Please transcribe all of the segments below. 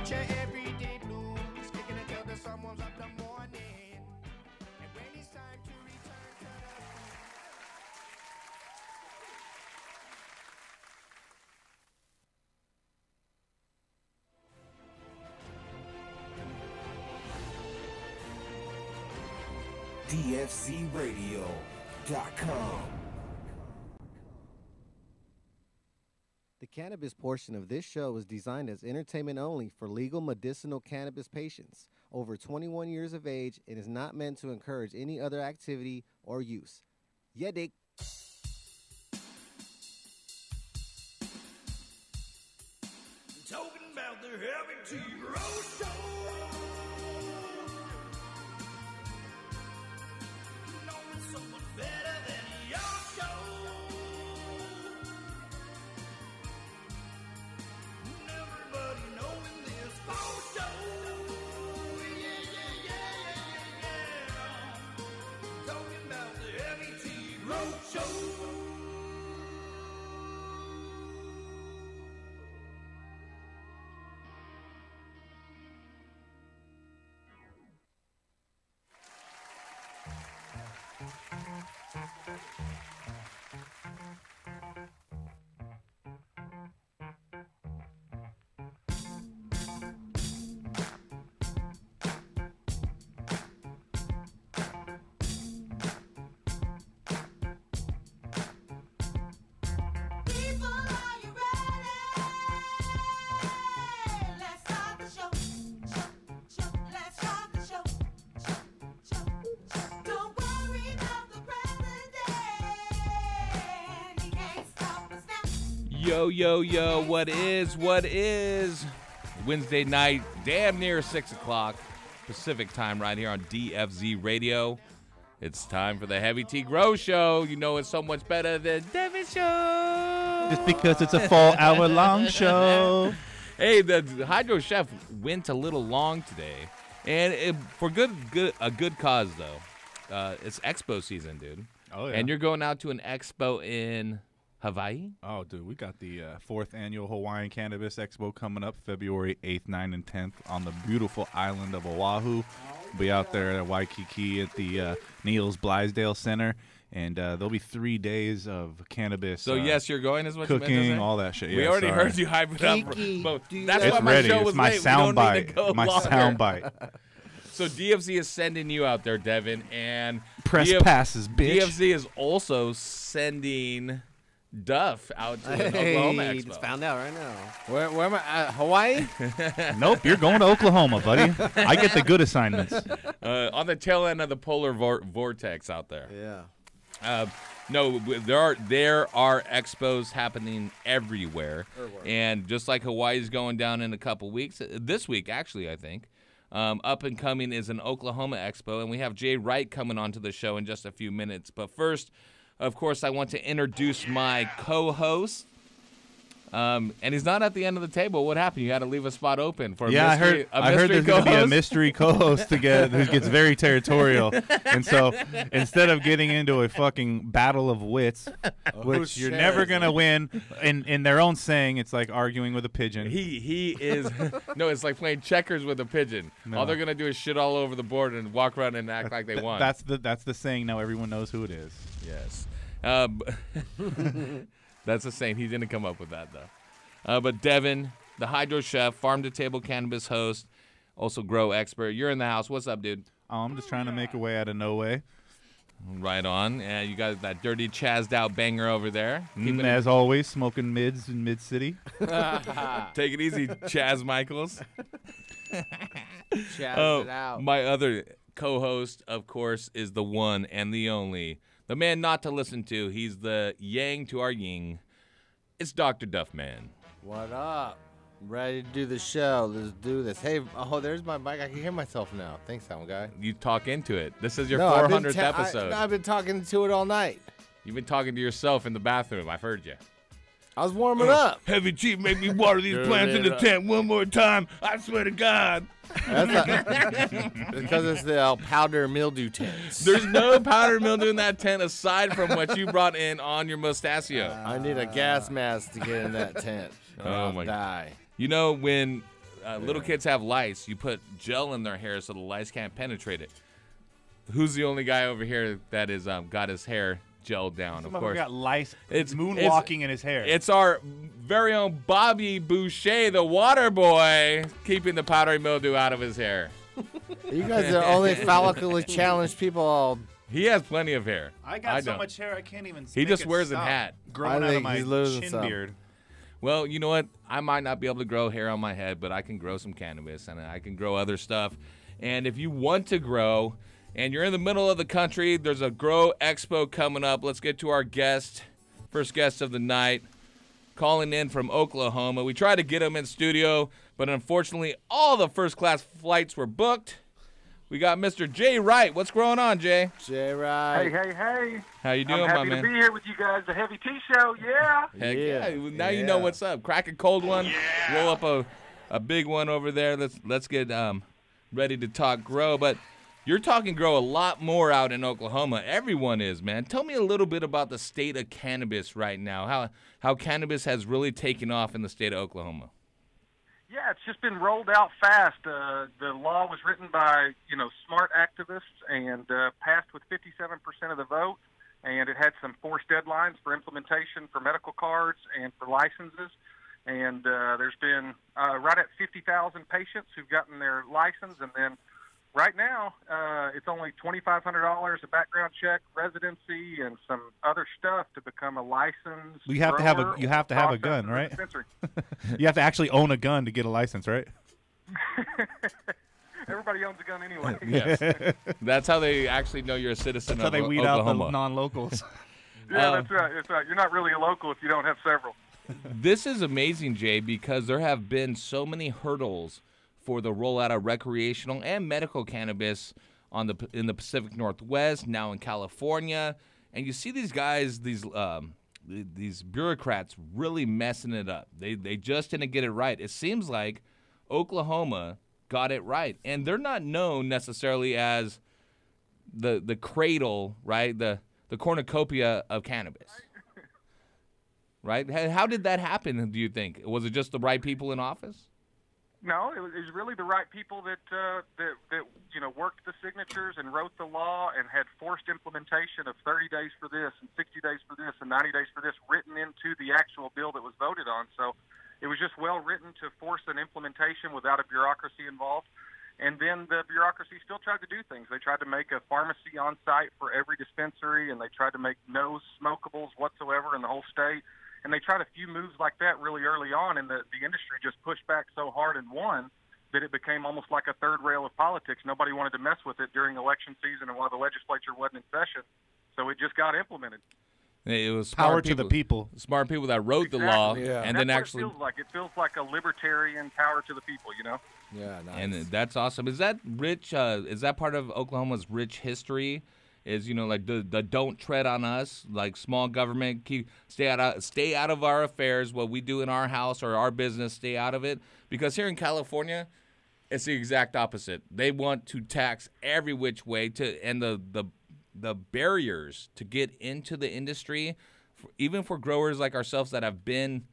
Forget your everyday blues, kicking until the sun warms up the morning. And when it's time to return to DFCRadio.com. The cannabis portion of this show is designed as entertainment only for legal medicinal cannabis patients over 21 years of age and is not meant to encourage any other activity or use. Yeah, dick. Talking about the Heavy T Road Show. Knowing someone better than your show. Everybody knowing this whole show. Yeah. Talking about the Heavy T Road Show. People, are you ready? Let's start the show. Let's start the show. Don't worry about the president. He can't stop us now. Yo, what is? Wednesday night, damn near 6 o'clock Pacific time right here on DFZ Radio. It's time for the Heavy T Grow Show. You know it's so much better than Devin Show. Just because it's a full hour-long show. Hey, the Hydro Chef went a little long today, and for a good cause though. It's Expo season, dude. Oh, yeah. And you're going out to an expo in Hawaii? Oh, dude, we got the 4th annual Hawaiian Cannabis Expo coming up February 8th, 9th, and 10th on the beautiful island of Oahu. We'll be out there at Waikiki at the Niels Blaisdell Center, and there'll be 3 days of cannabis. So yes, you're going is what you meant to cooking, say? all that shit. We Yeah, already sorry. heard you hype it up. But that's It's why my ready. show It's was my late. sound We don't need to bite. go My longer. sound bite. So DFZ is sending you out there, Devin, and Press passes, bitch. DFZ is also sending Duff out to the Oklahoma Expo. Just found out right now. Where am I? Hawaii? Nope, you're going to Oklahoma, buddy. I get the good assignments. On the tail end of the polar vortex out there. Yeah. No, there are expos happening everywhere, and just like Hawaii's going down in a couple weeks, this week actually, I think. Up and coming is an Oklahoma Expo, and we have Jay Wright coming onto the show in just a few minutes. But first, of course, I want to introduce my co-host. And he's not at the end of the table. What happened? You had to leave a spot open for a mystery, I heard there's going to be a mystery co-host who gets very territorial. And so instead of getting into a fucking battle of wits, which you're never going to win, in their own saying, it's like arguing with a pigeon. He is no, it's like playing checkers with a pigeon. No. All they're gonna do is shit all over the board and walk around and act like they won. That's the saying. Now everyone knows who it is. Yes. That's the saying. He didn't come up with that though. But Devin, the Hydro Chef, farm to table cannabis host, also grow expert. You're in the house. What's up, dude? I'm just trying to make a way out of no way. Right on. And you got that dirty chazzed out banger over there. As always, smoking mids in Mid City. Take it easy, Chaz Michaels. Chaz it out. My other co-host, of course, is the one and the only, the man not to listen to. He's the yang to our yin. It's Dr. Duff, man. What up? I'm ready to do the show. Let's do this. Hey, there's my mic. I can hear myself now. Thanks, sound guy. You talk into it. This is your No, 400th episode. I've been talking to it all night. You've been talking to yourself in the bathroom. I've heard you. I was warming up. Heavy Chief, make me water these plants in the tent one more time. I swear to God. Because it's the powder mildew tents. There's no powder mildew in that tent aside from what you brought in on your mustachio. I need a gas mask to get in that tent. Oh, I'll my die. You know, when little kids have lice. You put gel in their hair so the lice can't penetrate it. Who's the only guy over here that is got his hair gelled down? Some of course, got lice. It's- moonwalking in his hair. it's our very own Bobby Boucher, the water boy, keeping the powdery mildew out of his hair. You guys are the only phallically challenged people. He has plenty of hair. I got so don't. much hair I can't even. He make just it wears a stop hat. growing I out of think my he's losing chin some. beard. Well, you know what? I might not be able to grow hair on my head, but I can grow some cannabis and I can grow other stuff. And if you want to grow and you're in the middle of the country, there's a Grow Expo coming up. Let's get to our guest, first guest of the night, calling in from Oklahoma. We tried to get him in studio, but unfortunately, all the first-class flights were booked. We got Mr. Jay Wright. What's going on, Jay? Jay Wright. Hey. How you doing, I'm my happy man? to be here with you guys. The Heavy Tea Show, yeah. Heck yeah. Yeah. Now you know what's up. Crack a cold one. Roll up a big one over there. Let's get ready to talk grow. But you're talking grow a lot more out in Oklahoma. Everyone is, man. Tell me a little bit about the state of cannabis right now. How cannabis has really taken off in the state of Oklahoma. Yeah, it's just been rolled out fast. The law was written by, smart activists and passed with 57% of the vote. And it had some forced deadlines for implementation for medical cards and for licenses. And there's been right at 50,000 patients who've gotten their license. And then right now, it's only $2,500 a background check, residency, and some other stuff to become a licensed. You have to have grower you have to have a or gun, processor right? dispensary. You have to actually own a gun to get a license, right? Everybody owns a gun anyway. Yes. That's how they actually know you're a citizen That's how of they weed out Oklahoma. the non-locals. Yeah, that's right. That's right. You're not really a local if you don't have several. This is amazing, Jay, because there have been so many hurdles for the rollout of recreational and medical cannabis in the Pacific Northwest, now in California, and you see these guys, these bureaucrats, really messing it up. They just didn't get it right. It seems like Oklahoma got it right, and they're not known necessarily as the cradle, right? The cornucopia of cannabis. Right? How did that happen, do you think? Was it just the right people in office? No, it was really the right people that worked the signatures and wrote the law and had forced implementation of 30 days for this and 60 days for this and 90 days for this written into the actual bill that was voted on. So it was just well written to force an implementation without a bureaucracy involved. And then the bureaucracy still tried to do things. They tried to make a pharmacy on site for every dispensary, and they tried to make no smokables whatsoever in the whole state. And they tried a few moves like that really early on, and the industry just pushed back so hard and won that it became almost like a third rail of politics. Nobody wanted to mess with it during election season and while the legislature wasn't in session. So it just got implemented. It was Power smart to the people. Smart people that wrote the law, Yeah. and That's then what actually. it feels like. It feels like a libertarian power to the people, Yeah, nice. And that's awesome. Is that rich? Is that part of Oklahoma's rich history? Is like the don't tread on us, like small government, stay out of our affairs. What we do in our house or our business, stay out of it. Because here in California, it's the exact opposite. They want to tax every which way and the barriers to get into the industry, even for growers like ourselves that have been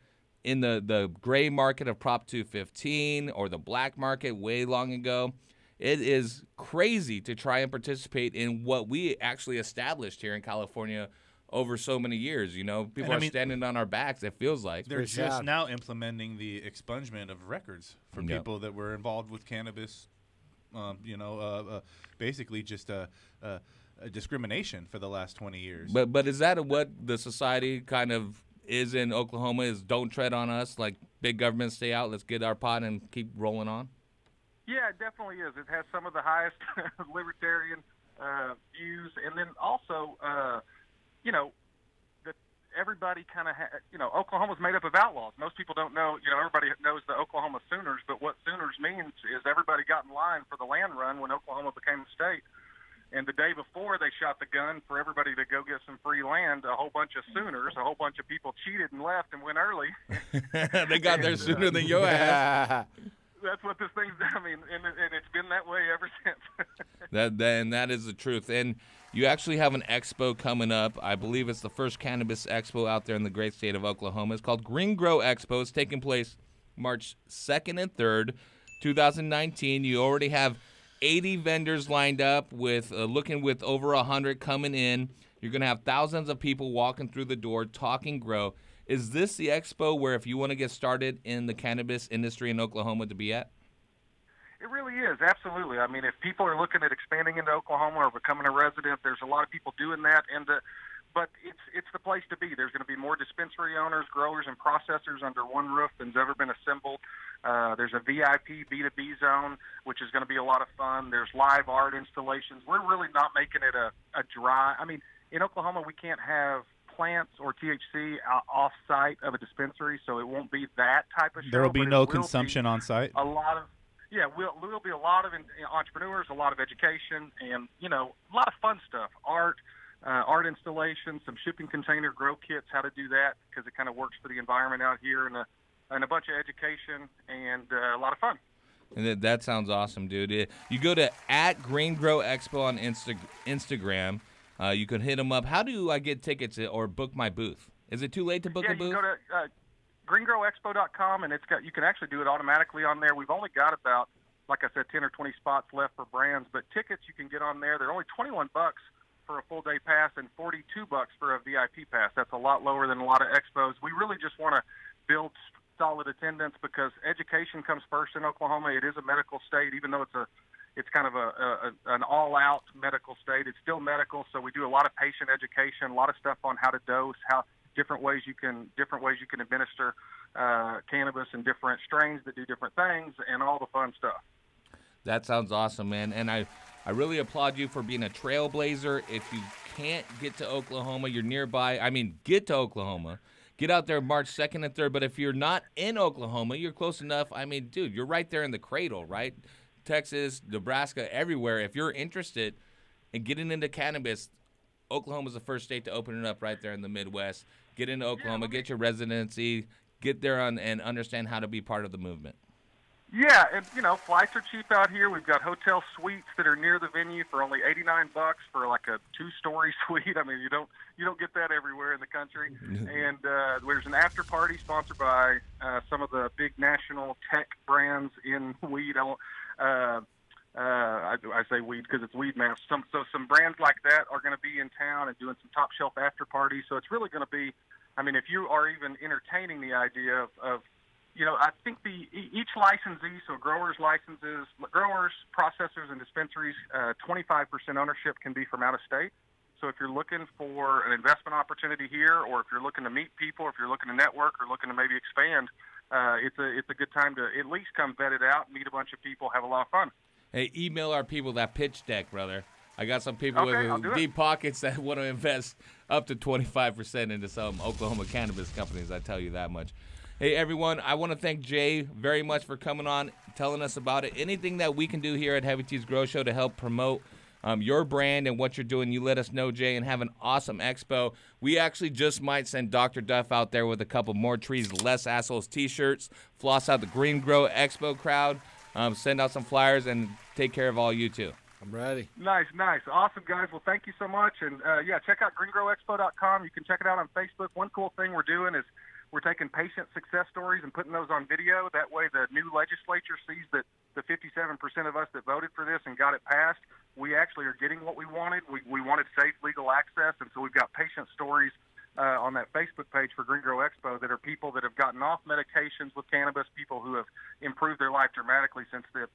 in the gray market of Prop 215 or the black market way long ago. It is crazy to try and participate in what we actually established here in California over so many years. People are standing on our backs, it feels like. They're just now implementing the expungement of records for people that were involved with cannabis. Basically just a discrimination for the last 20 years. But is that what the society kind of is in Oklahoma? Is don't tread on us, like big government, stay out, let's get our pot and keep rolling on? Yeah, it definitely is. It has some of the highest libertarian views, and then also, that everybody kind of, Oklahoma's made up of outlaws. Most people don't know. Everybody knows the Oklahoma Sooners, but what Sooners means is everybody got in line for the land run when Oklahoma became a state. And the day before they shot the gun for everybody to go get some free land, a whole bunch of Sooners, a whole bunch of people cheated and left and went early. They got there sooner than your ass. That's what this thing's. And it's been that way ever since. That is the truth. And you actually have an expo coming up. I believe it's the first cannabis expo out there in the great state of Oklahoma. It's called Green Grow Expo. It's taking place March 2nd and 3rd. 2019. You already have 80 vendors lined up with looking with over 100 coming in. You're going to have thousands of people walking through the door talking grow. Is this the expo where if you want to get started in the cannabis industry in Oklahoma to be at? It really is, absolutely. I mean, if people are looking at expanding into Oklahoma or becoming a resident, there's a lot of people doing that. But it's the place to be. There's going to be more dispensary owners, growers, and processors under one roof than's ever been assembled. There's a VIP B2B zone, which is going to be a lot of fun. There's live art installations. We're really not making it a dry. I mean, in Oklahoma, we can't have plants or THC off-site of a dispensary, so it won't be that type of show. There will be no consumption on site? A lot of, yeah, will be a lot of entrepreneurs, a lot of education, and, you know, a lot of fun stuff. Art installations, some shipping container grow kits, how to do that, because it kind of works for the environment out here, and a bunch of education and a lot of fun. And that sounds awesome, dude. You go to @GreenGrowExpo on Instagram. You can hit them up. How do I get tickets or book my booth? Is it too late to book a booth? You go to greengrowexpo.com, and you can actually do it automatically on there. We've only got about, like I said, 10 or 20 spots left for brands, but tickets you can get on there. They're only $21 for a full day pass and $42 for a VIP pass. That's a lot lower than a lot of expos. We really just want to build solid attendance because education comes first in Oklahoma. It is a medical state, even though it's kind of an all-out medical state. It's still medical, so we do a lot of patient education, a lot of stuff on how to dose, how different ways you can administer cannabis and different strains that do different things, and all the fun stuff. That sounds awesome, man. And I really applaud you for being a trailblazer. If you can't get to Oklahoma, you're nearby. I mean, get to Oklahoma. Get out there March 2nd and 3rd. But if you're not in Oklahoma, you're close enough. I mean, dude, you're right there in the cradle, right? Texas, Nebraska, everywhere. If you're interested in getting into cannabis, Oklahoma's the first state to open it up right there in the Midwest. Get into Oklahoma, get your residency, get there and understand how to be part of the movement. Yeah, and flights are cheap out here. We've got hotel suites that are near the venue for only $89 for like a 2-story suite. I mean, you don't get that everywhere in the country. And there's an after party sponsored by some of the big national tech brands in weed. I say weed because it's weed now. So some brands like that are going to be in town and doing some top shelf after parties. So it's really going to be, I mean, if you are even entertaining the idea of I think each licensee, so growers, processors, and dispensaries, 25% ownership can be from out of state. So if you're looking for an investment opportunity here, or if you're looking to meet people, if you're looking to network, or looking to maybe expand, it's a good time to at least come vet it out, meet a bunch of people, have a lot of fun. Hey, email our people that pitch deck, brother. I got some people with deep pockets that want to invest up to 25% into some Oklahoma cannabis companies. I tell you that much. Hey, everyone, I want to thank Jay very much for coming on, telling us about it. Anything that we can do here at Heavy T's Grow Show to help promote your brand and what you're doing, you let us know, Jay, and have an awesome expo. We actually just might send Dr. Duff out there with a couple more trees, less assholes t-shirts, floss out the Green Grow Expo crowd, send out some flyers, and take care of all you two. I'm ready. Nice. Awesome, guys. Well, thank you so much. And, check out greengrowexpo.com. You can check it out on Facebook. One cool thing we're doing is we're taking patient success stories and putting those on video. That way the new legislature sees that the 57% of us that voted for this and got it passed, we actually are getting what we wanted. We wanted safe, legal access, and so we've got patient stories on that Facebook page for Green Grow Expo that are people that have gotten off medications with cannabis, people who have improved their life dramatically since it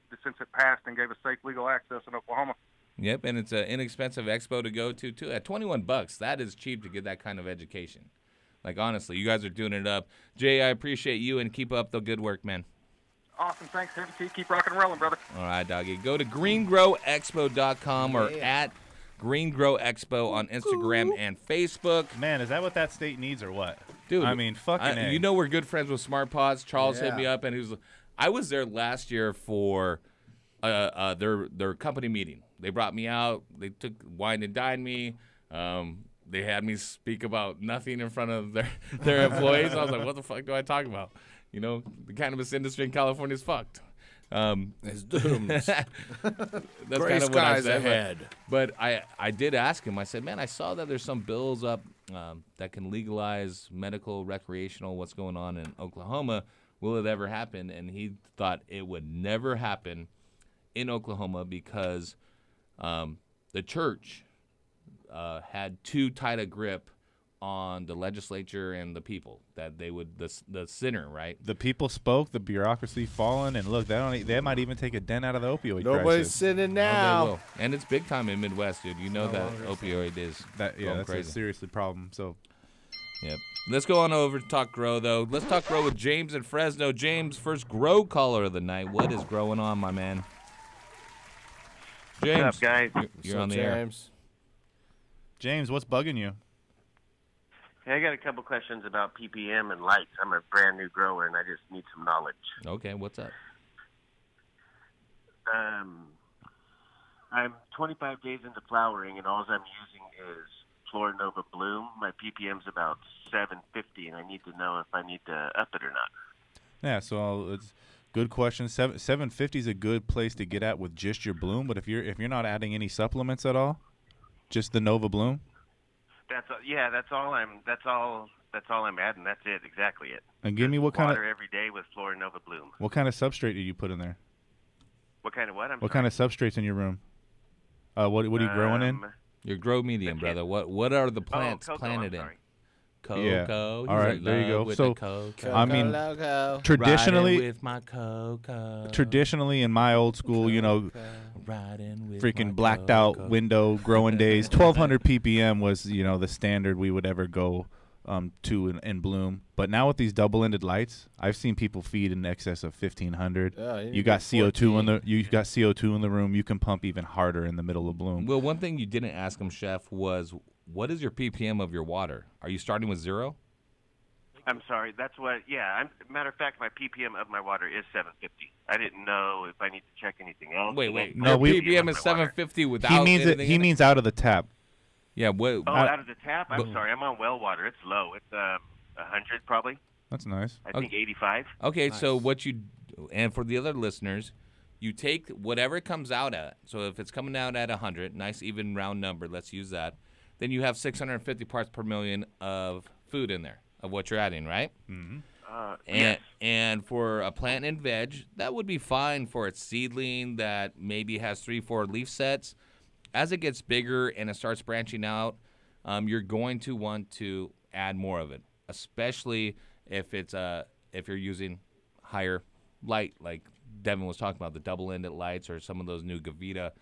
passed and gave us safe, legal access in Oklahoma. Yep, and it's an inexpensive expo to go to, too. At $21, that is cheap to get that kind of education. Like, honestly, you guys are doing it up. Jay, I appreciate you, and keep up the good work, man. Awesome. Thanks, Heavy T. Keep rocking and rolling, brother. All right, doggy. Go to greengrowexpo.com or at Green Grow Expo on Instagram and Facebook. Man, is that what that state needs or what? Dude, I mean, fucking A. You know we're good friends with Smart Pods. Charles hit me up, and I was there last year for their company meeting. They brought me out. They took wine and dined me. They had me speak about nothing in front of their employees. I was like, what the fuck do I talk about? The cannabis industry in California is fucked. It's doomed. That's Gray kind of what I skies said. ahead. But I did ask him. I said, man, I saw that there's some bills up that can legalize medical, recreational, what's going on in Oklahoma. will it ever happen? And he thought it would never happen in Oklahoma because the church had too tight a grip on the legislature and the people, that they would the sinner, right? The people spoke, the bureaucracy fallen, and look, they might even take a dent out of the opioid Nobody's crisis. sinning Oh, now. they will. And it's big time in Midwest, dude. You know that opioid is That's crazy. a seriously problem. So Yep. Let's go on over to talk grow, though. Let's talk grow with James in Fresno. James, first grow caller of the night. What is growing on, my man? James, What's up, guys? you're on the air. James. James, what's bugging you? Hey, I got a couple questions about PPM and lights. I'm a brand new grower, and I just need some knowledge. Okay, what's up? I'm 25 days into flowering, and all I'm using is Florinova Bloom. My PPM's about 750, and I need to know if I need to up it or not. Yeah, so it's good question. 750 is a good place to get at with just your bloom, but if you're not adding any supplements at all, just the Nova Bloom. That's all I'm adding. That's it, exactly it. And give me what kind of water every day with Florinova Bloom. what kind of substrate do you put in there? What kind of what? What kind of substrates in your room? What are you growing in? Your grow medium, brother. What are the plants cocoa, planted I'm in? sorry. Cocoa. Yeah. He's All right, in there you love go. with So, the cocoa. I mean, Logo. traditionally, Riding with my cocoa. traditionally in my old school, Riding with freaking my blacked out cocoa. window growing days, 1200 ppm was the standard we would ever go to in bloom. But now with these double-ended lights, I've seen people feed in excess of 1500. Yeah, You got CO2 in the room. You can pump even harder in the middle of bloom. Well, one thing you didn't ask him, Chef, was what is your ppm of your water? Are you starting with 0? I'm sorry. That's what. Yeah. Matter of fact, my PPM of my water is 750. I didn't know if I need to check anything else. Wait. No, Your we- ppm is 750 without He means it. anything He in it? means out of the tap. Yeah. What? Oh, out of the tap? I'm sorry. I'm on well water. It's low. It's 100 probably. That's nice. I think 85. Okay, so what you and for the other listeners, you take whatever it comes out at. So if it's coming out at 100, nice even round number, let's use that. Then you have 650 parts per million of food in there of what you're adding, right? Mm-hmm. Yes. And for a plant and veg, that would be fine for its seedling that maybe has 3-4 leaf sets. As it gets bigger and it starts branching out, you're going to want to add more of it, especially if you're using higher light, like Devin was talking about, the double-ended lights or some of those new Gavita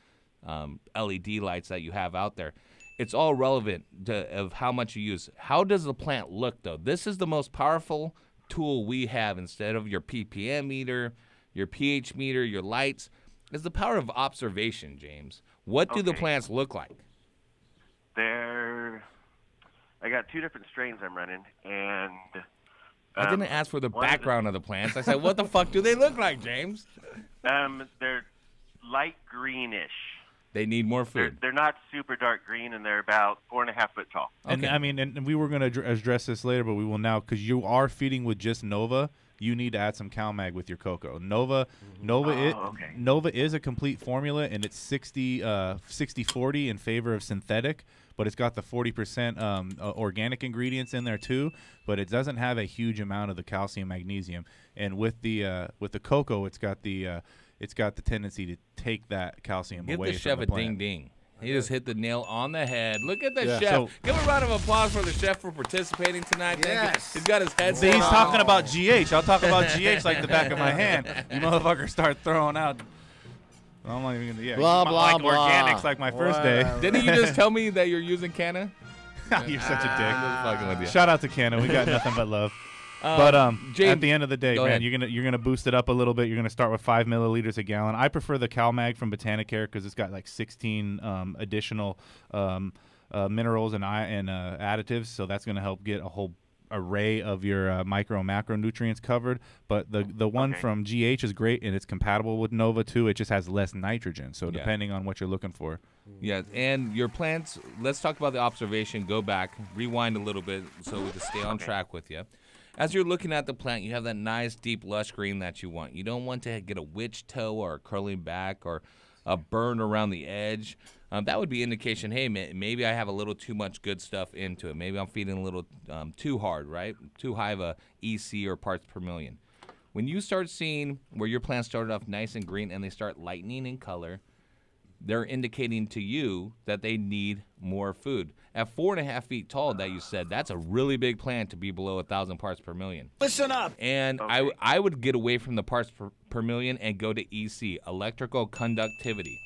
LED lights that you have out there. It's all relevant of how much you use. How does the plant look, though? This is the most powerful tool we have instead of your ppm meter, your pH meter, your lights. Is the power of observation, James. What do the Okay. plants look like? I got 2 different strains I'm running, and I didn't ask for the one of the- background of the plants. I said, what the fuck do they look like, James? they're light greenish. They need more food. They're not super dark green, and they're about 4.5 foot tall. And Okay. I mean, and we were going to address this later, but we will now because you are feeding with just Nova. You need to add some CalMag with your cocoa. Nova is a complete formula, and it's 60-40 in favor of synthetic, but it's got the 40% organic ingredients in there too. But it doesn't have a huge amount of the calcium, magnesium, and with the cocoa, it's got the tendency to take that calcium Give away the from chef the a plant. ding-ding. He just hit the nail on the head. Look at the Yeah. chef. So- Give a round of applause for the chef for participating tonight. Thank you. Yes. He's got his head See, he's talking about GH. I'll talk about GH like the back of my hand. You motherfuckers start throwing out. I'm not even gonna. Yeah, Blah, blah, like blah. organics, like my first day. Whatever. Didn't you just tell me that you're using Canna? You're such a I'm just fucking with dick. you. Shout out to Canna. We got nothing but love. But James, at the end of the day, go man, ahead. you're gonna boost it up a little bit. You're gonna start with 5 milliliters a gallon. I prefer the CalMag from Botanicare because it's got like 16 additional minerals and additives, so that's gonna help get a whole array of your micro and macronutrients covered. But the one Okay. from GH is great, and it's compatible with Nova too. It just has less nitrogen, so Yeah. depending on what you're looking for. Yeah, and your plants, let's talk about the observation. Go back, rewind a little bit so we can stay on track with you. As you're looking at the plant, you have that nice, deep, lush green that you want. You don't want to get a witch toe or a curling back or a burn around the edge. That would be indication, hey, maybe I have a little too much good stuff into it. Maybe I'm feeding a little too hard, right? Too high of a EC or parts per million. When you start seeing where your plants started off nice and green and they start lightening in color, they're indicating to you that they need more food. At 4.5 feet tall, that you said, that's a really big plant to be below 1,000 parts per million. Listen up. And I would get away from the parts per million and go to EC, electrical conductivity.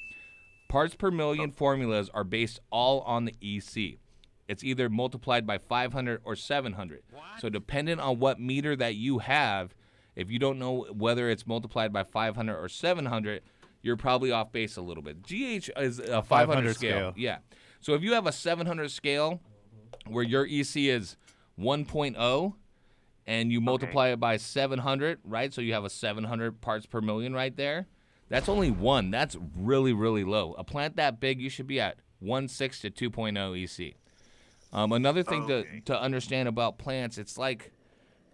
Parts per million formulas are based all on the EC. It's either multiplied by 500 or 700. So depending on what meter that you have, if you don't know whether it's multiplied by 500 or 700, you're probably off base a little bit. GH is a 500 scale. Yeah. So if you have a 700 scale where your EC is 1.0 and you multiply it by 700, right? So you have a 700 parts per million right there. That's only 1. That's really, really low. A plant that big, you should be at 1.6 to 2.0 EC. Another thing to understand about plants, it's like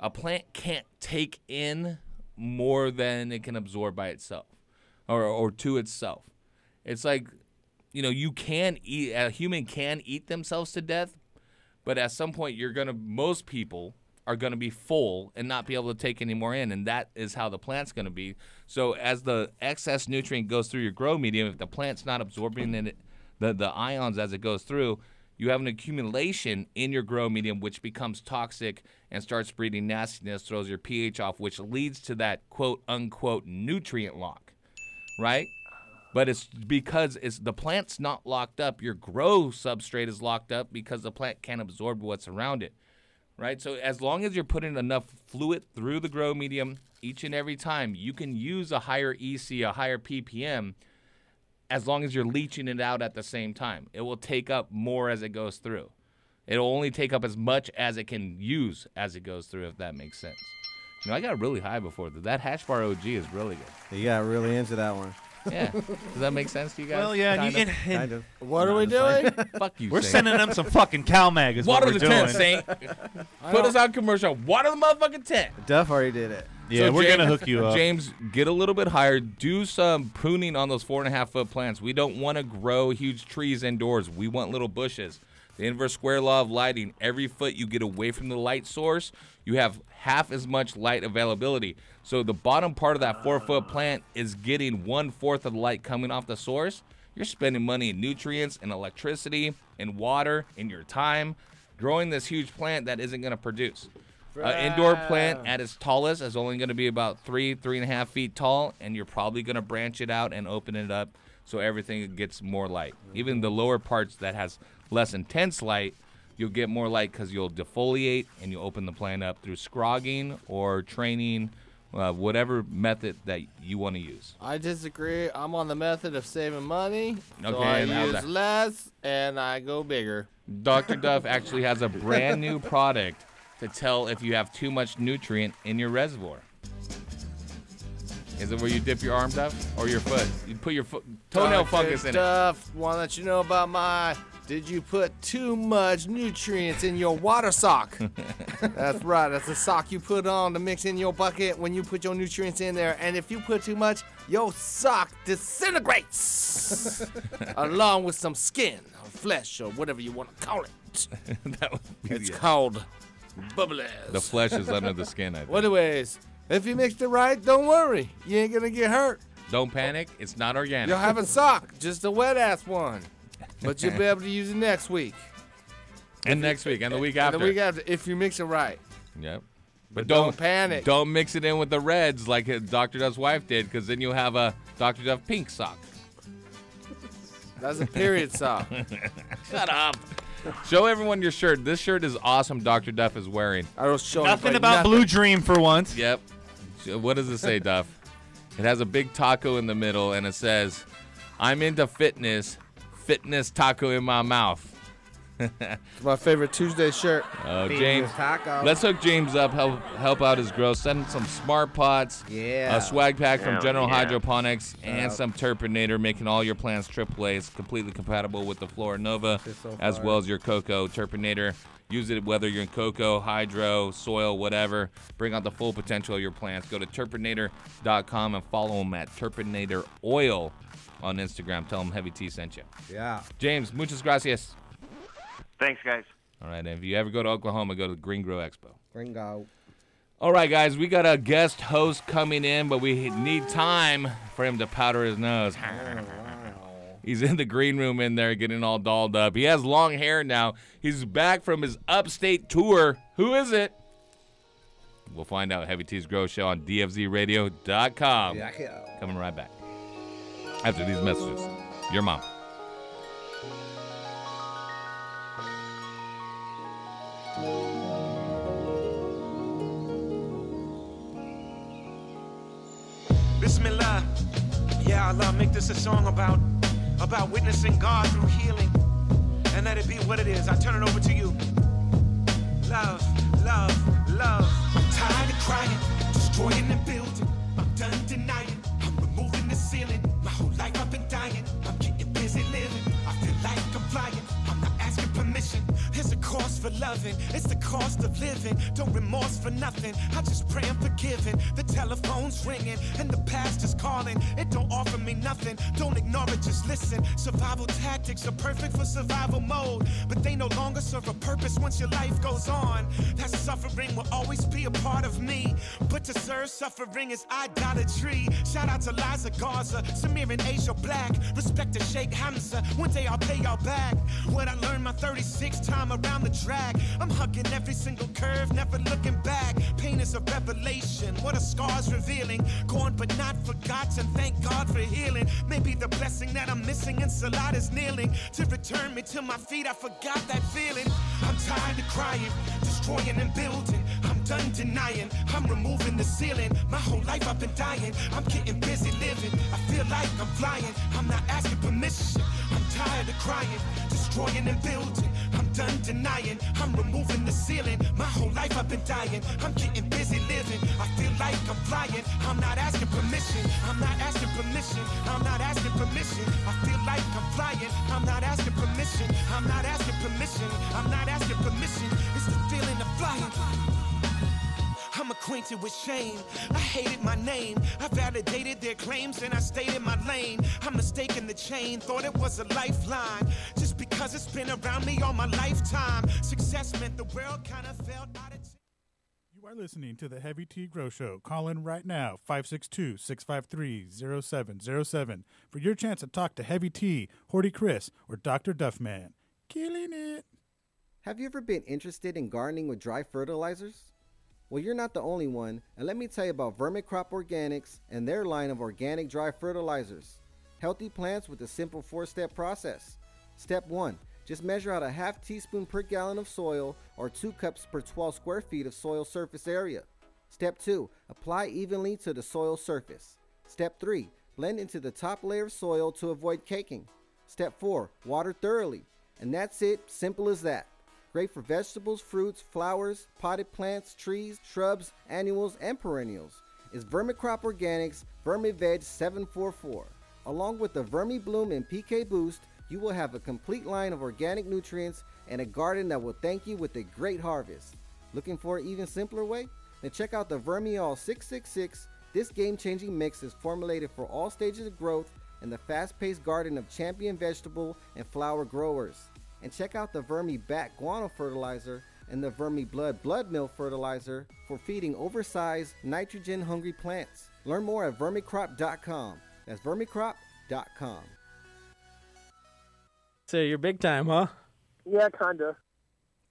a plant can't take in more than it can absorb by itself or to itself. It's like, you can eat, a human can eat themselves to death, but at some point most people are going to be full and not be able to take any more in, and that is how the plant's going to be. So as the excess nutrient goes through your grow medium, if the plant's not absorbing the ions as it goes through, you have an accumulation in your grow medium which becomes toxic and starts breeding nastiness, throws your pH off, which leads to that quote-unquote nutrient lock, right? But it's because the plant's not locked up. Your grow substrate is locked up because the plant can't absorb what's around it, right? So as long as you're putting enough fluid through the grow medium each and every time, you can use a higher EC, a higher ppm, as long as you're leaching it out at the same time. It will take up more as it goes through. It'll only take up as much as it can use as it goes through, if that makes sense. I got really high before. That hash bar OG is really good. You got really into that one. Yeah. Does that make sense to you guys? Well, yeah. Kind of. What are we doing? Fuck you, We're Saint. sending them some fucking cow mag is Water what we're the doing. tent, Saint. Put us on commercial. Water the motherfucking tent. Duff already did it. Yeah, So we're James- going to hook you up. James, get a little bit higher. Do some pruning on those 4.5-foot plants. We don't want to grow huge trees indoors. We want little bushes. The inverse square law of lighting, every foot you get away from the light source, you have half as much light availability. So the bottom part of that 4-foot plant is getting 1/4 of the light coming off the source. You're spending money in nutrients and electricity and water and your time growing this huge plant that isn't going to produce. Indoor plant at its tallest is only going to be about 3.5 feet tall, and you're probably going to branch it out and open it up so everything gets more light. Even the lower parts that has less intense light, you'll get more light because you'll defoliate and you'll open the plant up through scrogging or training, whatever method that you want to use. I disagree. I'm on the method of saving money, so Okay, I and how's use that? less and I go bigger. Dr. Duff actually has a brand new product to tell if you have too much nutrient in your reservoir. Is it where you dip your arm, Duff, or your foot? You put your toenail fungus in it. Duff, want to let you know about my... Did you put too much nutrients in your water sock? That's right. That's the sock you put on to mix in your bucket when you put your nutrients in there. And if you put too much, your sock disintegrates along with some skin or flesh or whatever you want to call it. That would be It's the- called bubbles. The flesh is under the skin, I think. Well, anyways, if you mixed it right, don't worry. You ain't going to get hurt. Don't panic. It's not organic. You'll have a sock, just a wet-ass one. But you'll be able to use it next week. And next week, and the week And after. the week after, if you mix it right. Yep. But don't panic. Don't mix it in with the reds like Dr. Duff's wife did, because then you'll have a Dr. Duff pink sock. That's a period sock. Shut up. Show everyone your shirt. This shirt is awesome Dr. Duff is wearing. I don't show Nothing anybody about nothing. Blue Dream for once. Yep. What does it say, Duff? It has a big taco in the middle, and it says, I'm into fitness taco in my mouth. It's my favorite Tuesday shirt. Oh, Feed James. your taco. Let's hook James up, help out his growth. Send him some smart pots, Yeah. a swag pack from Hell General yeah. Hydroponics, and some Turpinator, making all your plants AAA. Completely compatible with the Flora Nova, It's so as fire. well as your cocoa. Turpinator, use it whether you're in cocoa, hydro, soil, whatever. Bring out the full potential of your plants. Go to Turpinator.com and follow him at Turpinator Oil on Instagram. Tell him Heavy T sent you. Yeah. James, muchas gracias. Thanks, guys. All right, and if you ever go to Oklahoma, go to the Green Grow Expo. Gringo. All right, guys, we got a guest host coming in, but we need time for him to powder his nose. He's in the green room in there getting all dolled up. He has long hair now. He's back from his upstate tour. Who is it? We'll find out. Heavy T's Grow Show on DFZRadio.com. Coming right back after these messages. Your mom. Bismillah. Yeah, Allah, make this a song about witnessing God through healing. And let it be what it is. I turn it over to you. Love, love, love. I'm tired of crying, destroying and building. I'm done denying, I'm removing the ceiling. My whole life I've been dying, I'm getting busy living. I feel like I'm flying, I'm not asking permission. There's a cost for loving, it's the cost of living. Don't remorse for nothing, I just pray I'm forgiven. The telephone's ringing and the pastor's calling. It don't offer me nothing, don't ignore it, just listen. Survival tactics are perfect for survival mode, but they no longer serve a purpose once your life goes on. That suffering will always be a part of me, but to serve suffering is idolatry. Shout out to Liza Garza, Samir and Asia Black. Respect to Sheikh Hamza, one day I'll pay y'all back. What I learned my 36th time around the track. I'm hugging every single curve, never looking back. Pain is a revelation, what a scar's revealing. Gone but not forgotten, thank God for healing. Maybe the blessing that I'm missing in Salat is kneeling to return me to my feet. I forgot that feeling. I'm tired of crying, destroying and building. I'm done denying, I'm removing the ceiling. My whole life I've been dying, I'm getting busy living. I feel like I'm flying, I'm not asking permission. I'm tired of crying, destroying and building. I'm done denying, I'm removing the ceiling. My whole life I've been dying, I'm getting busy living. I feel like I'm flying, I'm not asking permission. I'm not asking permission, I'm not asking permission. I feel like I'm flying, I'm not asking permission. I'm not asking permission, I'm not asking permission. It's the feeling of flying. I'm acquainted with shame. I hated my name. I validated their claims and I stayed in my lane. I'm mistaken the chain, thought it was a lifeline. Just because it's been around me all my lifetime. Success meant the world kind of felt out of You are listening to the Heavy T Grow Show. Call in right now, 562-653-0707 for your chance to talk to Heavy T, Hortikris, or Dr. Duffman. Killing it. Have you ever been interested in gardening with dry fertilizers? Well, you're not the only one, and let me tell you about Vermicrop Organics and their line of organic dry fertilizers. Healthy plants with a simple 4-step process. Step 1. Just measure out a half teaspoon per gallon of soil or 2 cups per 12 square feet of soil surface area. Step 2. Apply evenly to the soil surface. Step 3. Blend into the top layer of soil to avoid caking. Step 4. Water thoroughly. And that's it, simple as that. Great for vegetables, fruits, flowers, potted plants, trees, shrubs, annuals, and perennials. It's Vermicrop Organics VermiVeg 744. Along with the VermiBloom and PK Boost, you will have a complete line of organic nutrients and a garden that will thank you with a great harvest. Looking for an even simpler way? Then check out the Vermiall 666. This game-changing mix is formulated for all stages of growth in the fast-paced garden of champion vegetable and flower growers. And check out the Vermi Bat Guano Fertilizer and the Vermi Blood Meal Fertilizer for feeding oversized, nitrogen-hungry plants. Learn more at vermicrop.com. That's vermicrop.com. So you're big time, huh? Yeah, kinda.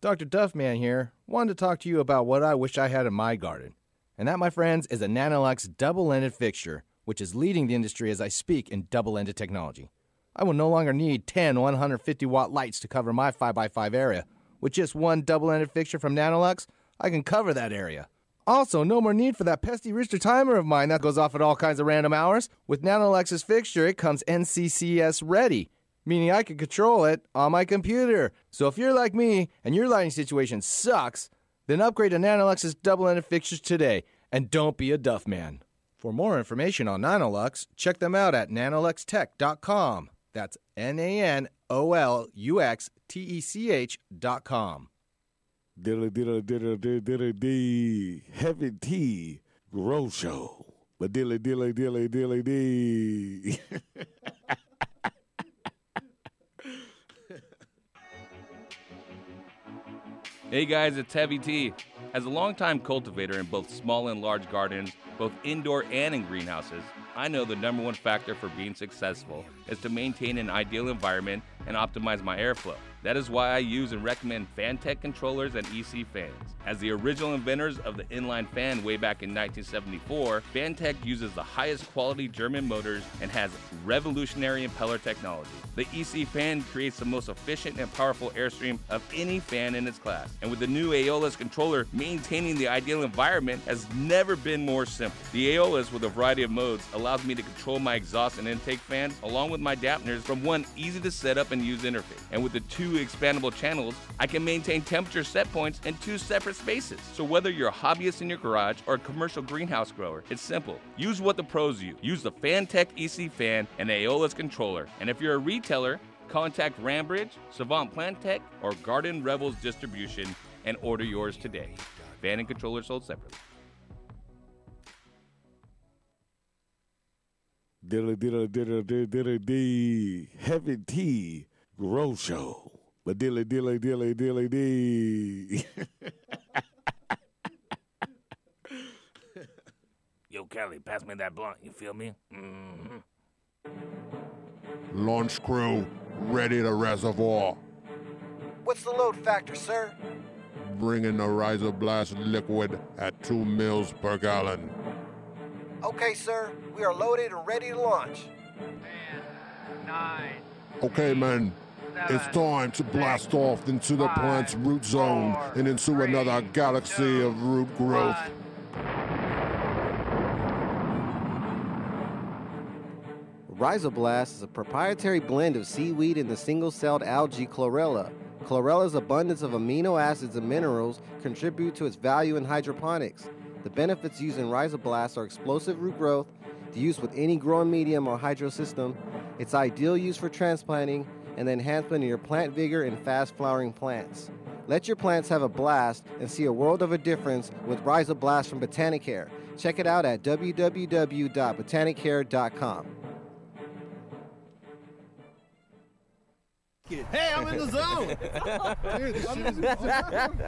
Dr. Duffman here. Wanted to talk to you about what I wish I had in my garden. And that, my friends, is a Nanolux double-ended fixture, which is leading the industry as I speak in double-ended technology. I will no longer need 10 150-watt lights to cover my 5x5 area. With just one double-ended fixture from Nanolux, I can cover that area. Also, no more need for that pesky Richter timer of mine that goes off at all kinds of random hours. With Nanolux's fixture, it comes NCCS ready, meaning I can control it on my computer. So if you're like me and your lighting situation sucks, then upgrade to Nanolux's double-ended fixtures today, and don't be a Duff man. For more information on Nanolux, check them out at nanoluxtech.com. That's NANOLUXTECH.com. Dilly Heavy T Grow Show. But dilly. Hey guys, it's Heavy T. As a longtime cultivator in both small and large gardens, both indoor and in greenhouses, I know the number one factor for being successful is to maintain an ideal environment and optimize my airflow. That is why I use and recommend Fantech controllers and EC fans. As the original inventors of the inline fan way back in 1974, Fantech uses the highest quality German motors and has revolutionary impeller technology. The EC fan creates the most efficient and powerful airstream of any fan in its class. And with the new Aeolus controller, maintaining the ideal environment has never been more simple. The Aeolus, with a variety of modes, allows me to control my exhaust and intake fans along with my dampeners from one easy to set up and use interface. And with the two expandable channels, I can maintain temperature set points in two separate spaces. So whether you're a hobbyist in your garage or a commercial greenhouse grower, it's simple. Use what the pros use. Use the Fantech EC fan and the Aeolus controller. And if you're a retailer, contact Rambridge, Savant Plantech, or Garden Rebels Distribution and order yours today. Fan and controller sold separately. Dilly Heavy Tea Grow Show. But dilly. Yo, Kelly, pass me that blunt. You feel me? Mm-hmm. Launch crew, ready to reservoir. What's the load factor, sir? Bring in the Riser Blast liquid at 2 mils per gallon. Okay, sir. We are loaded and ready to launch. 10, 9. Okay, men. It's time to blast off into the plant's root zone and into another galaxy of root growth. Rhizoblast is a proprietary blend of seaweed and the single-celled algae chlorella. Chlorella's abundance of amino acids and minerals contribute to its value in hydroponics. The benefits used in Rhizoblast are explosive root growth, the use with any growing medium or hydro system, its ideal use for transplanting, and the enhancement of your plant vigor in fast-flowering plants. Let your plants have a blast and see a world of a difference with Rhizoblast from Botanicare. Check it out at www.botanicare.com. Hey, I'm in the zone. Dude, I'm in the zone.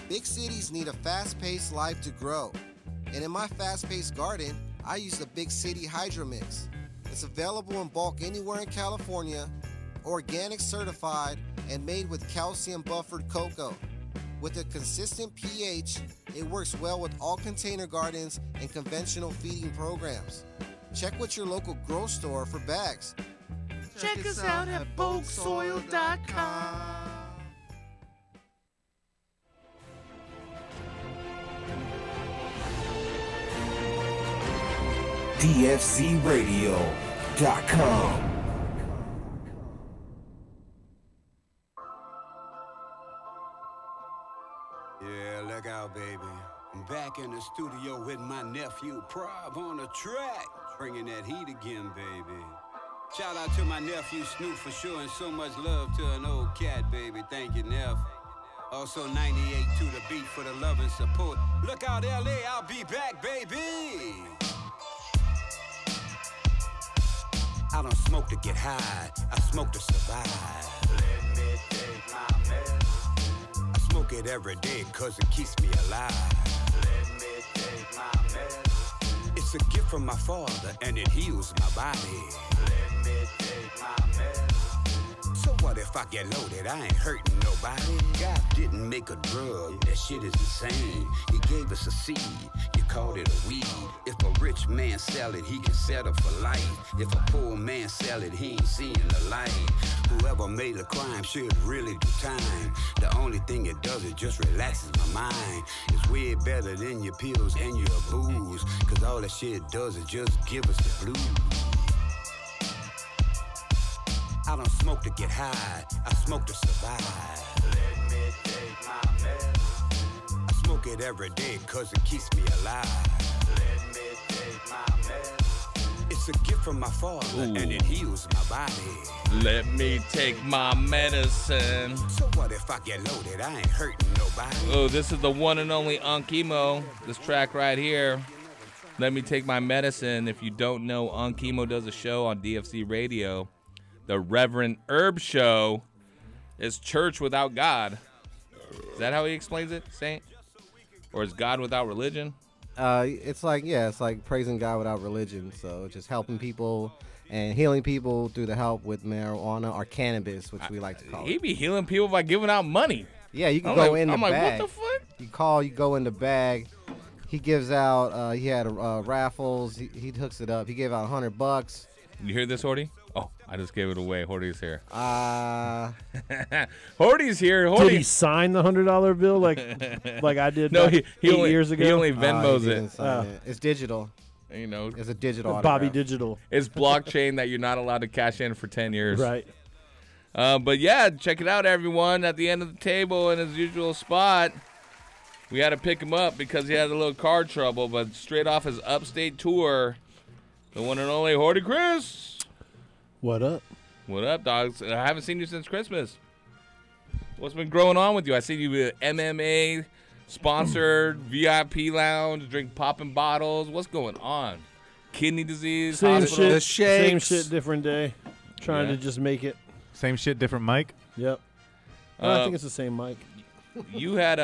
Big cities need a fast-paced life to grow. And in my fast-paced garden, I use the Big City Hydro Mix. It's available in bulk anywhere in California, organic certified, and made with calcium buffered cocoa. With a consistent pH, it works well with all container gardens and conventional feeding programs. Check with your local grow store for bags. Check us out at bulksoil.com. DFCRadio.com. Yeah, look out, baby. I'm back in the studio with my nephew, Prov, on the track. Bringing that heat again, baby. Shout out to my nephew, Snoop, for showing so much love to an old cat, baby. Thank you, Neff. Also 98 to the beat for the love and support. Look out, LA, I'll be back, baby. I don't smoke to get high, I smoke to survive. Let me take my medicine. I smoke it every day cause it keeps me alive. Let me take my medicine. It's a gift from my father and it heals my body. Let me take my medicine. So what if I get loaded? I ain't hurting nobody. God didn't make a drug, that shit is insane. He gave us a seed, you called it a weed. If a rich man sell it, he can settle for life. If a poor man sell it, he ain't seeing the light. Whoever made a crime should really do time. The only thing it does, it just relaxes my mind. It's way better than your pills and your booze, cause all that shit does is just give us the blues. I don't smoke to get high, I smoke to survive. Let me take my medicine. I smoke it every day cause it keeps me alive. Let me take my medicine. It's a gift from my father and it heals my body. Let me take my medicine. So what if I get loaded? I ain't hurting nobody. Oh, this is the one and only Emo. This track right here. Let me take my medicine. If you don't know, Emo does a show on DFC Radio. The Reverend Herb Show. Is church without God? Is that how he explains it, Saint? Or is God without religion? It's like praising God without religion. So just helping people and healing people through the help with marijuana or cannabis, which we like to call it. He be healing people by giving out money. Yeah, you can go in the I'm bag. like, what the fuck? You go in the bag. He gives out, he had raffles. He hooks it up. He gave out $100. You hear this, Horty? Oh, I just gave it away. Horty's here. Horty's here. Horty. Did he sign the $100 bill like I did? No, eight years ago. He only Venmos he didn't sign it. It's digital. You know, it's a digital. Bobby autograph. Digital. It's blockchain that you're not allowed to cash in for 10 years. Right. But yeah, check it out, everyone. At the end of the table in his usual spot, we had to pick him up because he had a little car trouble. But straight off his upstate tour, the one and only Hortikris. What up? What up, dogs? I haven't seen you since Christmas. What's been growing on with you? I see you with MMA sponsored VIP lounge, drink popping bottles. What's going on? Kidney disease, Same hospital? shit. Same shit, different day. Trying to just make it. Same shit, different mic. Yep. I think it's the same mic. You had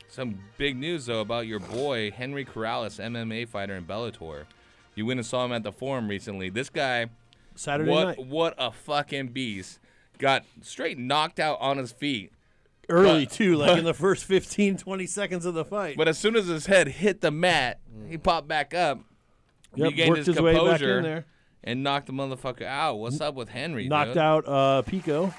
some big news though about your boy Henry Corrales, MMA fighter in Bellator. You went and saw him at the Forum recently. This guy, Saturday night. What a fucking beast! Got straight knocked out on his feet. Early, too, like in the first 15, 20 seconds of the fight. But as soon as his head hit the mat, he popped back up, Yep, regained worked his his way back in composure, there. and knocked the motherfucker out. What's up with Henry, Knocked dude? out Pico,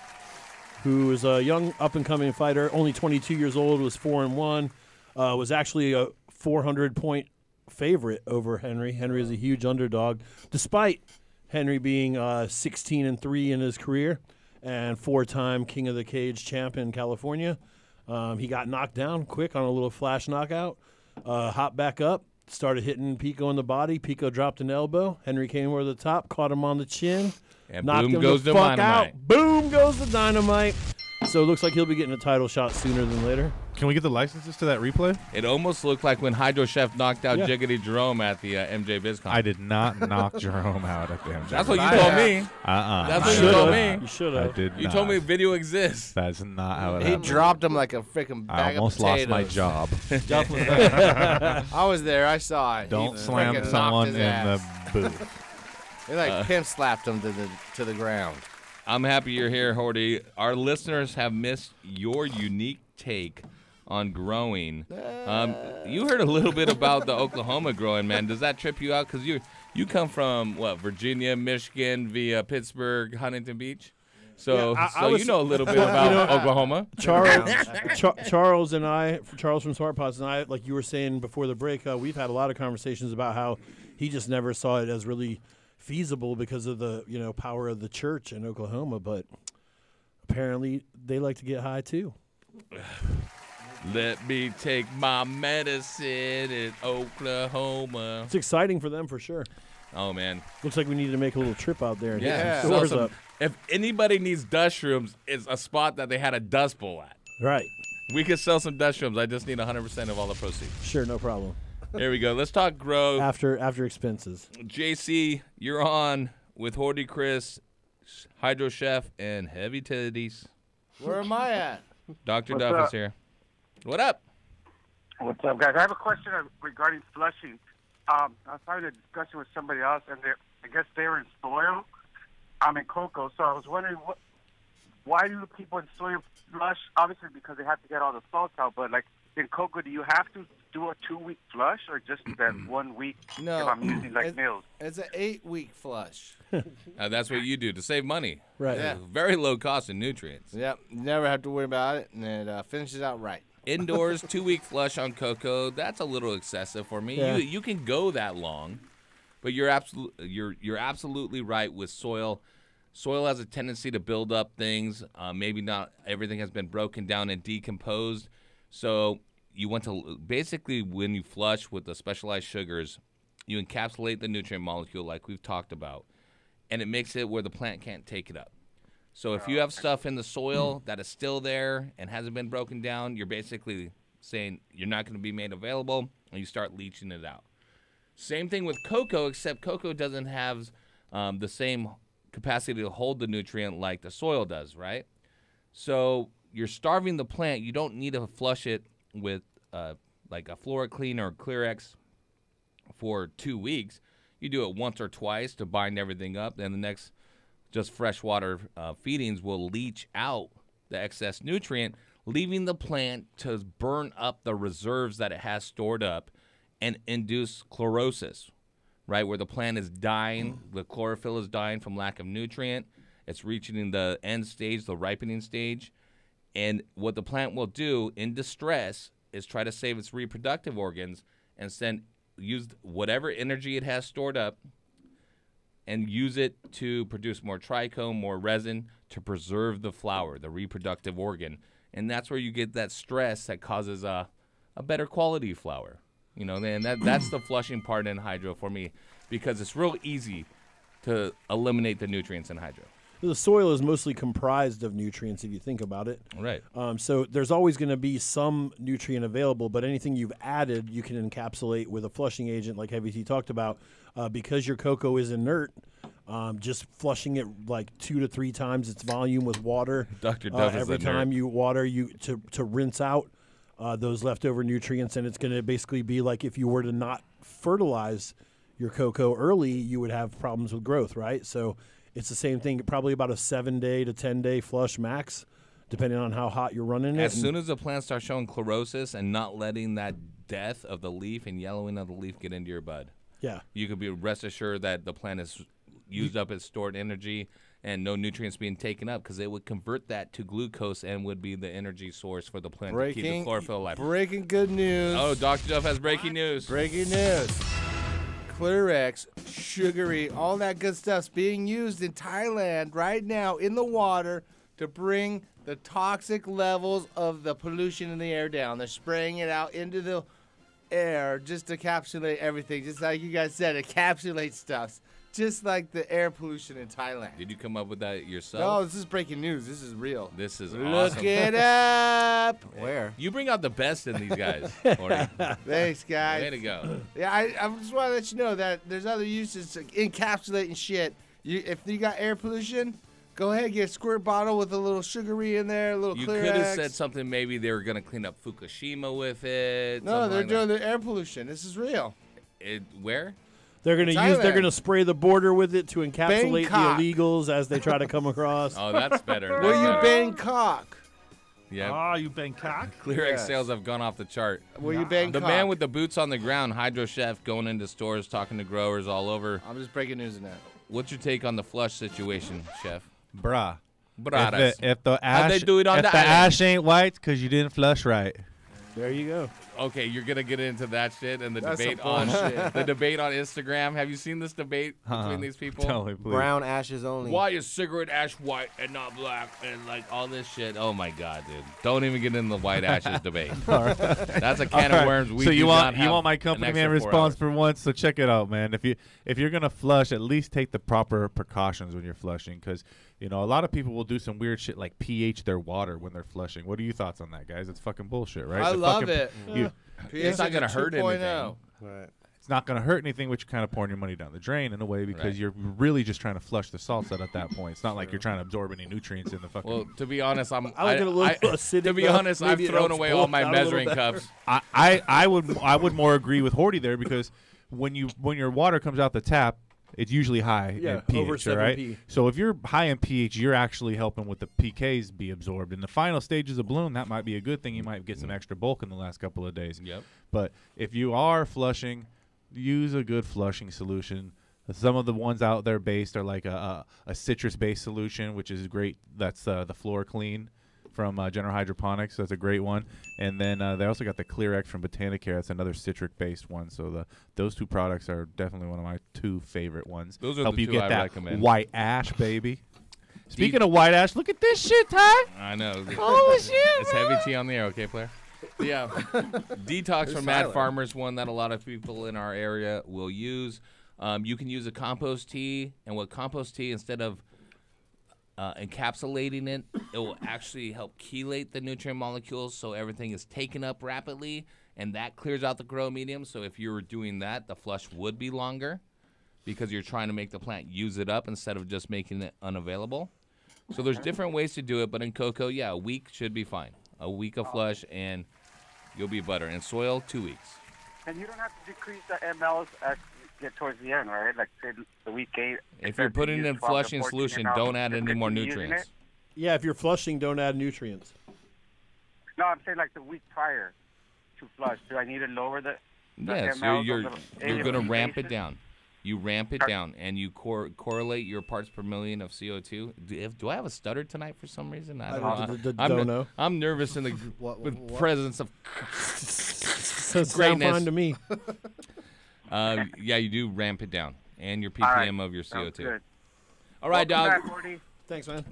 who is a young up-and-coming fighter, only 22 years old, was 4-1, was actually a 400-point favorite over Henry. Henry is a huge underdog, despite Henry being 16-3 in his career and 4-time King of the Cage champ in California. He got knocked down quick on a little flash knockout, hopped back up, started hitting Pico in the body. Pico dropped an elbow. Henry came over the top, caught him on the chin, and knocked boom him goes the the fuck dynamite. out. Boom goes the dynamite. So it looks like he'll be getting a title shot sooner than later. Can we get the licenses to that replay? It almost looked like when Hydro Chef knocked out Yeah. Jiggity Jerome at the MJ BizCon. I did not knock Jerome out at the MJ. That's what you told me. That's what you told me. You should I have. did You not. told me video exists. That's not how it He happened. dropped him like a freaking I bag almost of potatoes. lost my job. Duff was there. I was there. I saw it. Don't He slam freaking someone knocked in his the ass. booth. They like pimp slapped him to the ground. I'm happy you're here, Horty. Our listeners have missed your unique take on growing. You heard a little bit about the Oklahoma growing, man. Does that trip you out? Because you come from, what, Virginia, Michigan, via Pittsburgh, Huntington Beach? So, Yeah, I was- you know a little bit about Oklahoma. Charles and I, Charles from Smart Pots and I, like you were saying before the break, we've had a lot of conversations about how he just never saw it as really feasible because of the power of the church in Oklahoma, but apparently they like to get high too. Let me take my medicine in Oklahoma. It's exciting for them for sure. Oh, man. Looks like we need to make a little trip out there and Yeah. get some Sell stores some- up. If anybody needs dust shrooms, it's a spot that they had a dust bowl at. Right. We could sell some dust shrooms. I just need 100% of all the proceeds. Sure, no problem. There we go. Let's talk grow. After expenses. JC, you're on with Hortikris, Hydro Chef, and Heavy Titties. Where am I at? Dr. What's Duff up? is here. What up? What's up, guys? I have a question regarding flushing. I was having a discussion with somebody else, and I guess they're in soil. I'm in cocoa, so I was wondering why do people in soil flush? Obviously, because they have to get all the salts out. But like in cocoa, do you have to do a 2-week flush or just that 1 week? No. If I'm using like meals. It's an 8-week flush. That's what you do to save money. Right. Yeah. Very low cost in nutrients. Yep. Never have to worry about it, and it finishes out right. Indoors, 2-week flush on cocoa. That's a little excessive for me. Yeah. You can go that long, but you're absolutely right with soil. Soil has a tendency to build up things. Maybe not everything has been broken down and decomposed. So you want to basically, when you flush with the specialized sugars, you encapsulate the nutrient molecule like we've talked about, and it makes it where the plant can't take it up. So if you have stuff in the soil that is still there and hasn't been broken down, you're basically saying you're not going to be made available, and you start leaching it out. Same thing with cocoa, except cocoa doesn't have the same capacity to hold the nutrient like the soil does, right? So you're starving the plant. You don't need to flush it with like a FluoroClean or Clearex for 2 weeks. You do it once or twice to bind everything up. Then the next just freshwater feedings will leach out the excess nutrient, leaving the plant to burn up the reserves that it has stored up and induce chlorosis, right, where the plant is dying, the chlorophyll is dying from lack of nutrient. It's reaching the end stage, the ripening stage. And what the plant will do in distress is try to save its reproductive organs and use whatever energy it has stored up and use it to produce more trichome, more resin to preserve the flower, the reproductive organ. And that's where you get that stress that causes a better quality flower. You know, and that's the flushing part in hydro for me, because it's real easy to eliminate the nutrients in hydro. The soil is mostly comprised of nutrients if you think about it. Right. So there's always going to be some nutrient available, but anything you've added you can encapsulate with a flushing agent like Heavy T talked about. Because your cocoa is inert, just flushing it like 2 to 3 times its volume with water. Dr. Duff is every inert. time you water, to rinse out those leftover nutrients, and it's going to basically be like if you were to not fertilize your cocoa early, you would have problems with growth, right? So it's the same thing, probably about a 7-day to 10-day flush max, depending on how hot you're running it. As soon as the plant starts showing chlorosis and not letting that death of the leaf and yellowing of the leaf get into your bud, yeah, you could be rest assured that the plant has used up its stored energy and no nutrients being taken up, because it would convert that to glucose and would be the energy source for the plant to keep the chlorophyll alive. Breaking good news. Oh, Dr. Duff has breaking news. Breaking news. Clearex, sugary, all that good stuff's being used in Thailand right now in the water to bring the toxic levels of the pollution in the air down. They're spraying it out into the air just to encapsulate everything, just like you guys said, encapsulate stuff, just like the air pollution in Thailand. Did you come up with that yourself? No, this is breaking news. This is real. This is Look awesome. it up. Where? You bring out the best in these guys, Horty. Thanks, guys. Way to go. Yeah, I just want to let you know that there's other uses to encapsulating shit. If you got air pollution, go ahead and get a squirt bottle with a little sugary in there, a little You Clearex. could have said something. Maybe they were going to clean up Fukushima with it. No, they're like doing the air pollution. This is real. Where? They're going to They're going to spray the border with it to encapsulate Bangkok. the illegals as they try to come across. Oh, that's better. Were you Bangkok? Yeah. Oh, you Bangkok? Clearex Yes. sales have gone off the chart. Were you Bangkok? The man with the boots on the ground, Hydro Chef, going into stores, talking to growers all over. I'm just breaking news in that. What's your take on the flush situation, Chef? Bruh. Bradas. If the How'd ash, they do it on if the the island? ash ain't white, because you didn't flush right. There you go. Okay, you're gonna get into that shit and the That's debate some on bullshit. the debate on Instagram. Have you seen this debate between these people? Tell me, please. Brown ashes only. Why is cigarette ash white and not black and like all this shit? Oh my god, dude! Don't even get in the white ashes debate. That's a can of worms. We so do you not want have my an company extra man 4 response hours. for once? So check it out, man. If you're gonna flush, at least take the proper precautions when you're flushing, because a lot of people will do some weird shit like pH their water when they're flushing. What are your thoughts on that, guys? It's fucking bullshit, right? I The love fucking- it. It's not gonna hurt 2.0. anything. Right. It's not going to hurt anything, but you're kind of pouring your money down the drain in a way, because Right. you're really just trying to flush the salts out at that point. It's not like you're trying to absorb any nutrients in the fucking. Well, to be honest, I like it a little acidic, to be though. honest, I've Maybe it thrown helps away all pull my it out a little measuring better. cups. I would more agree with Horty there, because when your water comes out the tap, it's usually high Yeah, in pH, over 7 right? P. So if you're high in pH, you're actually helping with the pKs be absorbed. In the final stages of bloom, that might be a good thing. You might get some extra bulk in the last couple of days. Yep. But if you are flushing, use a good flushing solution. Some of the ones out there based are like a citrus-based solution, which is great. That's the FluoroClean from General Hydroponics. That's a great one. And then they also got the Clearex from Botanicare. That's another citric-based one. So those 2 products are definitely one of my 2 favorite ones. Those are Help the you 2 get I that recommend. white ash, baby. Speaking of white ash, look at this shit, Ty. I know. Oh, shit, It's Heavy Tea on the air, okay, player? Yeah. Detox from Mad Farmers, one that a lot of people in our area will use. You can use a compost tea, and with compost tea, instead of encapsulating it, it will actually help chelate the nutrient molecules so everything is taken up rapidly, and that clears out the grow medium. So if you were doing that, the flush would be longer because you're trying to make the plant use it up instead of just making it unavailable. So there's different ways to do it, but in cocoa, yeah, a week should be fine. A week of flush, and you'll be butter. In soil, 2 weeks. And you don't have to decrease the mLs as you get towards the end, right? Like say the week 8. If you're putting it in flushing solution, don't add any more nutrients. Yeah, if you're flushing, don't add nutrients. No, I'm saying like the week prior to flush. Do I need to lower the Yes, mLs you're going to week ramp it basis? down. You ramp it down, and you correlate your parts per million of CO2. Do I have a stutter tonight for some reason? I don't know. I'm nervous in the presence of Sound greatness. fine to me. Yeah, you do ramp it down, and your All right. ppm of your Sounds CO2. good. All right, Welcome dog. back, Horty. Thanks, man.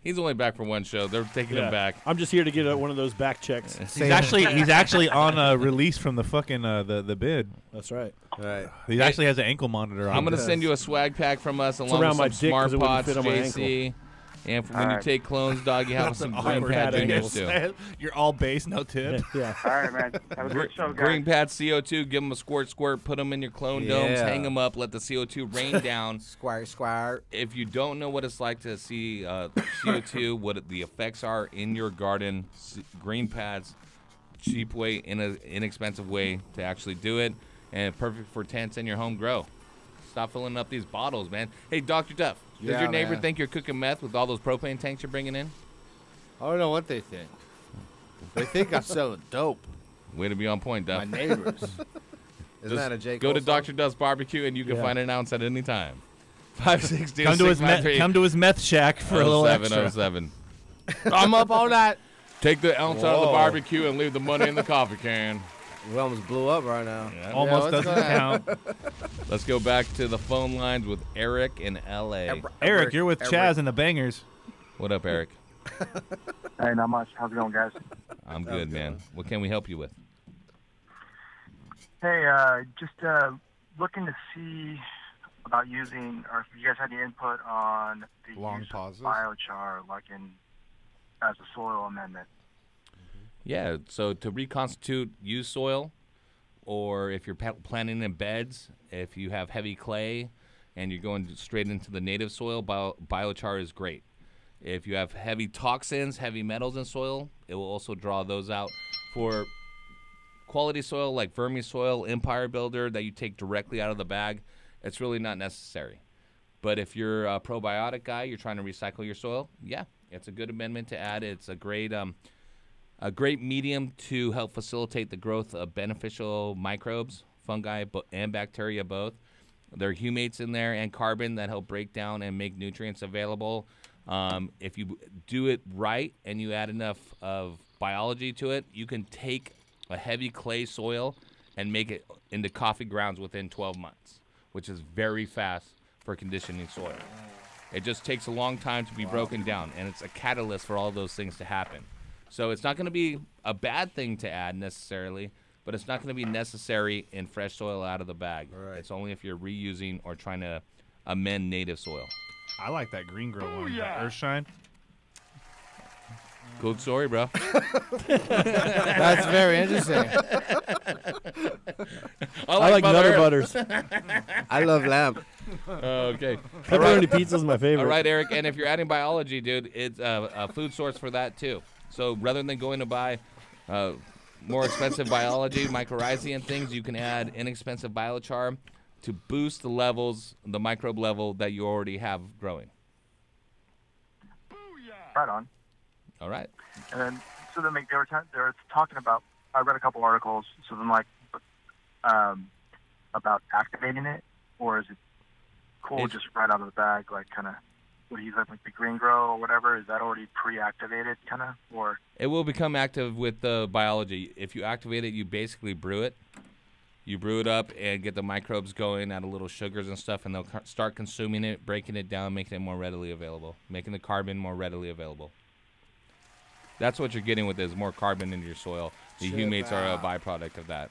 He's only back for one show. They're taking him back. I'm just here to get one of those back checks. He's actually on a release from the fucking the bid. That's right. Right. He actually has an ankle monitor on. I'm going to send you a swag pack from us along around my with some dick 'cause Smart it wouldn't Pots, fit on my JC. And when you Alright. take clones, dog, you have some green Awkward pad thing to juniors too. say. You're all base, no tip. Yeah. All right, man. Have a good show, guys. Green pad CO2, give them a squirt, put them in your clone domes, Yeah. hang them up, let the CO2 rain down. Squire. If you don't know what it's like to see CO2, what the effects are in your garden, green pads, cheap way, inexpensive way to actually do it, and perfect for tents and your home grow. Stop filling up these bottles, man. Hey, Dr. Duff, does Yeah, your neighbor man. think you're cooking meth with all those propane tanks you're bringing in? I don't know what they think. They think I'm selling dope. Way to be on point, Duff. My neighbors. Isn't that a J. Go Cole to song? Dr. Duff's barbecue and you can Yeah. find an ounce at any time. 562 Come to his meth shack for a little extra. 0707. I'm up all night. Take the ounce out of the Whoa. barbecue and leave the money in the coffee can. We almost blew up right now. Almost what's doesn't going on? count. Let's go back to the phone lines with Eric in LA. Eric, you're with Chaz and the Bangers. What up, Eric? Hey, not much. How's it going, guys? I'm good, man. What can we help you with? Hey, just looking to see about using, or if you guys had any input on the Long use pauses. of biochar, like as a soil amendment. Yeah, so to reconstitute used soil, or if you're planting in beds, if you have heavy clay and you're going straight into the native soil, biochar is great. If you have heavy toxins, heavy metals in soil, it will also draw those out. For quality soil like Vermi soil, Empire Builder that you take directly out of the bag, it's really not necessary. But if you're a probiotic guy, you're trying to recycle your soil, yeah, it's a good amendment to add. It's a great medium to help facilitate the growth of beneficial microbes, fungi, and bacteria both. There are humates in there and carbon that help break down and make nutrients available. If you do it right and you add enough of biology to it, you can take a heavy clay soil and make it into coffee grounds within 12 months, which is very fast for conditioning soil. It just takes a long time to be broken down, and it's a catalyst for all those things to happen. So it's not going to be a bad thing to add necessarily, but it's not going to be necessary in fresh soil out of the bag. Right. It's only if you're reusing or trying to amend native soil. I like that green grow one. That Earthshine. Good story, bro. That's very interesting. I like Nutter Butters. I love lamb. Okay. Pepperoni pizza is my favorite. All right, Eric. And if you're adding biology, dude, it's a food source for that too. So rather than going to buy more expensive biology, mycorrhizae and things, you can add inexpensive biochar to boost the levels, the microbe level that you already have growing. Right on. All right. And then, so then like, they were talking about, I read a couple articles, so then like, about activating it, or is it cool just right out of the bag, like kind of, what do you like the green grow or whatever, is that already pre-activated kind of, or? It will become active with the biology. If you activate it, you basically brew it. You brew it up and get the microbes going, add a little sugars and stuff, and they'll start consuming it, breaking it down, making it more readily available, making the carbon more readily available. That's what you're getting with this, more carbon into your soil. The humates are a byproduct of that.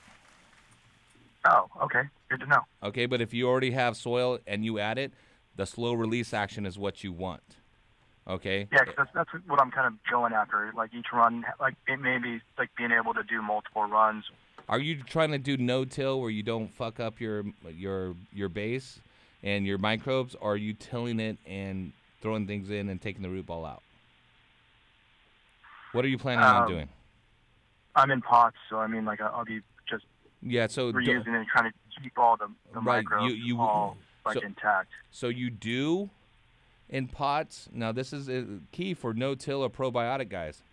Oh, okay. Good to know. Okay, but if you already have soil and you add it, the slow release action is what you want. Okay? Yeah, 'cause that's what I'm kind of going after. Like each run, like it may be like being able to do multiple runs. Are you trying to do no-till where you don't fuck up your base and your microbes, or are you tilling it and throwing things in and taking the root ball out? What are you planning on doing? I'm in pots, so I mean, like I'll be just so reusing and trying to keep all the right, microbes all intact. So you do in pots. Now this is key for no-till or probiotic guys.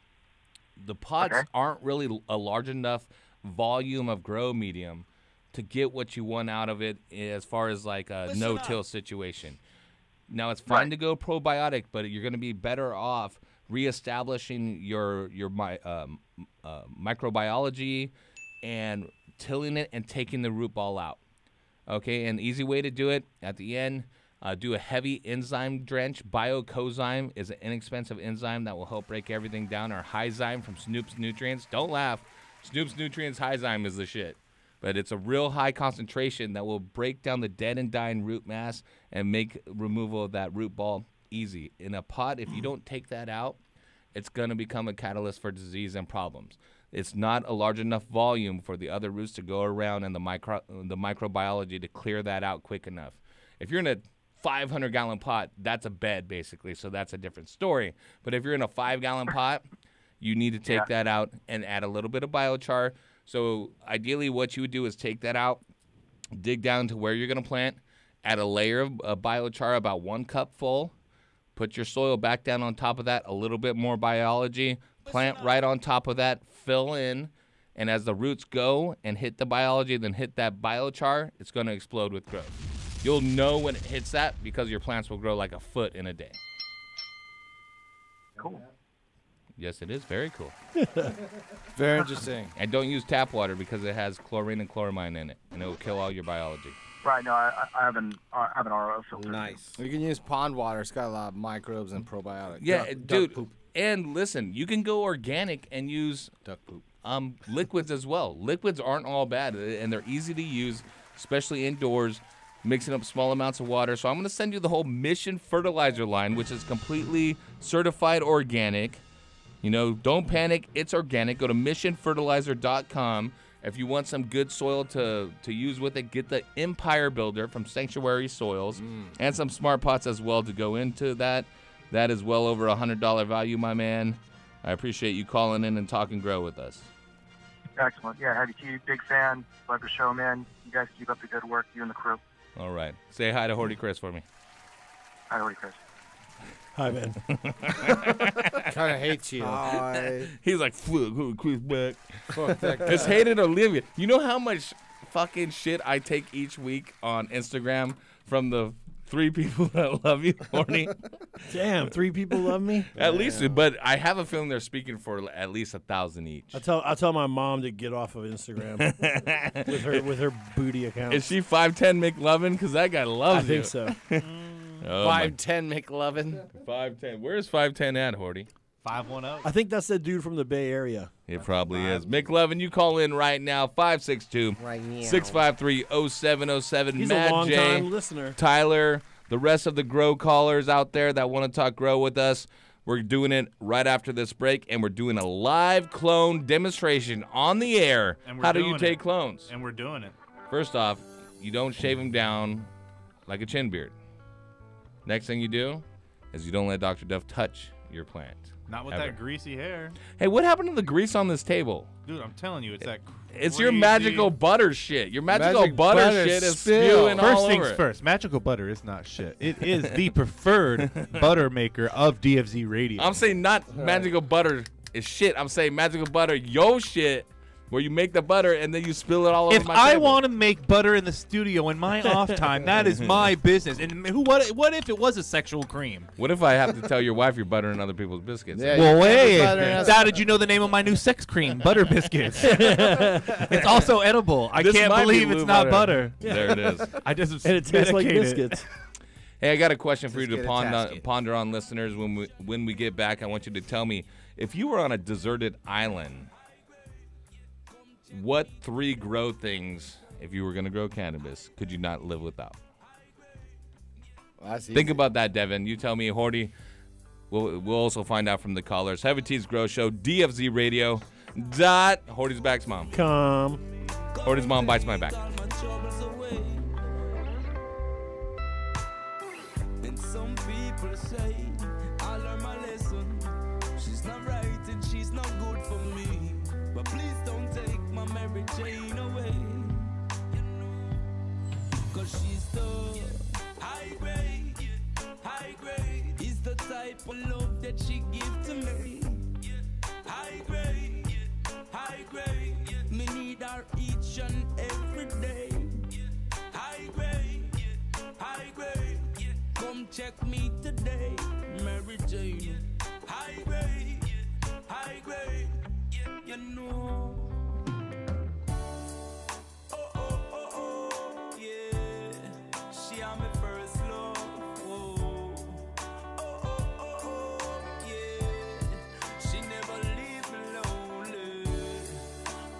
The pots aren't really a large enough volume of grow medium to get what you want out of it as far as like a no-till situation. Now it's fine to go probiotic, but you're going to be better off reestablishing your microbiology and tilling it and taking the root ball out. Okay, an easy way to do it at the end, do a heavy enzyme drench. Biocozyme is an inexpensive enzyme that will help break everything down. Or Hyzyme from Snoop's Nutrients. Don't laugh. Snoop's Nutrients Hyzyme is the shit. But it's a real high concentration that will break down the dead and dying root mass and make removal of that root ball easy. In a pot, if you don't take that out, it's going to become a catalyst for disease and problems. It's not a large enough volume for the other roots to go around and the microbiology to clear that out quick enough. If you're in a 500-gallon pot, that's a bed, basically, so that's a different story. But if you're in a 5-gallon pot, you need to take that out and add a little bit of biochar. So ideally what you would do is take that out, dig down to where you're going to plant, add a layer of biochar, about 1 cup full, put your soil back down on top of that, a little bit more biology, plant right on top of that, fill in, and as the roots go and hit the biology, then hit that biochar, it's going to explode with growth. You'll know when it hits that because your plants will grow like a foot in a day. Cool. Yes, it is very cool. Very interesting. And don't use tap water because it has chlorine and chloramine in it, and it will kill all your biology. Right. No, I have an RO filter. Nice. You can use pond water. It's got a lot of microbes and probiotics. Yeah, dude. Duck poop. And listen, you can go organic and use duck poop. Liquids as well. Liquids aren't all bad, and they're easy to use, especially indoors, mixing up small amounts of water. So I'm going to send you the whole Mission Fertilizer line, which is completely certified organic. You know, don't panic. It's organic. Go to missionfertilizer.com. If you want some good soil to use with it, get the Empire Builder from Sanctuary Soils and some Smart Pots as well to go into that. That is well over $100 value, my man. I appreciate you calling in and talking grow with us. Excellent. Yeah, Heavy T, big fan. Love your show, man. You guys keep up the good work, you and the crew. All right. Say hi to Hortikris for me. Hi, Hortikris. Hi, man. Kind of hates you. He's like, fuck Chris back. Fuck that guy. It's hate it or leave it. You know how much fucking shit I take each week on Instagram from the 3 people that love you, Horny? Damn, 3 people love me? At least, but I have a feeling they're speaking for at least 1,000 each. I tell my mom to get off of Instagram with her booty account. Is she 5'10" McLovin? Because that guy loves you. I think so. 5'10" McLovin. 5'10". Where's 5'10" at, Horty? 510. I think that's the dude from the Bay Area. It probably is. McLovin, you call in right now, 562-653-0707. He's Matt a long J, time listener. Tyler, the rest of the grow callers out there that want to talk grow with us. We're doing it right after this break, and we're doing a live clone demonstration on the air. How do you take clones? And we're doing it. First off, you don't shave them down like a chin beard. Next thing you do is you don't let Dr. Duff touch your plant. Not with that greasy hair. Hey, what happened to the grease on this table? Dude, I'm telling you, it's that It's your magical butter shit. Your magical butter shit is spewing all over. First things first, magical butter is not shit. It is the preferred butter maker of DFZ Radio. I'm saying not magical butter is shit. I'm saying magical butter, yo shit, where you make the butter and then you spill it all over my table. If I want to make butter in the studio in my off time, that is my business. And what if it was a sexual cream? What if I have to tell your wife you're buttering other people's biscuits? Yeah, well, wait. How did you know the name of my new sex cream? Butter biscuits. It's also edible. I can't believe it's not butter. There it is. I just and it tastes like biscuits. Hey, I got a question for you to ponder on, listeners. When we get back, I want you to tell me, if you were on a deserted island, what 3 grow things, if you were going to grow cannabis, could you not live without? Well, think about that, Devin. You tell me, Horty. We'll also find out from the callers. Heavy T's Grow Show, DFZ Radio. Horty's back's mom. Come. Horty's mom bites my back. And some people say, I learned my lesson. She's not right and she's not good for me. But please don't take my Mary Jane away. Cause she's the high grade, high grade. Is the type of love that she give to me. High grade, high grade. Me need her each and every day. High grade, high grade. Come check me today, Mary Jane. High grade, high grade. You know. Oh, oh, oh, oh, yeah. She am my first love. Oh, oh, oh, oh, oh, yeah. She never leave me lonely.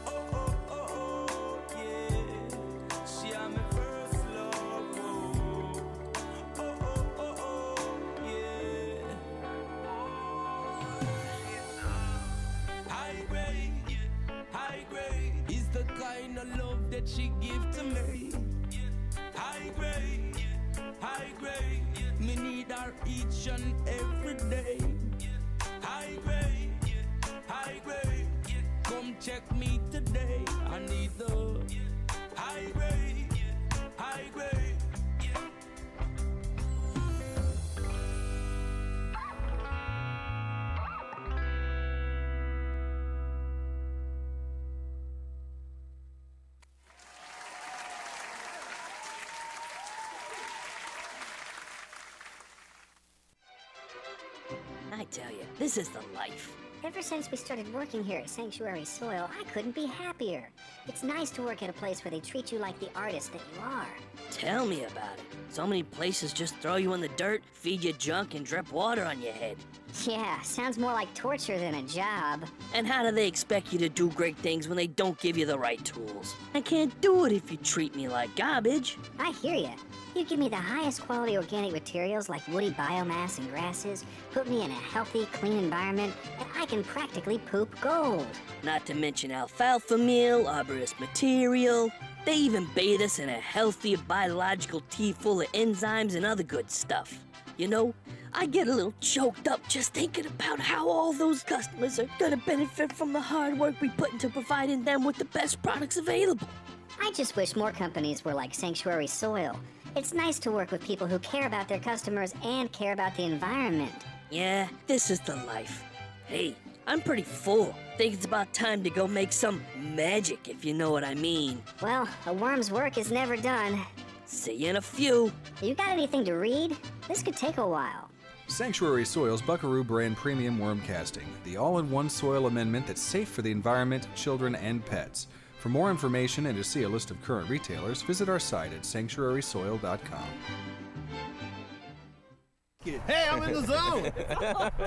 Oh, oh, oh, oh, yeah. She am my first love. Oh, oh, oh, oh, oh, yeah. High grade, high grade is the kind of love that she give to me. High grade, high grade. Me need her each and every day. High grade, high grade. Come check me today. I need the high grade, high grade. I tell you, this is the life. Ever since we started working here at Sanctuary Soil, I couldn't be happier. It's nice to work at a place where they treat you like the artist that you are. Tell me about it. So many places just throw you in the dirt, feed you junk, and drip water on your head. Yeah, sounds more like torture than a job. And how do they expect you to do great things when they don't give you the right tools? I can't do it if you treat me like garbage. I hear ya. You give me the highest quality organic materials like woody biomass and grasses, put me in a healthy, clean environment, and I can practically poop gold. Not to mention alfalfa meal, arborist material. They even bathe us in a healthy biological tea full of enzymes and other good stuff. You know, I get a little choked up just thinking about how all those customers are gonna benefit from the hard work we put into providing them with the best products available. I just wish more companies were like Sanctuary Soil. It's nice to work with people who care about their customers and care about the environment. Yeah, this is the life. Hey, I'm pretty full. Think it's about time to go make some magic, if you know what I mean. Well, a worm's work is never done. See you in a few. You got anything to read? This could take a while. Sanctuary Soil's Buckaroo brand premium worm casting, the all-in-one soil amendment that's safe for the environment, children, and pets. For more information and to see a list of current retailers, visit our site at sanctuarysoil.com. Hey, I'm in the zone!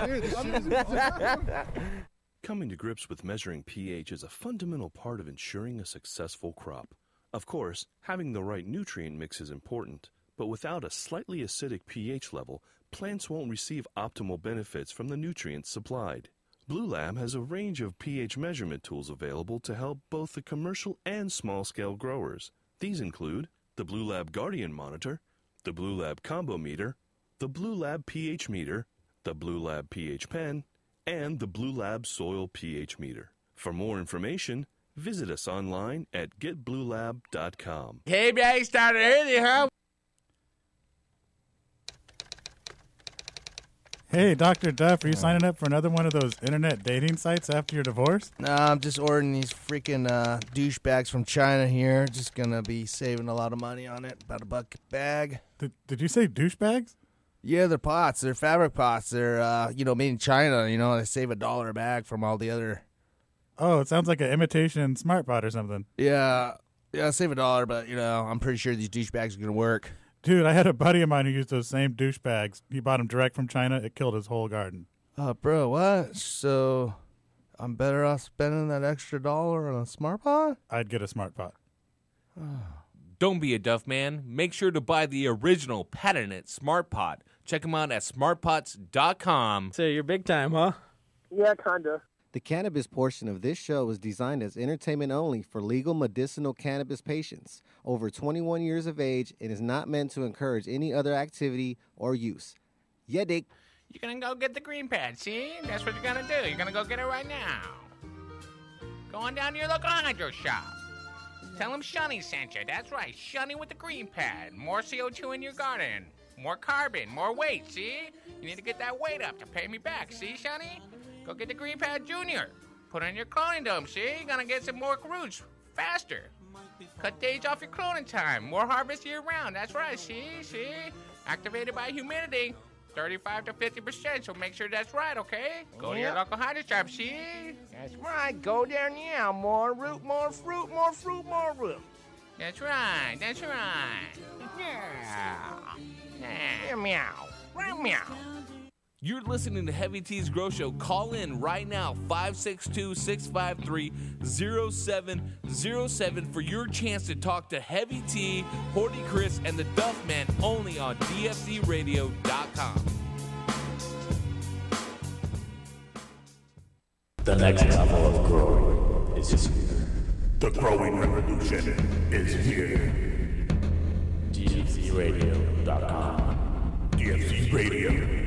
Dude, this shit is Coming to grips with measuring pH is a fundamental part of ensuring a successful crop. Of course, having the right nutrient mix is important, but without a slightly acidic pH level, plants won't receive optimal benefits from the nutrients supplied. Blue Lab has a range of pH measurement tools available to help both the commercial and small-scale growers. These include the Blue Lab Guardian Monitor, the Blue Lab Combo Meter, the Blue Lab pH Meter, the Blue Lab pH Pen, and the Blue Lab Soil pH Meter. For more information, visit us online at getbluelab.com. Hey, I started early, huh? Hey, Dr. Duff, are you signing up for another one of those internet dating sites after your divorce? Nah, I'm just ordering these freaking douchebags from China here. Just gonna be saving a lot of money on it. About $1 a bag. Did you say douchebags? Yeah, they're pots. They're fabric pots. They're, made in China. They save $1 a bag from all the other. Oh, it sounds like an imitation smart pot or something. Yeah, save $1, but, I'm pretty sure these douchebags are gonna work. Dude, I had a buddy of mine who used those same douchebags. He bought them direct from China. It killed his whole garden. Oh, bro, what? So I'm better off spending that extra $1 on a smart pot? I'd get a smart pot. Don't be a Duff man. Make sure to buy the original patented Smart Pot. Check them out at smartpots.com. So you're big time, huh? Yeah, kinda. The cannabis portion of this show is designed as entertainment only for legal medicinal cannabis patients over 21 years of age and is not meant to encourage any other activity or use. Yeah, Dick. You're gonna go get the green pad, see? That's what you're gonna do. You're gonna go get it right now. Go on down to your local hydro shop. Tell them Shunny sent you. That's right, Shunny with the green pad. More CO2 in your garden. More carbon, more weight, see? You need to get that weight up to pay me back, see, Shunny? Go get the green pad junior. Put it in your cloning dome, see? You're gonna get some more roots faster. Cut days off your cloning time. More harvest year round. That's right, see? Activated by humidity. 35 to 50%, so make sure that's right, okay? Go to your local hydro shop, see? That's right. Go there now. More root, more fruit, more fruit, more root. That's right. Yeah. Meow. Meow. You're listening to Heavy T's Grow Show. Call in right now, 562-653-0707 for your chance to talk to Heavy T, Hortikris, and the Duff Man only on DFDRadio.com. The next level of growing is here. The growing revolution is here. DFDRadio.com. DFDRadio.com.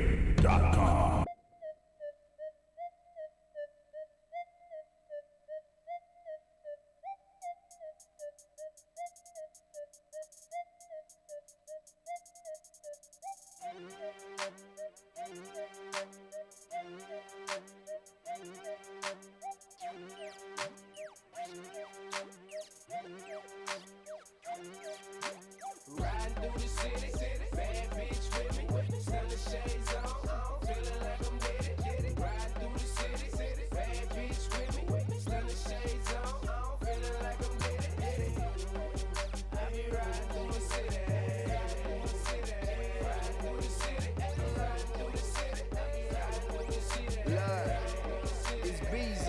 Riding through the city, bad bitch with me, still the shades on, feeling like I'm with it. Riding through the city, bad bitch with me, still the shades on, feeling like I'm with it. I be riding through the city, riding through the city, riding through the city, riding through the city. Look, it's BZ.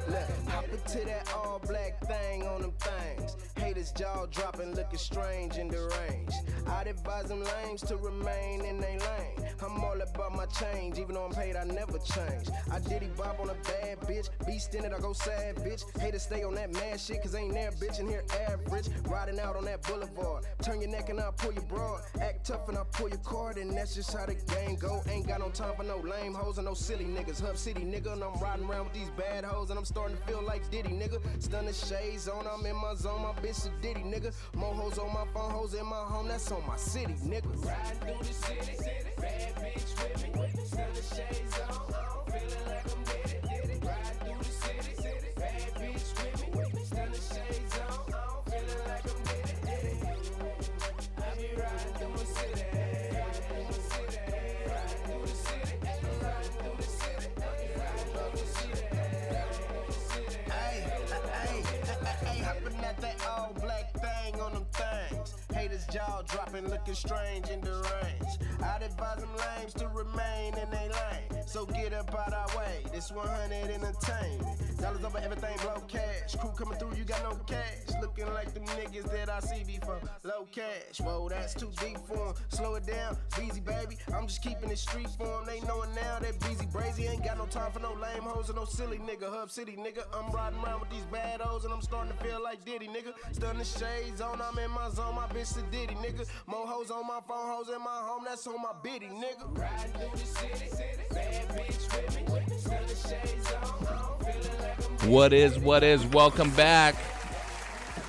Look, hop into that all black thing on them things. Haters jaw dropping, looking strange and deranged. I'd advise them lames to remain in their lane. I'm all about my change, even though I'm paid, I never change. I diddy bob on a bad bitch, beast in it, I go sad bitch. Haters stay on that mad shit, cause ain't there bitch in here average. Riding out on that boulevard, turn your neck and I'll pull your broad. Act tough and I'll pull your card, and that's just how the game go. Ain't got no time for no lame hoes and no silly niggas. Hub City nigga, and I'm riding around with these bad hoes, and I'm starting to feel like Diddy nigga. Stunning shades on, I'm in my zone, my bitch a Diddy nigga. More hoes on my phone, hoes in my home, that's on my city nigga. Riding through the city, bad bitch with me, still the shades on, feeling like I'm with it. Riding through the city, bad bitch with me, still the shades on, feeling like I'm with it. I be riding through the city, riding through the city, riding through the city, riding through the city, riding through the city. Hey, hopping at that all black thing on them things. Haters jaw dropping, looking strange and deranged. I'd advise them lames to remain in their lane. So get up out our way, this 100 entertainment. Dollars over everything, blow cash. Crew coming through, you got no cash. Looking like them niggas that I see before. Low cash, whoa, that's too deep for 'em. Slow it down, Beezy baby. I'm just keeping it street for 'em. They knowin' now that Beezy Brazy ain't got no time for no lame hoes or no silly nigga. Hub City nigga, I'm riding around with these bad hoes and I'm starting to feel like Diddy nigga. Stunning the shades on, I'm in my zone, my bitch a Diddy nigga. More hoes on my phone, hoes in my home, that's on my biddy nigga. Riding through the city, bad bitch with me, still the shades on, feeling like I'm What is? Welcome back.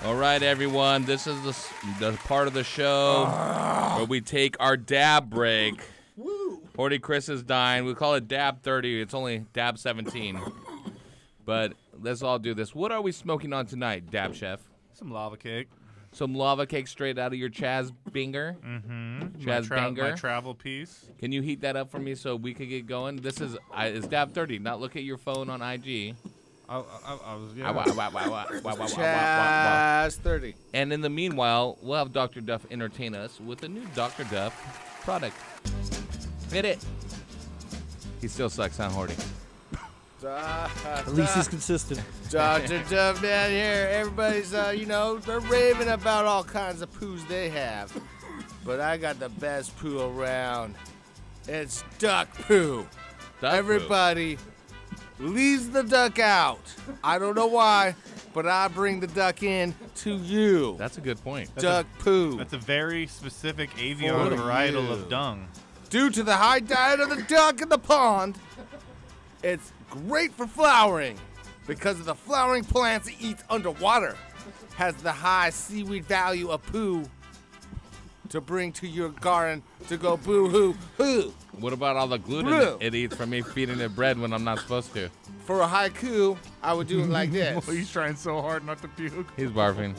All right, everyone. This is the part of the show where we take our dab break. Hortikris is dying. We call it dab 30. It's only dab 17. But let's all do this. What are we smoking on tonight, Dab Chef? Some lava cake. Some lava cake straight out of your Chaz Binger? Mm-hmm. Chaz Banger? My travel piece. Can you heat that up for me so we can get going? This is it's dab 30. Not look at your phone on IG. Chaz 30. And in the meanwhile, we'll have Dr. Duff entertain us with a new Dr. Duff product. Hit it. He still sucks, huh, Horty? At least he's consistent. Dr. Duff down here. Everybody's, they're raving about all kinds of poos they have. But I got the best poo around. It's duck poo. Everybody leaves the duck out. I don't know why, but I bring the duck in to you. That's a good point. Duck poo. That's a very specific avian For varietal you. of dung. Due to the high diet of the duck in the pond, it's great for flowering because of the flowering plants it eats underwater. Has the high seaweed value of poo to bring to your garden to go boo-hoo-hoo. What about all the gluten Blue. it eats from me feeding it bread when I'm not supposed to? For a haiku, I would do it like this. He's trying so hard not to puke. He's barfing.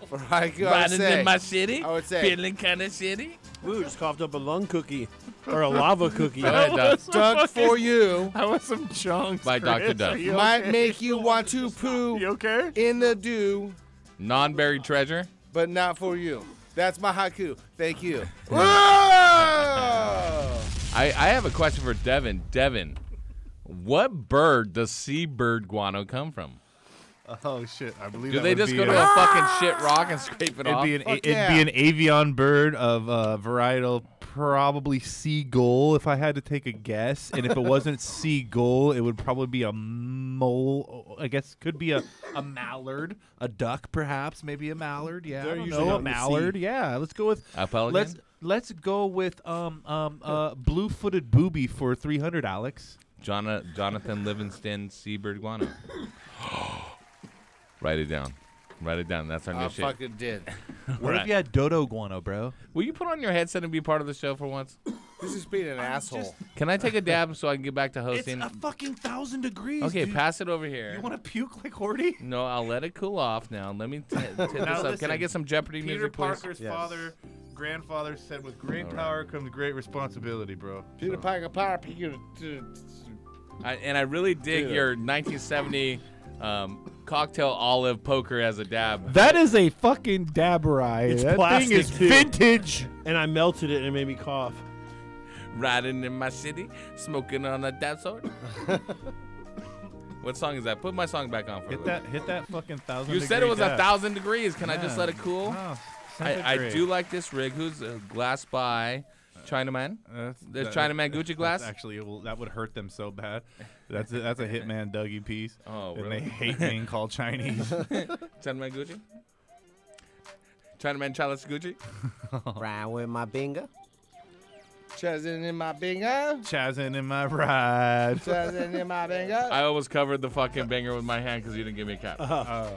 For haiku, I would Riding say, in my city, I would say, feeling kind of shitty. Ooh, just coughed up a lung cookie or a lava cookie. Duck for you. That was some chunks. By Dr. Duff. Might make you want to poo in the dew, Non-buried treasure. but not for you. That's my haiku. Thank you. I have a question for Devin. Devin, what bird does seabird guano come from? Oh shit! I believe. Do that they would just be go to a fucking shit rock and scrape it off? It'd be an avian bird of varietal, probably seagull. If I had to take a guess, and if it wasn't seagull, it would probably be a mole. I guess could be a mallard, a duck, perhaps, maybe a mallard. Yeah, They're I don't usually know, out a in the mallard. sea. Yeah, let's go with A pelican? Let's go with blue-footed booby for 300, Alex. Jonathan Livingston seabird guano. Write it down. Write it down. That's our new I shit. fucking did. What if you had dodo guano, bro? Will you put on your headset and be part of the show for once? This is being an asshole. Can I take a dab so I can get back to hosting? It's a fucking 1,000 degrees. Okay, dude. pass it over here. You want to puke like Horty? No, I'll let it cool off now. Let me tip this Now up. Can I listen, get some Jeopardy Peter music, please? Parker's grandfather said, "With great All right. power comes great responsibility, bro." Peter Parker, And I really dig your 1970 cocktail olive poker as a dab. That is a fucking dabberai. It's That plastic thing is too. vintage. And I melted it and it made me cough. Riding in my city, smoking on a dab sword. What song is that? Put my song back on for Hit that fucking 1,000. You said it was 1,000 degrees. Can I just Yeah. let it cool? No, I centigrade. do like this rig. Who's glass by Chinaman? There's Chinaman Gucci glass. Actually, that would hurt them so bad. That's a Hitman Dougie piece. Oh, and really? they hate being called Chinese. Chinaman Gucci. Chinaman Chalice Gucci. Ride with my bingo. Chazzing in my bingo. Chazzing in my ride. Chazzing in my bingo. I almost covered the fucking banger with my hand because you didn't give me a cap. That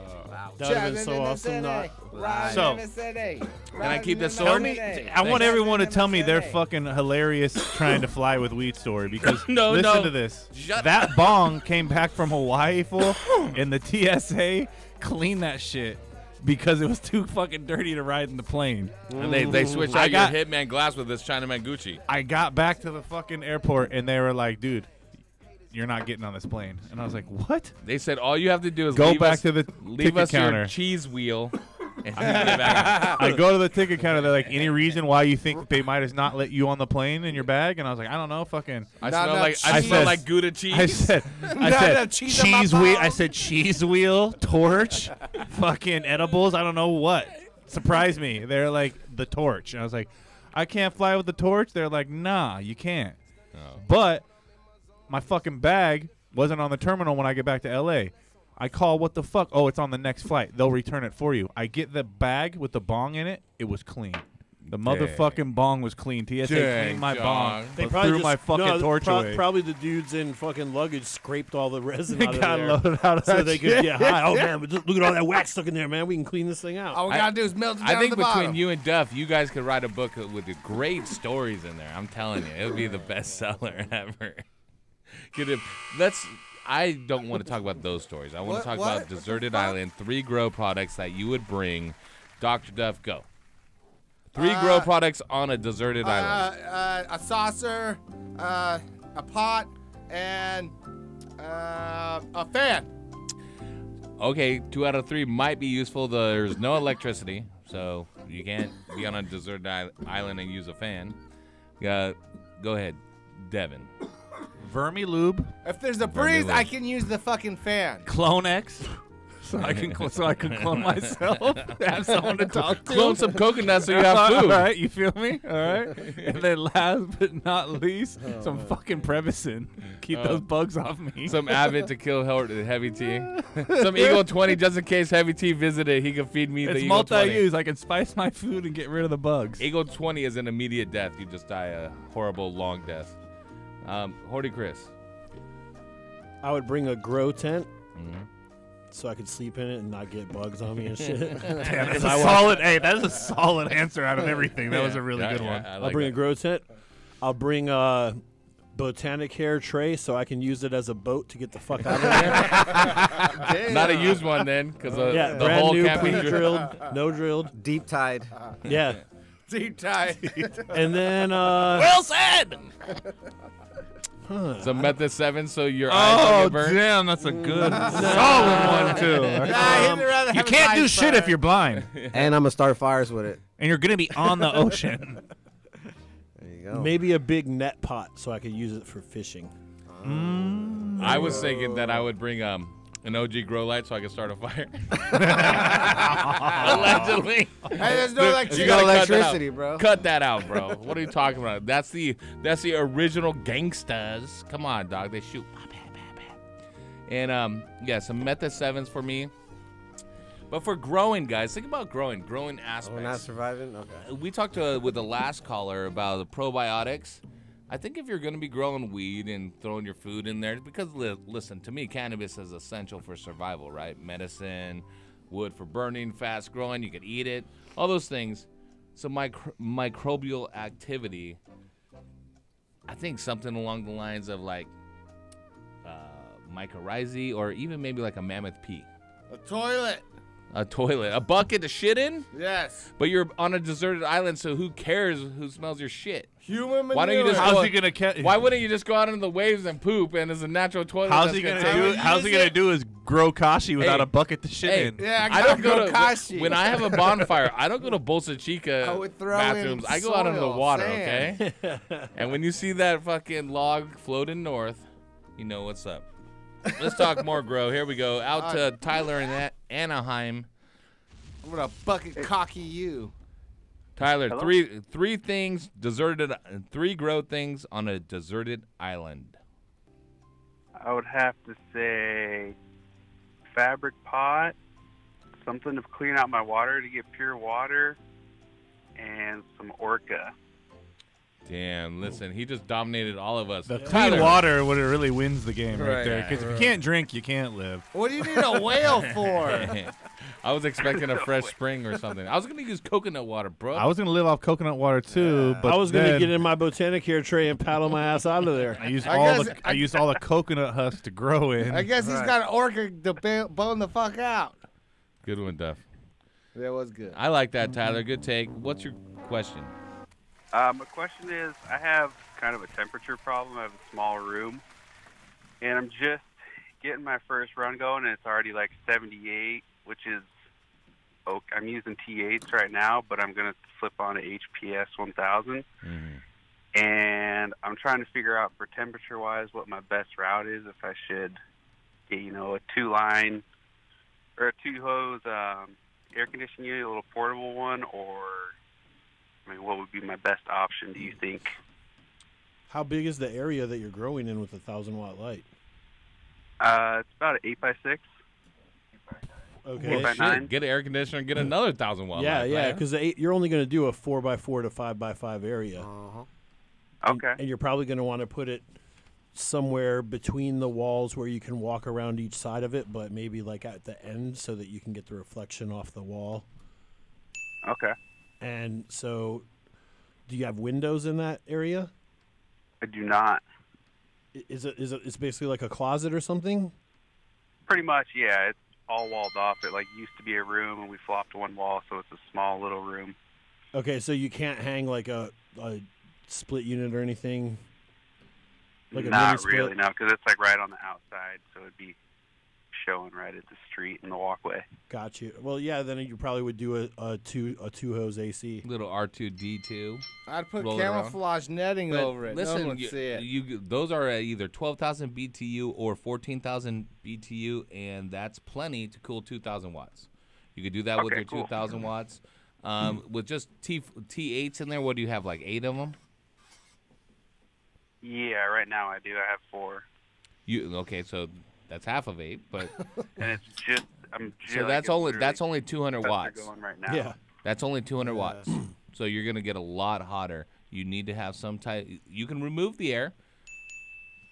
would have been so awesome. So, can I keep this Tell sword? me, I want everyone to tell me their fucking hilarious trying to fly with wheat story because listen to this. That bong came back from Hawaii full, and the TSA cleaned that shit because it was too fucking dirty to ride in the plane. And they switched out your Hitman glass with this Chinaman Gucci. I got back to the fucking airport and they were like, "Dude, you're not getting on this plane." And I was like, "What?" They said all you have to do is Go leave back us, to the leave ticket us counter. your cheese wheel. And you get back. I go to the ticket counter. They're like, "Any reason why you think they might have not let you on the plane in your bag?" And I was like, "I don't know, fucking." I smell like Gouda cheese. I said cheese wheel. I said cheese wheel, torch, fucking edibles. I don't know what. Surprised me. They're like the torch, and I was like, "I can't fly with the torch." They're like, "Nah, you can't." But my fucking bag wasn't on the terminal when I get back to LA. I call, what the fuck? Oh, it's on the next flight. They'll return it for you. I get the bag with the bong in it. It was clean. The motherfucking bong was clean. TSA cleaned my bong. They but probably threw my fucking torch away. Probably the dudes in fucking luggage scraped all the resin They out of got there loaded out of so that they could shit. get high. Oh man, but look at all that wax stuck in there, man. We can clean this thing out. All we gotta do is melt it down I to think the between bottom. you and Duff, you guys could write a book with the great stories in there. I'm telling you, it would be the best seller ever. I don't want to talk about those stories. I want to talk about Deserted Island, 3 grow products that you would bring. Dr. Duff, go. 3 grow products on a deserted island. A saucer, a pot, and a fan. Okay, 2 out of 3 might be useful. There's no electricity, so you can't be on a deserted island and use a fan. Go ahead, Devin. Vermilube. If there's a breeze, I can use the fucking fan. Clonex. so I can clone myself, have someone to talk to. Clone some coconuts so you have food. All right, you feel me? All right. And then last but not least, some fucking Prevacin. Keep those bugs off me. Some Avid to kill Heavy T. Some Eagle 20 just in case Heavy T visited. He can feed me the It's Eagle 20. multi-use. I can spice my food and get rid of the bugs. Eagle 20 is an immediate death. You just die a horrible long death. Hortikris. I would bring a grow tent so I could sleep in it and not get bugs on me and shit. Damn, it's a solid. Hey, that is a solid answer out of everything. That was a really good one. I'll bring a grow tent. I'll bring a botanic hair tray so I can use it as a boat to get the fuck out of there. Not a used one then, because the brand hole new, can't be drilled, no drilled, deep tied. Yeah, deep tied. And then well said. Some Method 7 so your eyes don't get burned. Damn, that's a good solid one too. You can't do shit if you're blind. And I'm gonna start fires with it. And you're gonna be on the ocean. There you go. maybe a big net pot so I could use it for fishing. I was thinking that I would bring an OG grow light so I could start a fire. Allegedly. Hey, there's no electricity. You got electricity, bro. Cut that out, bro. What are you talking about? That's the original gangsters. Come on, dog. They shoot. And yeah, some Method 7s for me. But for growing, guys, think about growing aspects. Oh, not surviving? Okay. We talked with the last caller about the probiotics. I think if you're going to be growing weed and throwing your food in there, because listen, to me, cannabis is essential for survival, right? Medicine, wood for burning, fast growing, you could eat it, all those things. So microbial activity, I think something along the lines of like mycorrhizae or even maybe like a mammoth pea. A toilet. A toilet. A bucket to shit in? Yes. But you're on a deserted island, so who cares who smells your shit? Human manure. Why don't you just How's he gonna catch? Why wouldn't you just go out into the waves and poop and there's a natural toilet? How's he gonna do is grow kashi without a bucket to shit in? Yeah, I don't go to kashi. when I have a bonfire. I don't go to Bolsa Chica I would throw bathrooms. in I go out into the soil, water, sand. okay? And when you see that fucking log floating north, you know what's up. Let's talk more grow. Here we go. Out to Tyler in Anaheim. I'm gonna bucket cocky you. Tyler, Hello? three things three grow things on a deserted island. I would have to say fabric pot, something to clean out my water to get pure water, and some orca. Damn, listen, he just dominated all of us. The clean water would really wins the game right there. Because if you can't drink, you can't live. What do you need a whale for? I was expecting a fresh spring or something. I was going to use coconut water, bro. I was going to live off coconut water too, but I was going to get in my botanic hair tray and paddle my ass out of there. I used all the coconut husk to grow in. I guess he's got an orca to bone the fuck out. Good one, Duff. That was good. I like that, Tyler. Good take. What's your question? My question is, I have kind of a temperature problem. I have a small room, and I'm just getting my first run going, and it's already like 78, which is, I'm using T8s right now, but I'm going to flip on to HPS 1000. Mm-hmm. And I'm trying to figure out for temperature-wise what my best route is, if I should get, a 2-line or a 2-hose air conditioning unit, a little portable one, or... what would be my best option, do you think? How big is the area that you're growing in with a 1,000-watt light? It's about an 8x6. Okay. 8x9. Get an air conditioner and get another 1,000-watt Yeah, light. yeah, because you're only going to do a 4x4 to 5x5 area. Okay. And you're probably going to want to put it somewhere between the walls where you can walk around each side of it, but maybe like at the end so that you can get the reflection off the wall. Okay. And so, do you have windows in that area? I do not. Is it? It's basically like a closet or something? Pretty much, yeah. It's all walled off. It used to be a room, and we flopped one wall, so it's a small little room. Okay, so you can't hang like a split unit or anything. Like a mini Not split? really, no, because it's right on the outside, so it'd be showing right at the street and the walkway. Got you. Well, yeah, then you probably would do a two hose AC. Little R2D2. I'd put roll it around. camouflage netting But over it. No Listen, one would see it. those are at either 12,000 BTU or 14,000 BTU, and that's plenty to cool 2,000 watts. You could do that with your 2,000 watts. With just T8s in there, what do you have, like 8 of them? Yeah, right now I do. I have 4. Okay, so that's half of 8, but and it's just so that's only 200 watts. Going right now. Yeah, that's only 200 watts. So you're gonna get a lot hotter. You need to have some type. You can remove the air,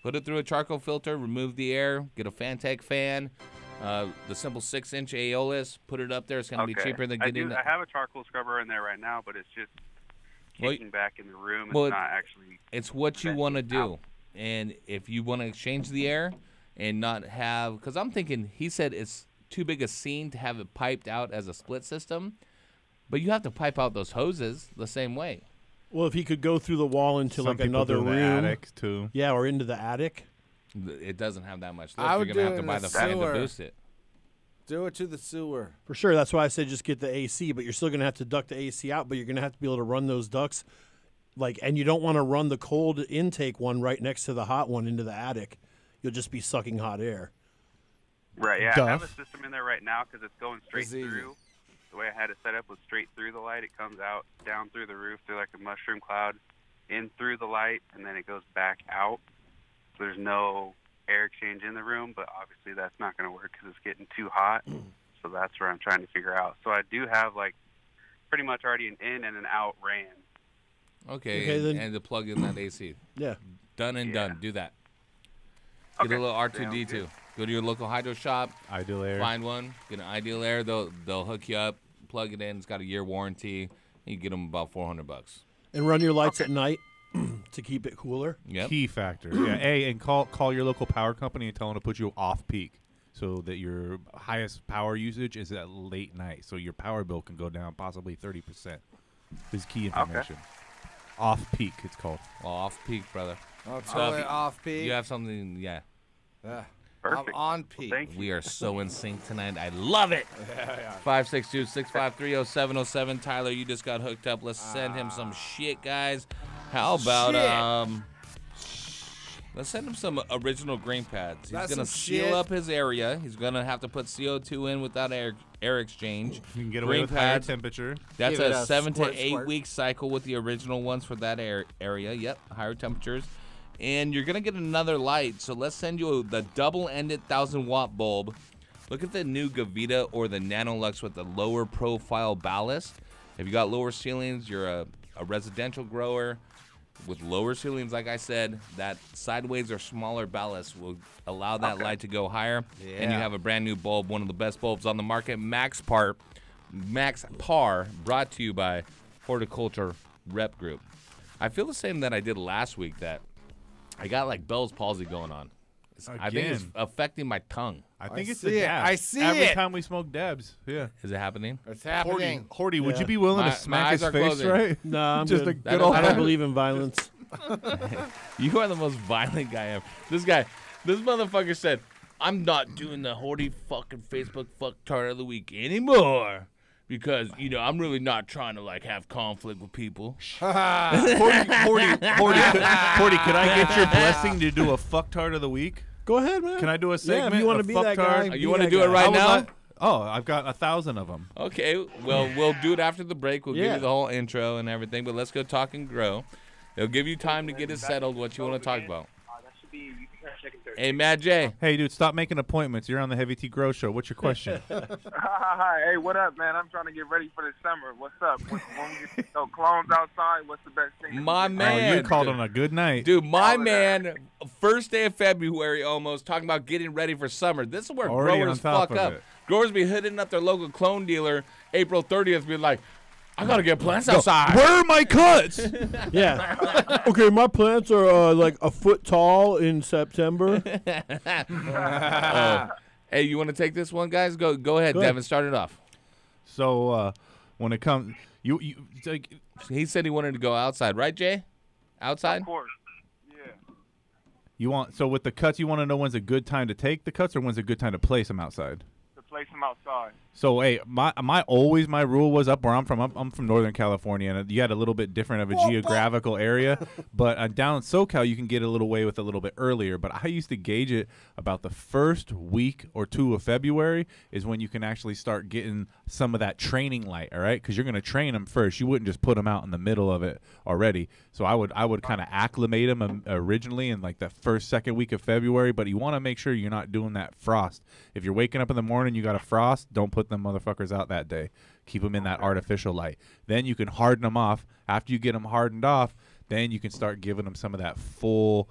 put it through a charcoal filter, remove the air, get a Fantech fan, the simple 6-inch Aeolus, put it up there. It's gonna be cheaper than getting. I have a charcoal scrubber in there right now, but it's just kicking back in the room. It's not actually. It's what you want to do, and if you want to exchange the air and not have, because I'm thinking he said it's too big a scene to have it piped out as a split system, but you have to pipe out those hoses the same way. Well, if he could go through the wall into Some like people another do the room, attic, too. Yeah, or into the attic. It doesn't have that much lift. I would You're gonna do have to it buy in the the fan to sewer. boost it. Do it to the sewer. For sure. That's why I said just get the AC, but you're still going to have to duct the AC out, but you're going to have to be able to run those ducts. And you don't want to run the cold intake one right next to the hot one into the attic. You'll just be sucking hot air. Right, yeah. Duff. I have a system in there right now because it's going straight through. The way I had it set up was straight through the light. It comes out, down through the roof through like a mushroom cloud, in through the light, and then it goes back out. So there's no air exchange in the room, but obviously that's not going to work because it's getting too hot. So that's where I'm trying to figure out. So I do have like pretty much already an in and an out ran. Okay, and to plug in that AC. Yeah. Done and done. Do that. Get a little R2D2. Go to your local hydro shop. Ideal Air. Find one. Get an Ideal Air. They'll hook you up. Plug it in. It's got a year warranty. You get them about $400. And run your lights at night to keep it cooler. Yep. Key factor. Yeah. And call your local power company and tell them to put you off peak, so that your highest power usage is at late night, so your power bill can go down possibly 30%. This is key information. Off peak, it's called. Off peak, brother. Oh, totally off peak. You have something, yeah. I'm on peak. We are so in sync tonight. I love it. 562-653-0707. Tyler, you just got hooked up. Let's send him some shit, guys. How about let's send him some original green pads. He's gonna seal up his area. He's gonna have to put CO2 in without air exchange. You can get away with higher temperature. That's a 7 to 8 week cycle with the original ones for that area. Yep, higher temperatures. And you're gonna get another light. So let's send you the double-ended 1,000-watt bulb. Look at the new Gavita or the Nanolux with the lower profile ballast. If you got lower ceilings, you're a residential grower with lower ceilings, like I said, that sideways or smaller ballast will allow that light to go higher. And you have a brand new bulb, one of the best bulbs on the market, Max Par, brought to you by Horticulture Rep Group. I feel the same that I did last week, that I got like Bell's palsy going on. I think it's affecting my tongue. I think it's the dabs. I see Every it. time we smoke dabs. Yeah. Is it happening? It's happening. Horty, would you be willing to smack his face, closing. right? No, I'm Just good. a good old I don't believe in violence. You are the most violent guy ever. This motherfucker said, I'm not doing the Horty fucking Facebook fucktard of the week anymore. Because, I'm really not trying to, have conflict with people. Horty, could I get your blessing to do a fucktard of the week? Go ahead, man. Can I do a segment? Yeah, if you want to be that guy. You want to do it right now? I've got 1,000 of them. Okay, well, we'll do it after the break. We'll give you the whole intro and everything, but let's go talk and grow. It'll give you time to get it settled, what you want to talk about. Hey, Matt J. Hey, dude, stop making appointments. You're on the Heavy T Grow Show. What's your question? Hi. Hey, what up, man? I'm trying to get ready for the summer. What's up? When we get those clones outside, what's the best thing? My man. Oh, you called on a good night. Dude, my man, first day of February almost, talking about getting ready for summer. This is where Already growers on top fuck of up. it. Growers be hitting up their local clone dealer April 30th, be like, I got to get plants outside. Where are my cuts? Yeah. Okay, my plants are like a foot tall in September. Hey, you want to take this one, guys? Go ahead, Devin. Start it off. So when it comes, he said he wanted to go outside, right, Jay? Outside? Of course. So with the cuts, you want to know when's a good time to take the cuts or when's a good time to place them outside? To place them outside. So, hey, my rule was up where I'm from. I'm from Northern California, and you had a little bit different of a geographical area. But down in SoCal, you can get a little away with a little bit earlier. But I used to gauge it about the first week or two of February is when you can actually start getting some of that training light, all right? Because you're going to train them first. You wouldn't just put them out in the middle of it already. So I would kind of acclimate them originally in like the first, second week of February. But you want to make sure you're not doing that frost. If you're waking up in the morning, you got a frost, don't put them motherfuckers out that day. Keep them in that artificial light. Then you can harden them off. After you get them hardened off, then you can start giving them some of that full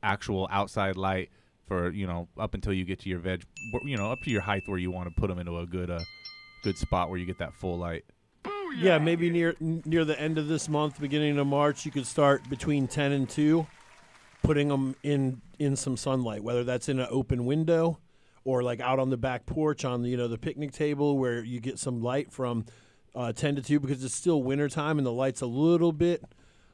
actual outside light for, up until you get to your veg, up to your height where you want to put them into a good spot where you get that full light. Yeah, maybe near the end of this month, beginning of March, you could start between 10 and 2 putting them in some sunlight, whether that's in an open window or like out on the back porch on the picnic table where you get some light from 10 to 2 because it's still wintertime and the light's a little bit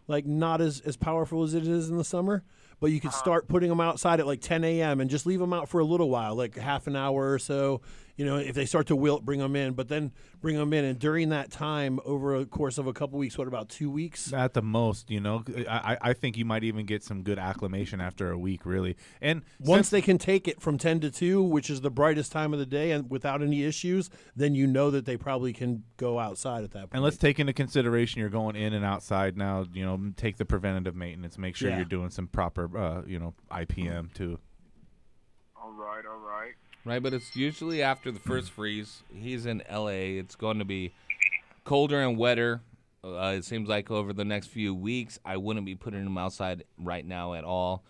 like not as powerful as it is in the summer. But you could start putting them outside at like 10 a.m. and just leave them out for a little while, like half an hour or so. If they start to wilt, bring them in. But then bring them in. And during that time, over a course of a couple weeks, what about 2 weeks? At the most, I think you might even get some good acclimation after a week, really. And once they can take it from 10 to 2, which is the brightest time of the day, and without any issues, then you know that they probably can go outside at that point. And let's take into consideration you're going in and outside now. Take the preventative maintenance. Make sure you're doing some proper, IPM too. All right. Right, but it's usually after the first freeze. He's in L.A. It's going to be colder and wetter. It seems like over the next few weeks, I wouldn't be putting him outside right now at all.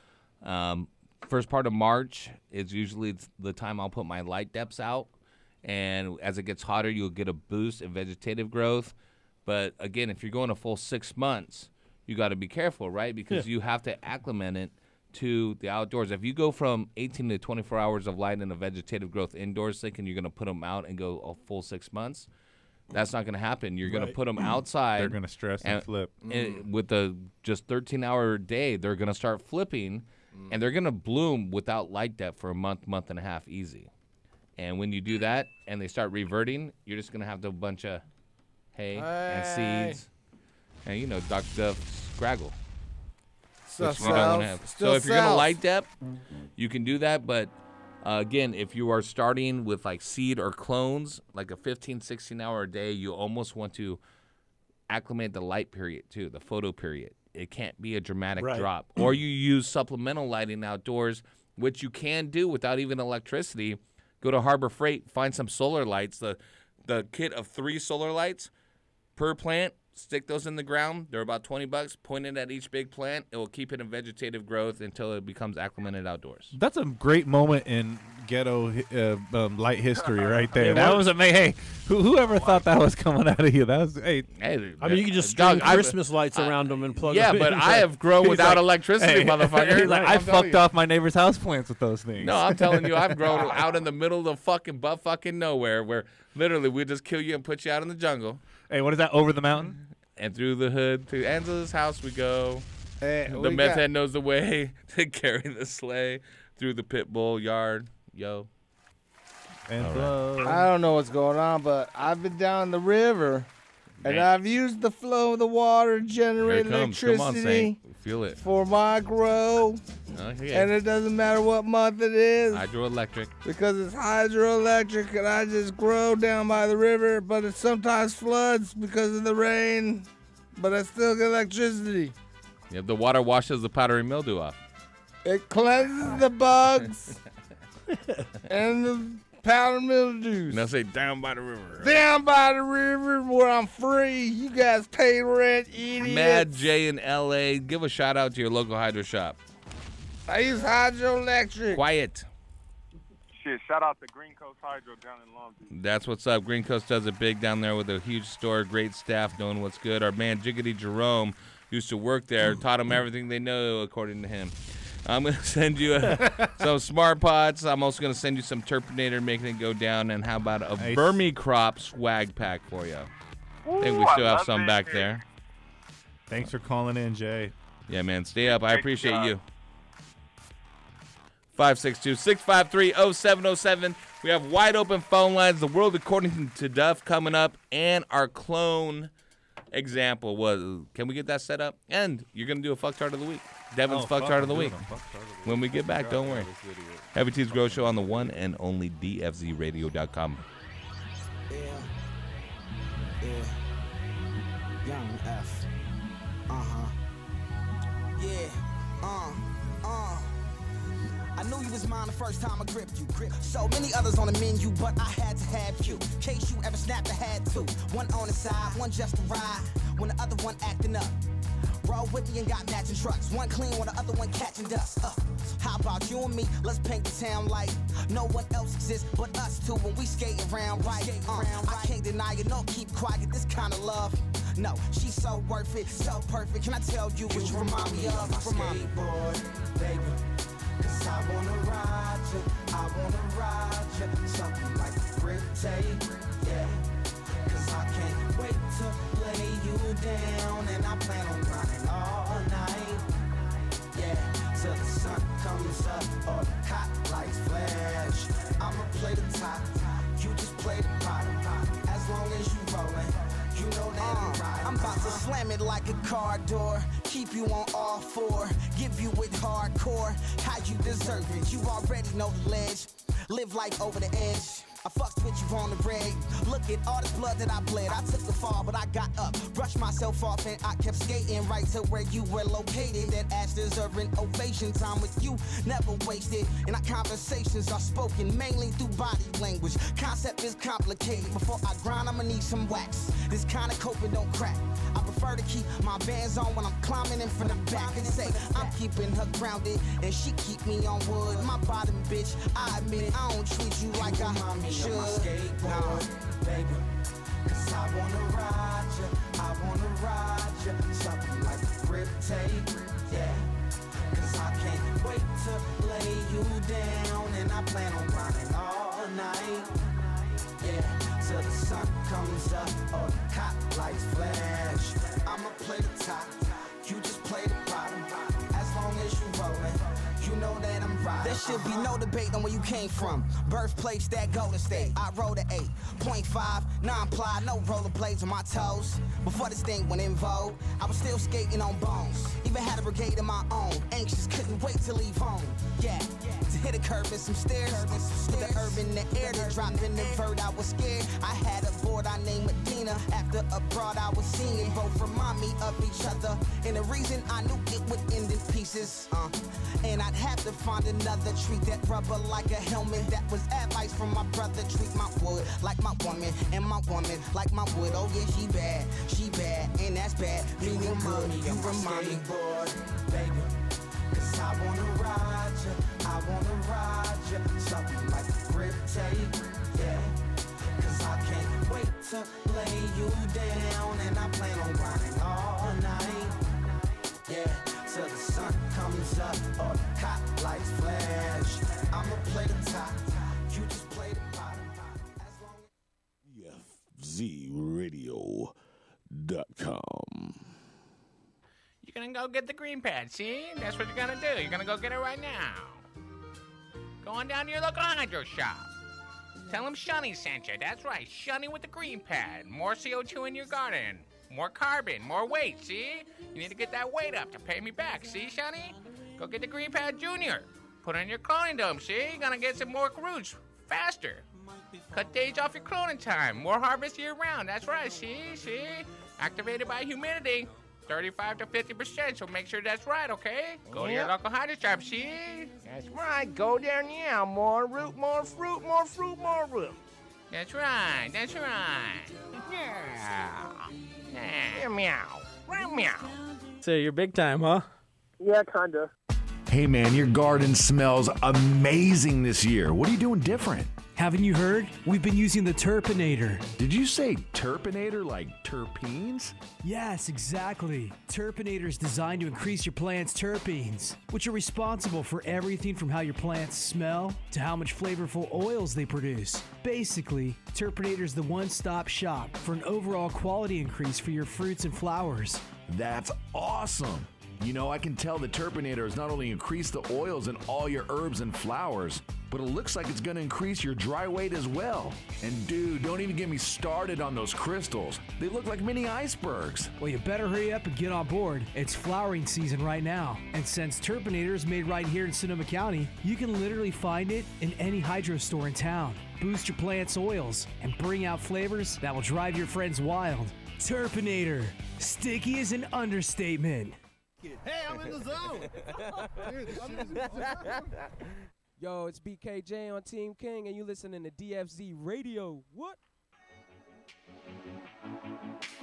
First part of March is usually the time I'll put my light depths out. And as it gets hotter, you'll get a boost in vegetative growth. But, again, if you're going a full 6 months, you got to be careful, right? Because you have to acclimate it to the outdoors. If you go from 18 to 24 hours of light and a vegetative growth indoors thinking you're going to put them out and go a full 6 months, that's not going to happen. You're going to put them outside. They're going to stress and flip. With a just 13-hour day, they're going to start flipping, and they're going to bloom without light depth for a month and a half easy. And when you do that and they start reverting, you're just going to have a bunch of hay and seeds. And, Dr. Duff's Scraggle. So if you're going to light depth, you can do that. But, again, if you are starting with, like, seed or clones, like a 15, 16-hour a day, you almost want to acclimate the light period, too, the photo period. It can't be a dramatic drop. Or you use supplemental lighting outdoors, which you can do without even electricity. Go to Harbor Freight, find some solar lights. The kit of 3 solar lights per plant. Stick those in the ground. They're about $20. Point it at each big plant. It will keep it in vegetative growth until it becomes acclimated outdoors. That's a great moment in ghetto light history right there. That was amazing. Hey, whoever thought that was coming out of you? That was I mean, you can just string Christmas lights around them and plug them in. Yeah, but I have grown without electricity, motherfucker. I fucked off my neighbor's houseplants with those things. No, I'm telling you, I've grown out in the middle of the fucking butt-fucking nowhere where literally we just kill you and put you out in the jungle. Hey, what is that, over the mountain? And through the hood to Angela's house we go. Hey, the meth head knows the way to carry the sleigh through the pit bull yard. Yo. And I don't know what's going on, but I've been down the river, and I've used the flow of the water to generate electricity. Come on, Saint. Feel it. For my grow. And it doesn't matter what month it is. Hydroelectric. Because it's hydroelectric, and I just grow down by the river, but it sometimes floods because of the rain, but I still get electricity. Yeah, the water washes the powdery mildew off. It cleanses the bugs and the powder mildews. Now say down by the river. Down by the river where I'm free. You guys pay rent, idiots. Mad J in L.A. Give a shout out to your local hydro shop. I use hydroelectric. Quiet. Shit, shout out to Green Coast Hydro down in Long Beach. That's what's up. Green Coast does it big down there with a huge store, great staff doing what's good. Our man Jiggity Jerome used to work there, taught them everything they know, according to him. I'm going to send you some Smart Pots. I'm also going to send you some Turpinator, making it go down. And how about a Vermicrop swag pack for you? I think we still have some back there. Thanks for calling in, Jay. Yeah, man. Stay up. I appreciate you. 562-653-0707. We have wide open phone lines. The world according to Duff coming up, and our clone example was. Can we get that set up? And you're gonna do a fucktard of the week. Devin's fucktard of the week. When we get back, don't worry. Heavy T's Grow Show on the one and only DFZRadio.com. Young F. I knew you was mine the first time I gripped you. So many others on the menu, but I had to have you. Case you ever snapped, I had two. One on the side, one just to ride. When the other one acting up. Roll with me and got matching trucks. One clean when the other one catching dust. How about you and me? Let's paint the town like no one else exists but us two when we skate around right. I can't deny it, no keep quiet, this kind of love. No, she's so worth it, so perfect. Can I tell you what you remind me of? My skateboard, baby. Cause I wanna ride you, something like grip tape, yeah. Cause I can't wait to lay you down, and I plan on grinding all night, yeah. Till the sun comes up or the hot lights flash. I'ma play the top, you just play the bottom. As long as you rollin', you know that I'm right. I'm about to slam it like a car door. Keep you on all four. Give you it hardcore. How you deserve it. You already know the ledge. Live life over the edge. I fucked with you on the reg. Look at all the blood that I bled. I took the fall, but I got up. Brushed myself off and I kept skating right to where you were located. That ass deserved an ovation. Time with you never wasted. And our conversations are spoken mainly through body language. Concept is complicated. Before I grind, I'ma need some wax. This kind of coping don't crack. I prefer to keep my bands on when I'm climbing in from the back and say I'm keeping her grounded and she keep me on wood. My bottom bitch, I admit I don't treat you like I should. My skateboard, baby. Cause I wanna ride you, something like grip tape, yeah. Cause I can't wait to lay you down, and I plan on grinding all night, yeah. Till the sun comes up or the hot lights flash. I'ma play the top, you just play the bottom. As long as you rollin', you know that I'm right. There should be no debate on where you came from. Birthplace, that Golden State. I rode an 8.5, non-ply, no rollerblades on my toes. Before this thing went in vogue, I was still skating on bones. Even had a brigade of my own. Anxious, couldn't wait to leave home. Yeah, to hit a curve and some stairs. With the herb in the air that dropped in the vert, I was scared. I had a board I named Medina. After abroad, I was seeing both remind me of each other. And the reason I knew it would end in pieces. And I'd have to find another. Treat that rubber like a helmet. That was advice from my brother. Treat my wood like my woman, and my woman like my wood. Oh yeah, she bad, and that's bad. Meaning good. You remind me, baby. Cause I wanna ride you, something like grip tape, yeah. Cause I can't wait to lay you down, and I plan on grinding all night, yeah. Till the sun comes up or the hot lights flash. I'ma play the top, you just play the bottom. DFZRadio.com. You're gonna go get the green pad, see? That's what you're gonna do. You're gonna go get it right now. Go on down to your local hydro shop. Tell them Shunny sent you. That's right, Shunny with the green pad. More CO2 in your garden. More carbon, more weight, see? You need to get that weight up to pay me back, see, Shunny? Go get the Green Pad Junior. Put it in your cloning dome, see? You're gonna get some more roots faster. Cut days off your cloning time. More harvest year round. That's right, see? Activated by humidity. 35 to 50%, so make sure that's right, okay? Go to your local hydro shop, see? That's right. Go there now. More root, more fruit, more fruit, more root. That's right. Yeah. Meow. Meow. So you're big time, huh? Yeah, kinda. Hey man, your garden smells amazing this year. What are you doing different? Haven't you heard? We've been using the Turpinator. Did you say Turpinator like terpenes? Yes, exactly. Turpinator is designed to increase your plant's terpenes, which are responsible for everything from how your plants smell to how much flavorful oils they produce. Basically, Turpinator is the one-stop shop for an overall quality increase for your fruits and flowers. That's awesome. You know, I can tell the Turpinator has not only increased the oils in all your herbs and flowers, but it looks like it's going to increase your dry weight as well. And dude, don't even get me started on those crystals. They look like mini icebergs. Well, you better hurry up and get on board. It's flowering season right now. And since Turpinator is made right here in Sonoma County, you can literally find it in any hydro store in town. Boost your plant's oils and bring out flavors that will drive your friends wild. Turpinator. Sticky is an understatement. Hey, I'm in the zone. Yo, it's BKJ on Team King, and you listening to DFZ Radio. What?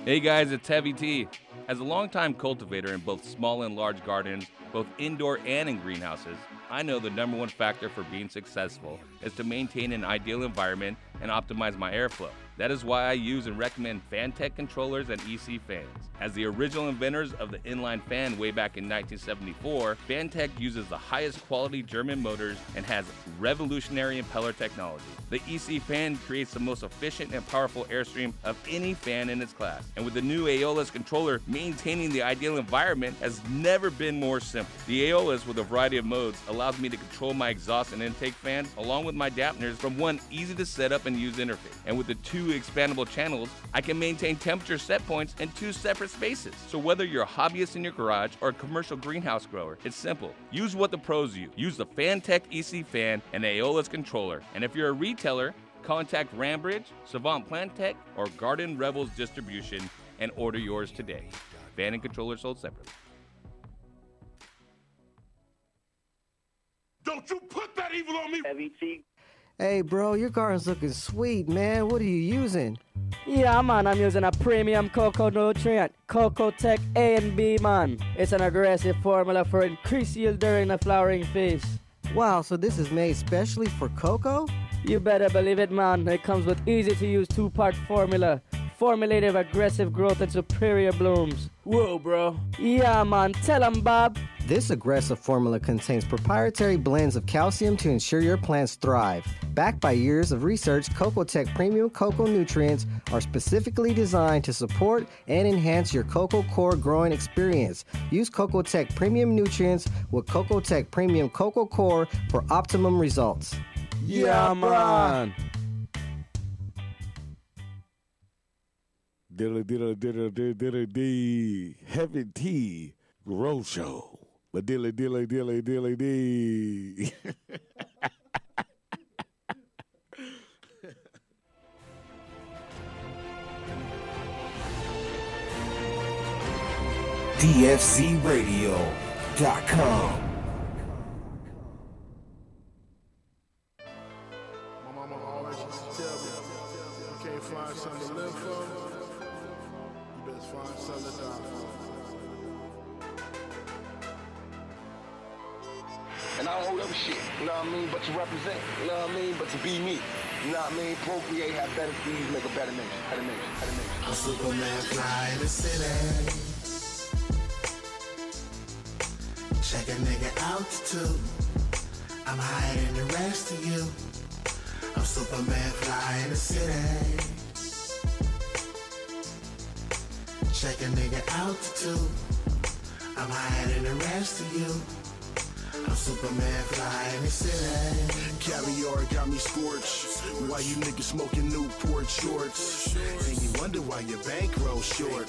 Hey guys, it's Heavy T. As a longtime cultivator in both small and large gardens, both indoor and in greenhouses, I know the number one factor for being successful is to maintain an ideal environment and optimize my airflow. That is why I use and recommend Fantech controllers and EC fans. As the original inventors of the inline fan way back in 1974, Fantech uses the highest quality German motors and has revolutionary impeller technology. The EC fan creates the most efficient and powerful airstream of any fan in its class. And with the new Aeolus controller, maintaining the ideal environment has never been more simple. The Aeolus, with a variety of modes, allows me to control my exhaust and intake fans along with my dampeners from one easy to set up and use interface. And with the two expandable channels, I can maintain temperature set points in two separate spaces. So whether you're a hobbyist in your garage or a commercial greenhouse grower, it's simple. Use what the pros use. Use the Fantech EC fan and Aeolus controller. And if you're a retailer, contact Rambridge, Savant Plant Tech, or Garden Rebels Distribution and order yours today. Fan and controller sold separately. Don't you put that evil on me! Heavy T. Hey, bro, your garden's looking sweet, man. What are you using? Yeah, man, I'm using a premium cocoa nutrient, Cocoa Tech A and B, man. It's an aggressive formula for increased yield during the flowering phase. Wow, so this is made specially for cocoa? You better believe it, man. It comes with easy-to-use two-part formula. Formulated aggressive growth and superior blooms. Whoa, bro. Yeah, man. Tell 'em, Bob. This aggressive formula contains proprietary blends of calcium to ensure your plants thrive. Backed by years of research, Cocoa Tech Premium Cocoa Nutrients are specifically designed to support and enhance your cocoa core growing experience. Use Cocoa Tech Premium Nutrients with Cocoa Tech Premium Cocoa Core for optimum results. Yeah, man. Dilly Heavy T Grow Show. But dilly dilly. DFZRadio.com. My mama always used to tell me, you can't find something to live for, you best find something to die for. And I don't hold up shit, you know what I mean, but to represent, you know what I mean, but to be me, you know what I mean, procreate, have better seeds, make a better nation, I'm Superman fly in the city. Check a nigga altitude. I'm higher than the rest of you. I'm Superman fly in the city. Check a nigga altitude. I'm higher than the rest of you. I'm Superman fly in the city. Caviar got me scorched. Why you niggas smoking Newport shorts? And you wonder why your bankroll short.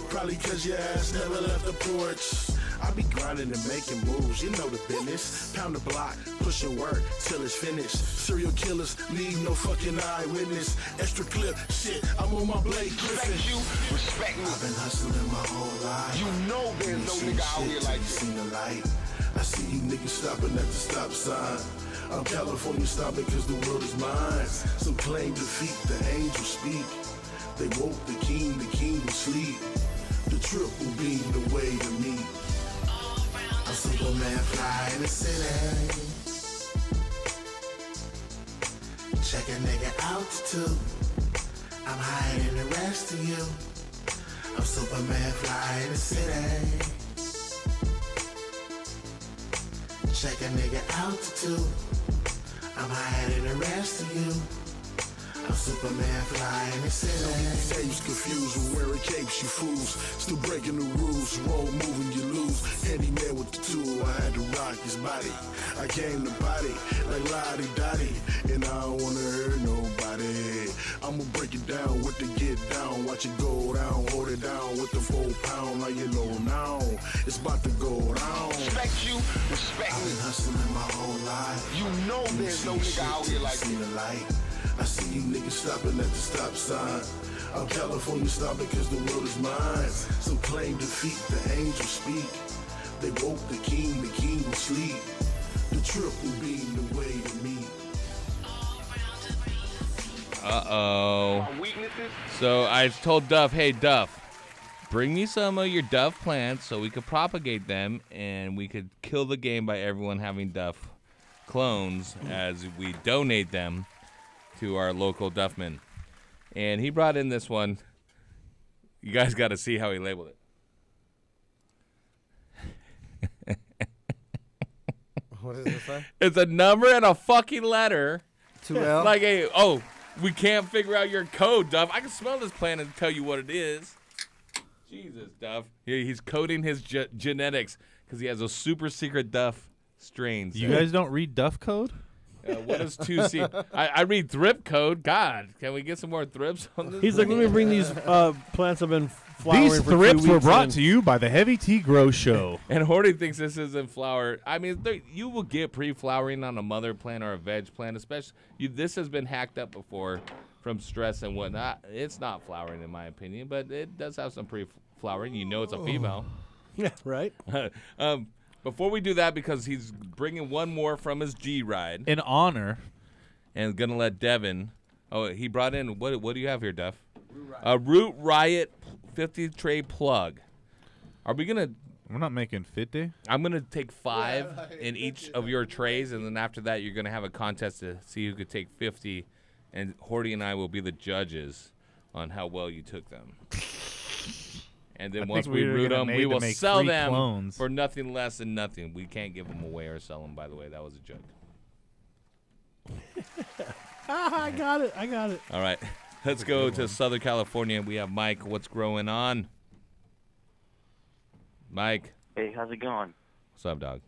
Probably cause your ass never left the porch. I be grinding and making moves, you know the business. Pound the block, pushing work till it's finished. Serial killers need no fucking eyewitness. Extra clip, shit, I'm on my Blake Griffin. Respect you, respect me. I've been hustling my whole life. You know there's no nigga out here like you. Seen the light. I see you niggas stopping at the stop sign. I'm California stopping cause the world is mine. Some claim defeat, the angels speak. They woke the king will sleep. The triple beam the way to me. I'm Superman fly in the city. Check a nigga altitude. I'm higher than the rest of you. I'm Superman fly in the city. Check a nigga altitude. I'm higher than the rest of you. I'm Superman flying in city. Capes confused with wearing capes, you fools. Still breaking the rules, roll moving, you lose. Handyman with the tool, I had to rock his body. I came to body like Lottie Dottie, and I don't wanna hurt nobody. I'ma break it down with the get down, watch it go down, hold it down with the 4 pound. Now you know now, it's about to go down. Respect you, respect I've me. been hustling my whole life. You know there's no nigga out here like me. I see you niggas stopping at the stop sign. I'm California stopping cause the world is mine. So claim defeat, the angels speak. They woke the king will sleep. The triple beam the way to meet. Uh-oh. So I told Duff, hey, Duff, bring me some of your Duff plants so we could propagate them and we could kill the game by everyone having Duff clones as we donate them to our local Duffman. And he brought in this one. You guys got to see how he labeled it. What does it say? It's a number and a fucking letter. 2L? Like we can't figure out your code, Duff. I can smell this plant and tell you what it is. Jesus, Duff. He's coding his genetics because he has a super secret Duff strains. You guys don't read Duff code? What is 2C? I read thrip code. God, can we get some more thrips on this? He's like, let me bring these plants have been flowering These for 2 thrips were weeks brought and- to you by the Heavy Tea Grow Show. And Horty thinks this isn't flower. I mean, you will get pre-flowering on a mother plant or a veg plant, especially. This has been hacked up before from stress and whatnot. It's not flowering, in my opinion, but it does have some pre-flowering. You know it's a female. Yeah, right. Before we do that, because he's bringing one more from his G ride. In honor. And going to let Devin. Oh, he brought in, what do you have here, Duff? A Root Riot 50 tray plug. Are we going to... We're not making 50. I'm going to take 5 in each of your trays, and then after that, you're going to have a contest to see who could take 50, and Horty and I will be the judges on how well you took them. And then once we root them, we will sell them clones for nothing less than nothing. We can't give them away or sell them, by the way. That was a joke. I got it. All right. Let's go to Southern California. We have Mike. What's growing on? Mike. Hey, how's it going? What's up, dog?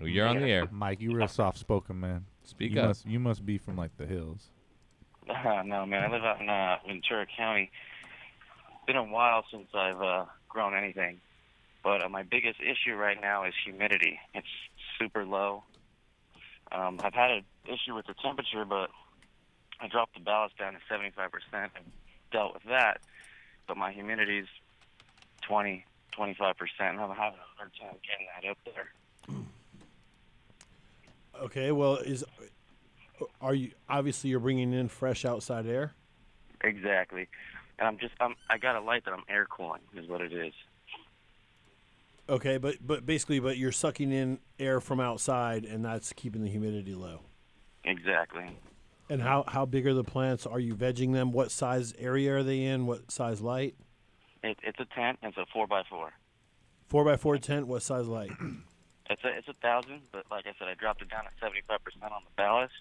Well, you're on the air. Mike, you real soft-spoken, man. Speak up. You must be from, like, the hills. No, man. I live out in Ventura County. It's been a while since I've grown anything. But my biggest issue right now is humidity. It's super low. I've had an issue with the temperature, but I dropped the ballast down to 75% and dealt with that. But my humidity's 20, 25%, and I'm having a hard time getting that up there. Okay, well, are you obviously you're bringing in fresh outside air? Exactly. And I got a light that I'm air cooling is what it is. Okay, but you're sucking in air from outside, and that's keeping the humidity low. Exactly. And how big are the plants? Are you vegging them? What size area are they in? What size light? It's a tent. It's a 4x4. 4x4 tent. What size light? It's 1,000, but like I said, I dropped it down to 75% on the ballast.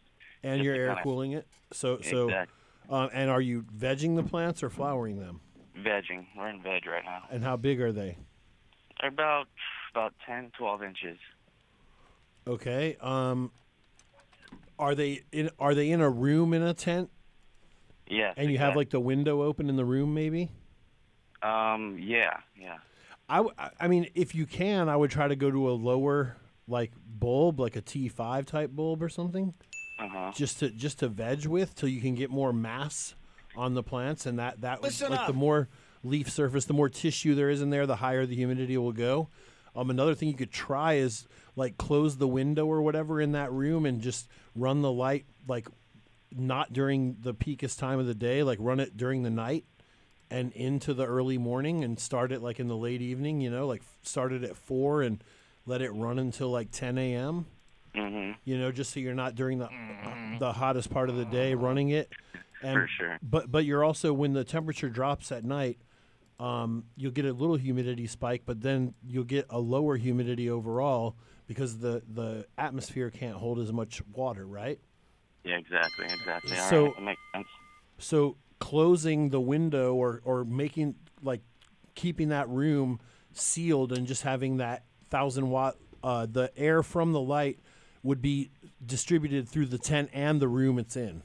And you're air cooling it. So Exactly. And are you vegging the plants or flowering them? Vegging. We're in veg right now. And how big are they? They're about 10, 12 inches. Okay. Are they in a room in a tent? Yes. And you have like the window open in the room, maybe? Yeah. I mean, if you can, I would try to go to a lower like bulb, like a T5 type bulb or something. Just to veg with till you can get more mass on the plants, and that like the more leaf surface, the more tissue there is in there, the higher the humidity will go. Another thing you could try is like close the window or whatever in that room and just run the light like not during the peakest time of the day, like run it during the night and into the early morning and start it like in the late evening, like start it at 4 and let it run until like 10 a.m. Just so you're not during the hottest part of the day running it. And, For sure. But you're also, when the temperature drops at night, you'll get a little humidity spike, but then you'll get a lower humidity overall because the atmosphere can't hold as much water, right? Yeah, exactly. All So- right, that makes sense. So closing the window or making like keeping that room sealed and just having that 1,000-watt the air from the light would be distributed through the tent and the room it's in.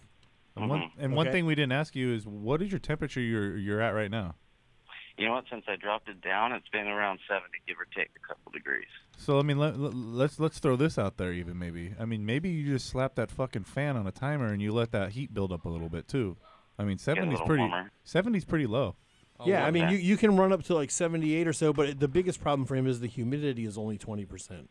And one thing we didn't ask you is, what is your temperature you're at right now? You know what? Since I dropped it down, it's been around 70, give or take a couple degrees. So I mean, let's throw this out there. Even maybe you just slap that fucking fan on a timer and you let that heat build up a little bit too. I mean, 70's pretty low. Yeah, I mean, you can run up to like 78 or so, but the biggest problem for him is the humidity is only 20%.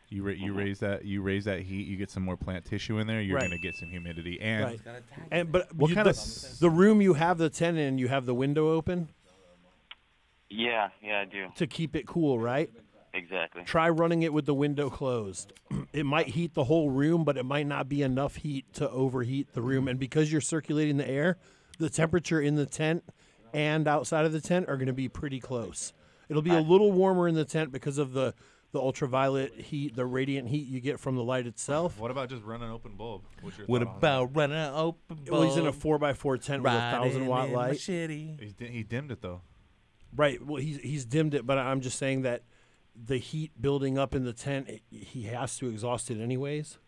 You raise that heat, you get some more plant tissue in there, you're Right. gonna get some humidity. And but what kind of the room you have the tent in, you have the window open Yeah, I do. to keep it cool, right? Exactly. Try running it with the window closed. It might heat the whole room, but it might not be enough heat to overheat the room. And because you're circulating the air, the temperature in the tent and outside of the tent are going to be pretty close. It'll be a little warmer in the tent because of the ultraviolet heat, the radiant heat you get from the light itself. What about just running an open bulb? What about running an open bulb? Well, he's in a 4x4 tent with a 1,000-watt light. He dimmed it though. Right. Well, he's dimmed it, but I'm just saying that the heat building up in the tent, he has to exhaust it anyways.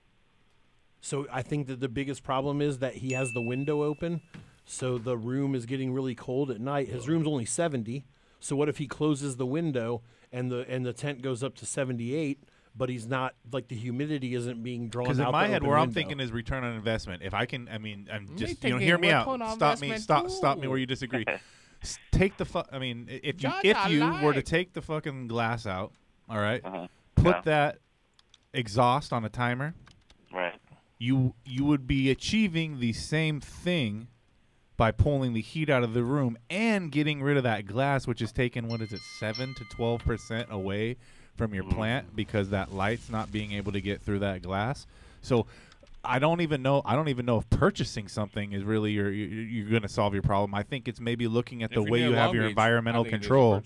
So I think that the biggest problem is that he has the window open, so the room is getting really cold at night. His room's only 70, so what if he closes the window and the tent goes up to 78, but he's not, like, the humidity isn't being drawn out. Because in my head, where I'm window. thinking is return on investment. If I can, I'm just, thinking hear me out. return on Stop me, investment stop me too. where you disagree. Take the if you were to take the fucking glass out, all right, put that exhaust on a timer, right? You would be achieving the same thing by pulling the heat out of the room and getting rid of that glass, which is taking 7 to 12% away from your plant because that light's not being able to get through that glass. So I don't even know if purchasing something is really you're going to solve your problem. I think it's maybe looking at the way you have your environmental control.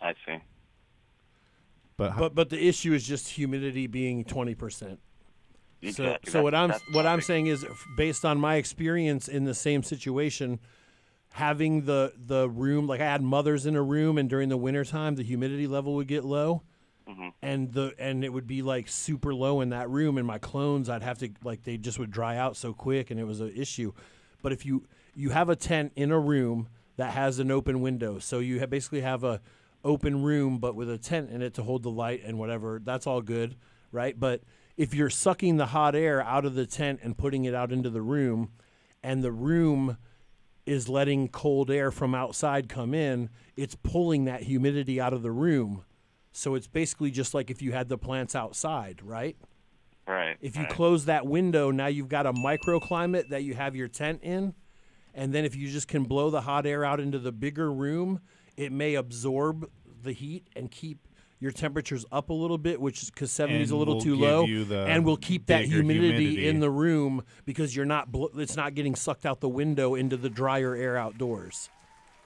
I see. But the issue is just humidity being 20%. Exactly. So what I'm saying is, based on my experience in the same situation, having the room, like I had mothers in a room, and during the wintertime, the humidity level would get low. And it would be like super low in that room, and my clones, I'd have to, like, they just would dry out so quick, and it was an issue. But if you have a tent in a room that has an open window, so you basically have a open room but with a tent in it to hold the light and whatever, that's all good, right? But if you're sucking the hot air out of the tent and putting it out into the room, and the room is letting cold air from outside come in, it's pulling that humidity out of the room. So it's basically just like if you had the plants outside, right? Right. If you close that window, now you've got a microclimate that you have your tent in. And then if you just can blow the hot air out into the bigger room, it may absorb the heat and keep your temperatures up a little bit, which is because 70 is a little too low, and will keep that humidity in the room because you're not it's not getting sucked out the window into the drier air outdoors.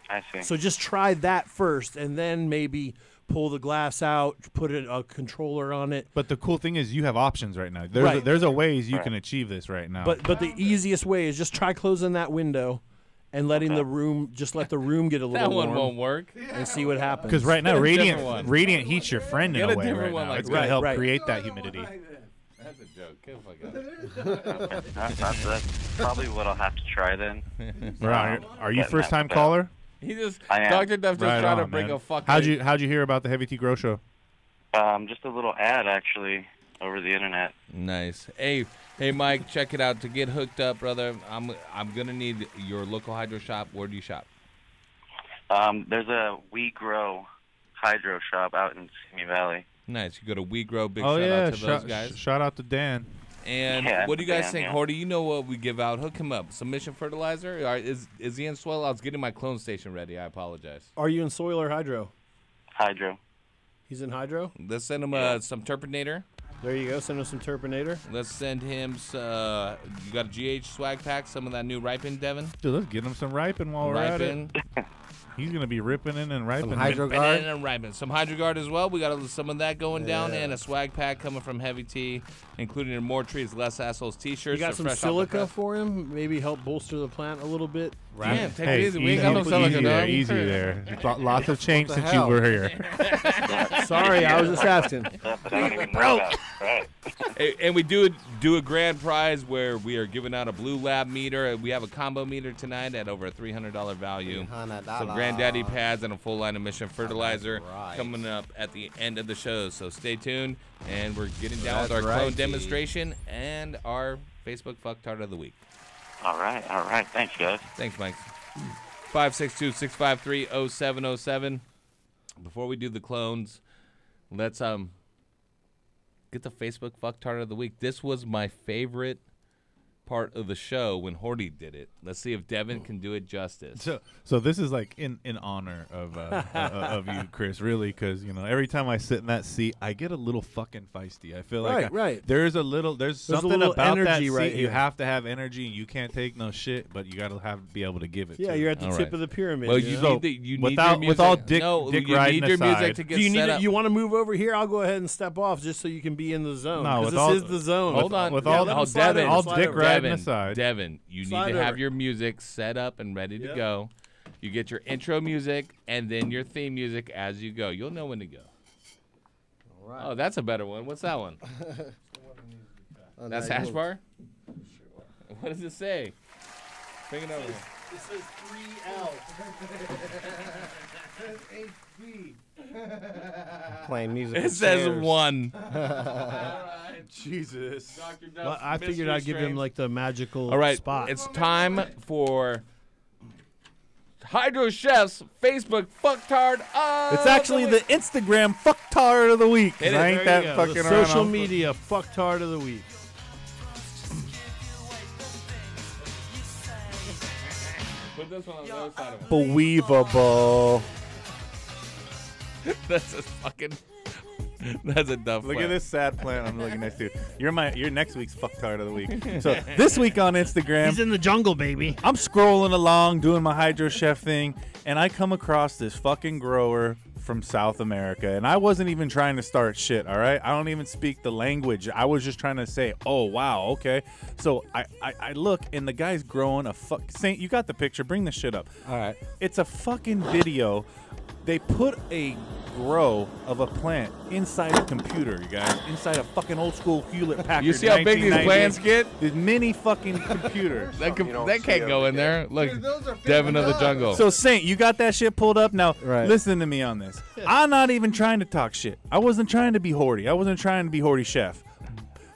I see. So just try that first, and then maybe pull the glass out, put a controller on it. But the cool thing is you have options right now. There's a ways you can achieve this right now. But the easiest way is just try closing that window and letting the room, just let the room get a little That one warm won't work. and see what happens. Because right now, radiant heat's your friend in Get a a way different right one now. like It's going to that. help Right. create that humidity. That's a joke. Get the fuck out. That's probably what I'll have to try then. Right. Are you Getting first time that caller? He just I am. Dr. Duff just Right tried to on, bring man. a fucking. How'd you hear about the Heavy Tea Grow Show? Just a little ad actually over the internet. Nice. Hey, Mike, check it out. To get hooked up, brother, I'm gonna need your local hydro shop. Where do you shop? There's a We Grow hydro shop out in Simi Valley. Nice. You go to We Grow. Big Oh shout yeah, out to those guys. shout out to Dan. And Yeah, what do you guys Dan, think, yeah. Horty? You know what we give out? Hook him up. Submission fertilizer. Is he in soil? I was getting my clone station ready. I apologize. Are you in soil or hydro? Hydro. He's in hydro? Let's send him some Terpinator. There you go. Send us some Turpinator. Let's send him. You got a GH swag pack? Some of that new Ripen, Devin? Dude, let's get him some Ripen while we're at it. He's going to be ripping in and ripening. Some HydroGuard. Some HydroGuard as well. We got some of that going down, and a swag pack coming from Heavy T, including More Trees, Less Assholes t-shirts. You got some silica for him? Maybe help bolster the plant a little bit? Yeah, take it easy. We ain't got no silica, Easy there. Lots of change since you were here. Sorry, I was just asking. And we do a grand prize where we are giving out a Blue Lab meter. We have a combo meter tonight at over a $300 value. Some Granddaddy pads and a full line of Mission Fertilizer coming up at the end of the show. So stay tuned, and we're getting down with our clone demonstration and our Facebook Fucktard of the Week. All right. Thanks, guys. Thanks, Mike. 562-653-0707. Before we do the clones, let's get the Facebook Fucktard of the Week. This was my favorite part of the show when Horty did it. Let's see if Devin can do it justice. So this is like in honor of you, Chris, really, because every time I sit in that seat, I get a little fucking feisty. I feel like there's something little about that energy seat. right You here. have to have energy. You can't take no shit, but you got to be able to give it. Yeah, to you're at the tip of the pyramid. Well, you need without your music. with all dick you riding need your aside. music to get Do you set up. You want to move over here? I'll go ahead and step off just so you can be in the zone. No, with this all- is the zone. Hold on. with all Devin, all dick riding aside. Devin, you need Slide to have over. your music set up and ready to go. You get your intro music and then your theme music as you go. You'll know when to go. All right. Oh, that's a better one. What's that one? That's hash bar? What does it say? Bring it over here. It says 3L. Playing music. It says 1. Jesus. Dr. Duff, Well, I figured I'd give him like the magical All right, spot. it's time for Hydro Chef's Facebook Fucktard of It's actually the Instagram fucktard of the week. It is. I ain't There you that go. fucking The around. social media fucktard of the week. Put this one on the other side of it. Believable. That's a fucking. That's a Duff. Look at plant. this sad plant I'm looking next to. You're next week's fucktard of the week. So this week on Instagram, He's in the jungle, baby. I'm scrolling along doing my Hydro Chef thing, and I come across this fucking grower from South America, and I wasn't even trying to start shit, all right? I don't even speak the language. I was just trying to say, oh, wow, okay. So I look, and the guy's growing a Saint, you got the picture. Bring the shit up. All right. It's a fucking video. They put a grow of a plant inside a computer, you guys. Inside a fucking old school Hewlett Packard. You see how big these 1998. plants get? This mini fucking computer. That can't go in there. Look, Devin of the jungle. So, Saint, you got that shit pulled up? Now, Right. listen to me on this. I'm not even trying to talk shit. I wasn't trying to be Horty. I wasn't trying to be Horty Chef.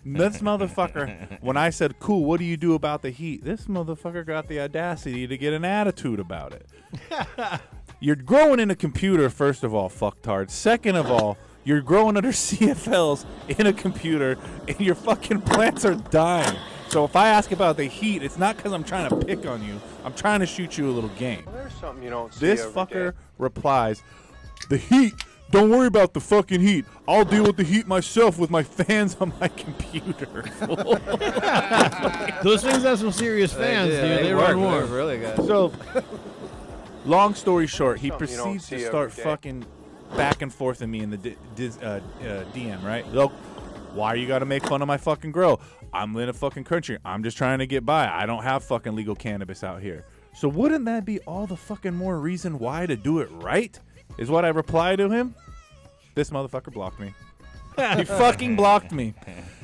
This motherfucker, when I said, cool, what do you do about the heat? This motherfucker got the audacity to get an attitude about it. You're growing in a computer, first of all, fucktard. Second of all, you're growing under CFLs in a computer, and your fucking plants are dying. So if I ask about the heat, it's not because I'm trying to pick on you. I'm trying to shoot you a little game. There's something you don't see This every fucker day. replies, the heat. Don't worry about the fucking heat. I'll deal with the heat myself with my fans on my computer. Those things have some serious fans, dude. They run warm. Really good. So, long story short, he Something you don't proceeds to see start every day. fucking back and forth in me in the DM, right? Look, why you gotta make fun of my fucking grow? I'm in a fucking country. I'm just trying to get by. I don't have fucking legal cannabis out here. So wouldn't that be all the fucking more reason why to do it right? Is what I reply to him. This motherfucker blocked me. He fucking blocked me.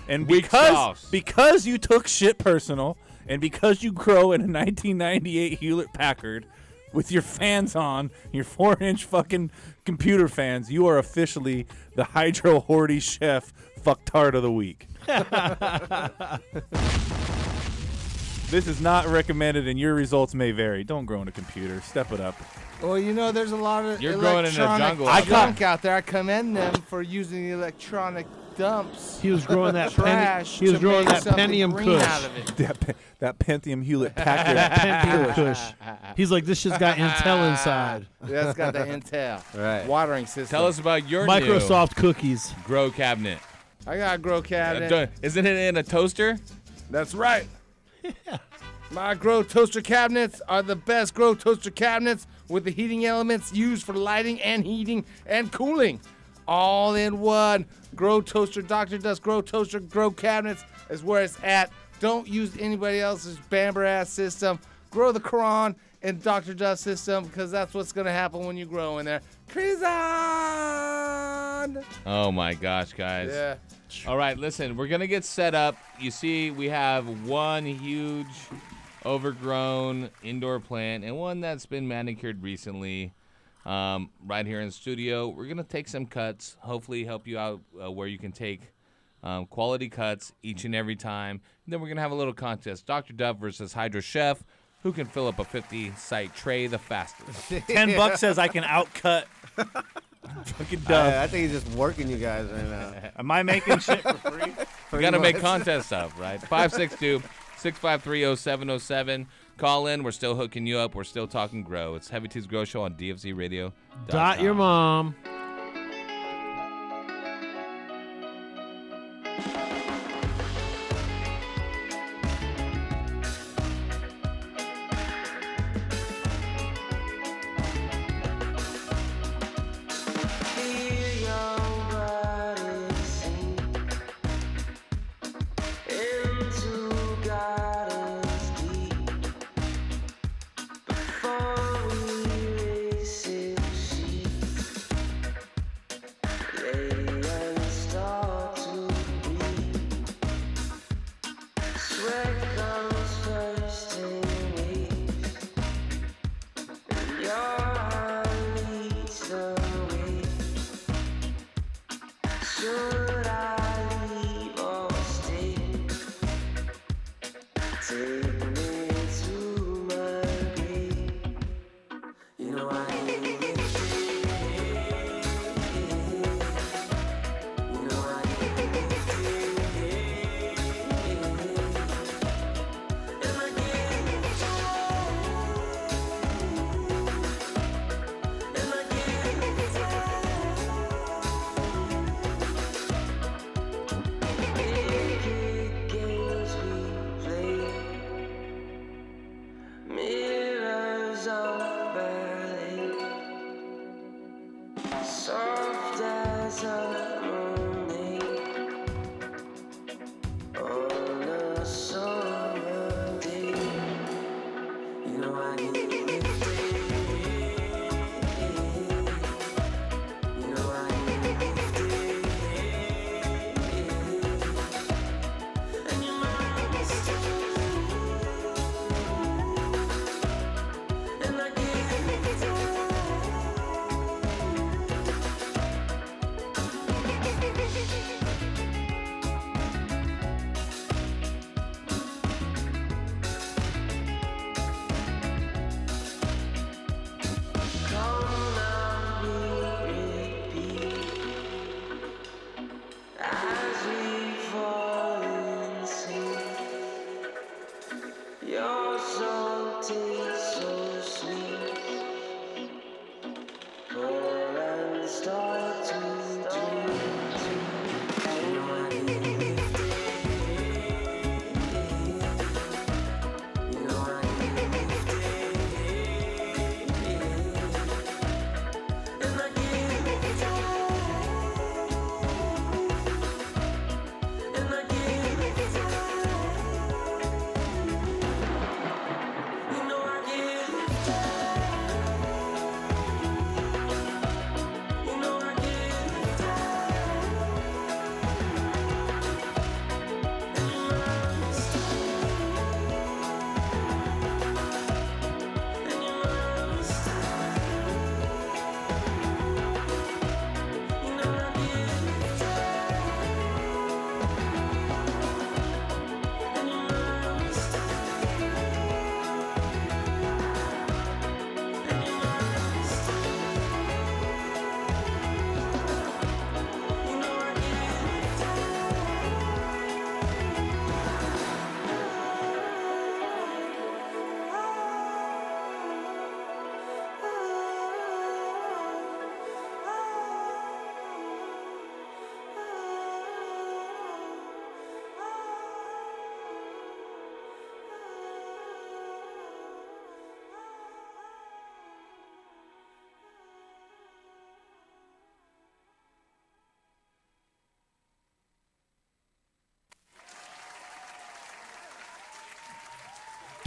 And Weak sauce. because you took shit personal, and because you grow in a 1998 Hewlett Packard with your fans on, your 4-inch fucking computer fans, you are officially the Hydro Horty Chef Fucktard of the Week. This is not recommended, and your results may vary. Don't grow in a computer. Step it up. Well, there's a lot of You're growing in a electronic jungle. junk out there. I commend them for using the electronic dumps. He was growing that trash. He was to growing make that something Pentium green Kush. out of it. That Pentium Hewlett Packard. Pentium Kush. He's like, this shit's got Intel inside. That's got the Intel Right. watering system. Tell us about your Microsoft cookies. new grow cabinet. I got a grow cabinet. Isn't it in a toaster? That's right. My grow toaster cabinets are the best grow toaster cabinets with the heating elements used for lighting and heating and cooling. All in one. Grow toaster, Dr. Dust grow toaster, grow cabinets is where it's at. Don't use anybody else's Bamber ass system. Grow the Quran and Dr. Dust system because that's what's going to happen when you grow in there. Krizan! Oh my gosh, guys. Yeah. All right, listen, we're going to get set up. You see, we have one huge overgrown indoor plant and one that's been manicured recently right here in the studio. We're going to take some cuts, hopefully help you out where you can take quality cuts each and every time. And then we're going to have a little contest, Dr. Duff versus Hydro Chef. Who can fill up a 50-site tray the fastest? $10 says I can outcut fucking Duff. I think he's just working you guys right now. Am I making shit for free? We got to make contests up, right? 562-653-0707. Call in. We're still hooking you up. We're still talking grow. It's Heavy T's Grow Show on DFZ Radio. Dot your mom.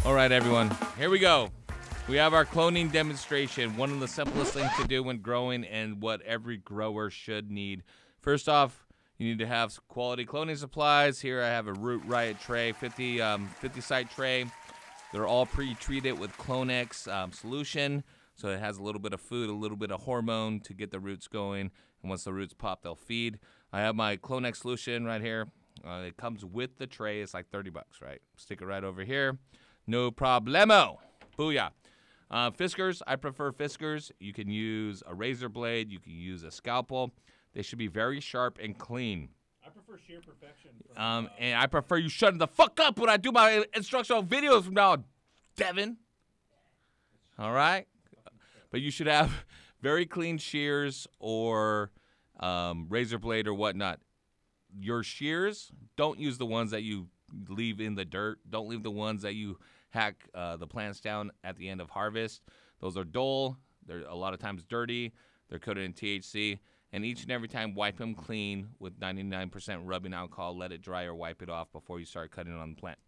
All right, everyone. Here we go. We have our cloning demonstration. One of the simplest things to do when growing and what every grower should need. First off, you need to have quality cloning supplies. Here I have a Root Riot tray, 50 site tray. They're all pre-treated with Clonex solution. So it has a little bit of food, a little bit of hormone to get the roots going. And once the roots pop, they'll feed. I have my Clonex solution right here. It comes with the tray. It's like $30, right? Stick it right over here. No problemo. Booyah. Fiskars, I prefer Fiskars. You can use a razor blade. You can use a scalpel. They should be very sharp and clean. I prefer sheer perfection. And I prefer you shutting the fuck up when I do my instructional videos from now on, Devin. All right? But you should have very clean shears or razor blade or whatnot. Your shears, don't use the ones that you leave in the dirt. Don't leave the ones that you hack the plants down at the end of harvest. Those are dull. They're a lot of times dirty. They're coated in THC. And each and every time, wipe them clean with 99% rubbing alcohol. Let it dry or wipe it off before you start cutting on the plant.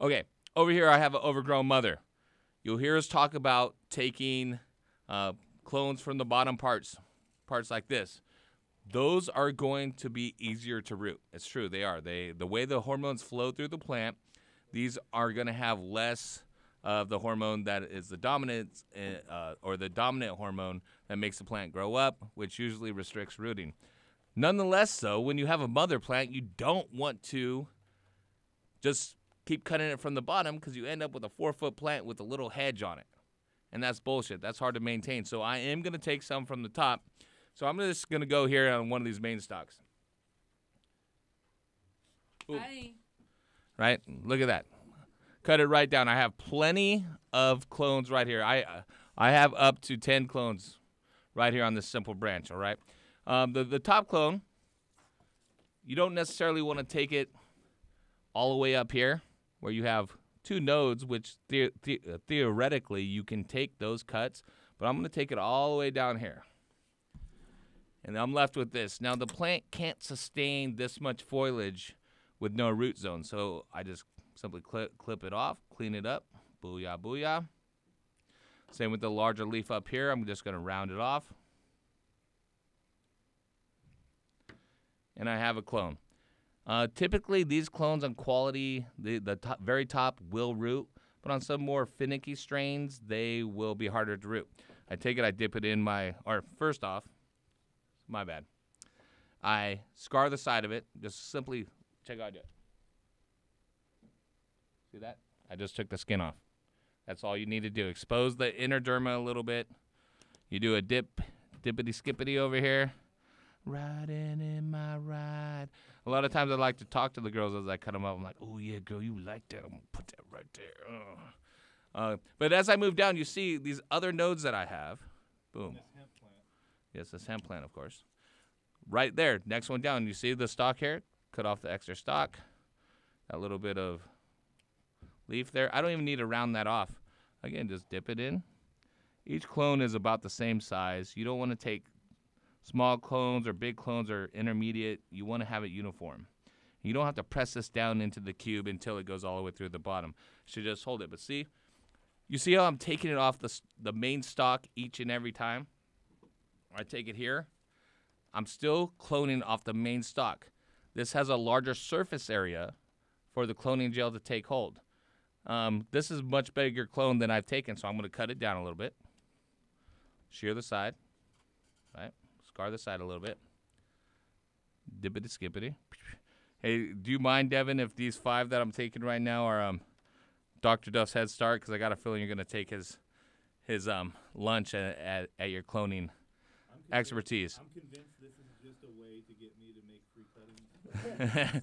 Okay, over here I have an overgrown mother. You'll hear us talk about taking clones from the bottom parts like this. Those are going to be easier to root. It's true, they are. The way the hormones flow through the plant, these are going to have less of the hormone that is the dominant or the dominant hormone that makes the plant grow up, which usually restricts rooting. Nonetheless, though, when you have a mother plant, you don't want to just keep cutting it from the bottom because you end up with a 4-foot plant with a little hedge on it. And that's bullshit. That's hard to maintain. So I am going to take some from the top. So I'm just going to go here on one of these main stalks. Hi. Right? Look at that. Cut it right down. I have plenty of clones right here. I have up to 10 clones right here on this simple branch, all right? The top clone, you don't necessarily want to take it all the way up here where you have 2 nodes, which theoretically you can take those cuts, but I'm going to take it all the way down here. And I'm left with this. Now, the plant can't sustain this much foliage with no root zone, so I just simply clip it off, clean it up. Booyah, booyah. Same with the larger leaf up here. I'm just going to round it off. And I have a clone. Typically, these clones on quality, the very top will root, but on some more finicky strains, they will be harder to root. I take it, I dip it in my, or first off, my bad. I scar the side of it, just simply, check out it. See that? I just took the skin off. That's all you need to do. Expose the inner derma a little bit. You do a dippity-skippity over here. Riding in my ride. A lot of times I like to talk to the girls as I cut them up. I'm like, oh, yeah, girl, you like that. I'm going to put that right there. But as I move down, you see these other nodes that I have. Boom. Yes, this hemp plant, of course. Right there, next one down. You see the stalk here? Cut off the extra stalk. That little bit of leaf there. I don't even need to round that off. Again, just dip it in. Each clone is about the same size. You don't want to take small clones or big clones or intermediate. You want to have it uniform. You don't have to press this down into the cube until it goes all the way through the bottom. You should just hold it. But see, you see how I'm taking it off the main stalk each and every time? I take it here. I'm still cloning off the main stalk. This has a larger surface area for the cloning gel to take hold. This is a much bigger clone than I've taken, so I'm going to cut it down a little bit. Shear the side. Right? Scar the side a little bit. Dippity-skippity. Hey, do you mind, Devin, if these 5 that I'm taking right now are Dr. Duff's Head Start? Because I got a feeling you're going to take his lunch at your cloning expertise. I'm convinced this is just a way to get me to make free cuttings.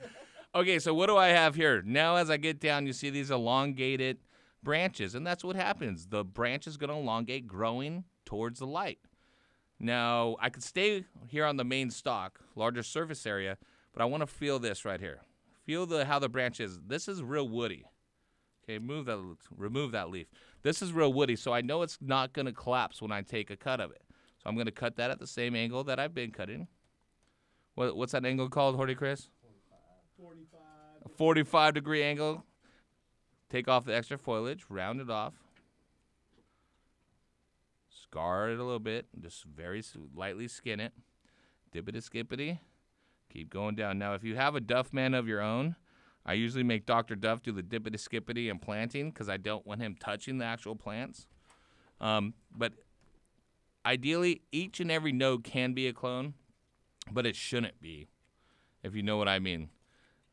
Okay, so what do I have here? Now as I get down, you see these elongated branches, and that's what happens. The branch is going to elongate, growing towards the light. Now, I could stay here on the main stalk, larger surface area, but I want to feel this right here. Feel how the branch is. This is real woody. Okay, remove that leaf. This is real woody, so I know it's not going to collapse when I take a cut of it. So I'm going to cut that at the same angle that I've been cutting. What's that angle called, Hortikris? 45. A 45-degree angle. take off the extra foliage, round it off, scar it a little bit, just very lightly skin it, dippity-skippity, keep going down. Now, if you have a Duff man of your own, I usually make Dr. Duff do the dippity-skippity and planting because I don't want him touching the actual plants. But ideally, each and every node can be a clone, but it shouldn't be, if you know what I mean.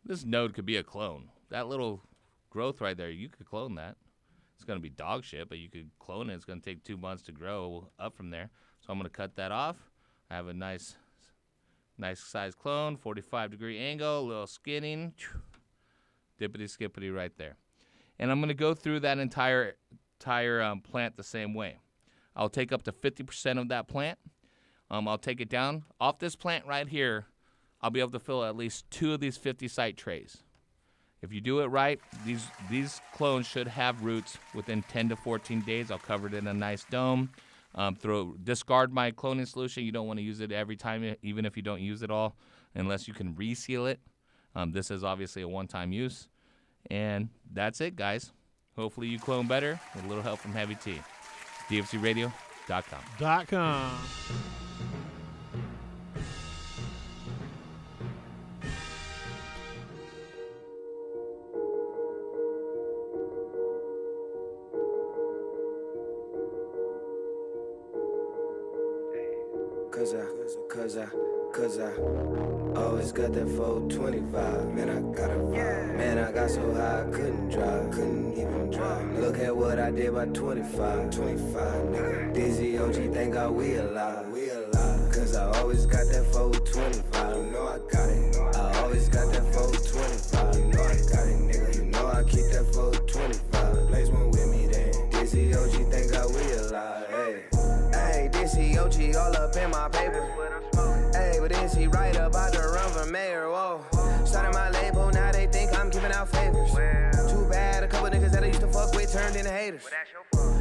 This node could be a clone. That little growth right there, you could clone that. It's going to be dog shit, but you could clone it. It's going to take 2 months to grow up from there. So I'm going to cut that off. I have a nice size clone, 45-degree angle, a little skinning, dippity-skippity right there. And I'm going to go through that entire plant the same way. I'll take up to 50% of that plant. I'll take it down. Off this plant right here, I'll be able to fill at least 2 of these 50 site trays. If you do it right, these clones should have roots within 10 to 14 days. I'll cover it in a nice dome. Discard my cloning solution. You don't want to use it every time, even if you don't use it all, unless you can reseal it. This is obviously a one-time use. And that's it, guys. Hopefully you clone better with a little help from Heavy T. DFCRadio.com. Cause I always got that 425. Man, I got a vibe. Man, I got so high I couldn't drive. Couldn't even drive. Look at what I did by 25. 25, nigga. Dizzy OG think I we alive. Cause I always got that 425. You know I got it. I always got that 425. You know I got it, nigga. You know I keep that 425. Place one with me then. Dizzy OG think I we alive. Hey, Dizzy OG all up in my paper. Hey, but is he right about to run for mayor? Whoa. Started my label, now they think I'm giving out favors. Too bad, a couple niggas that I used to fuck with turned into haters.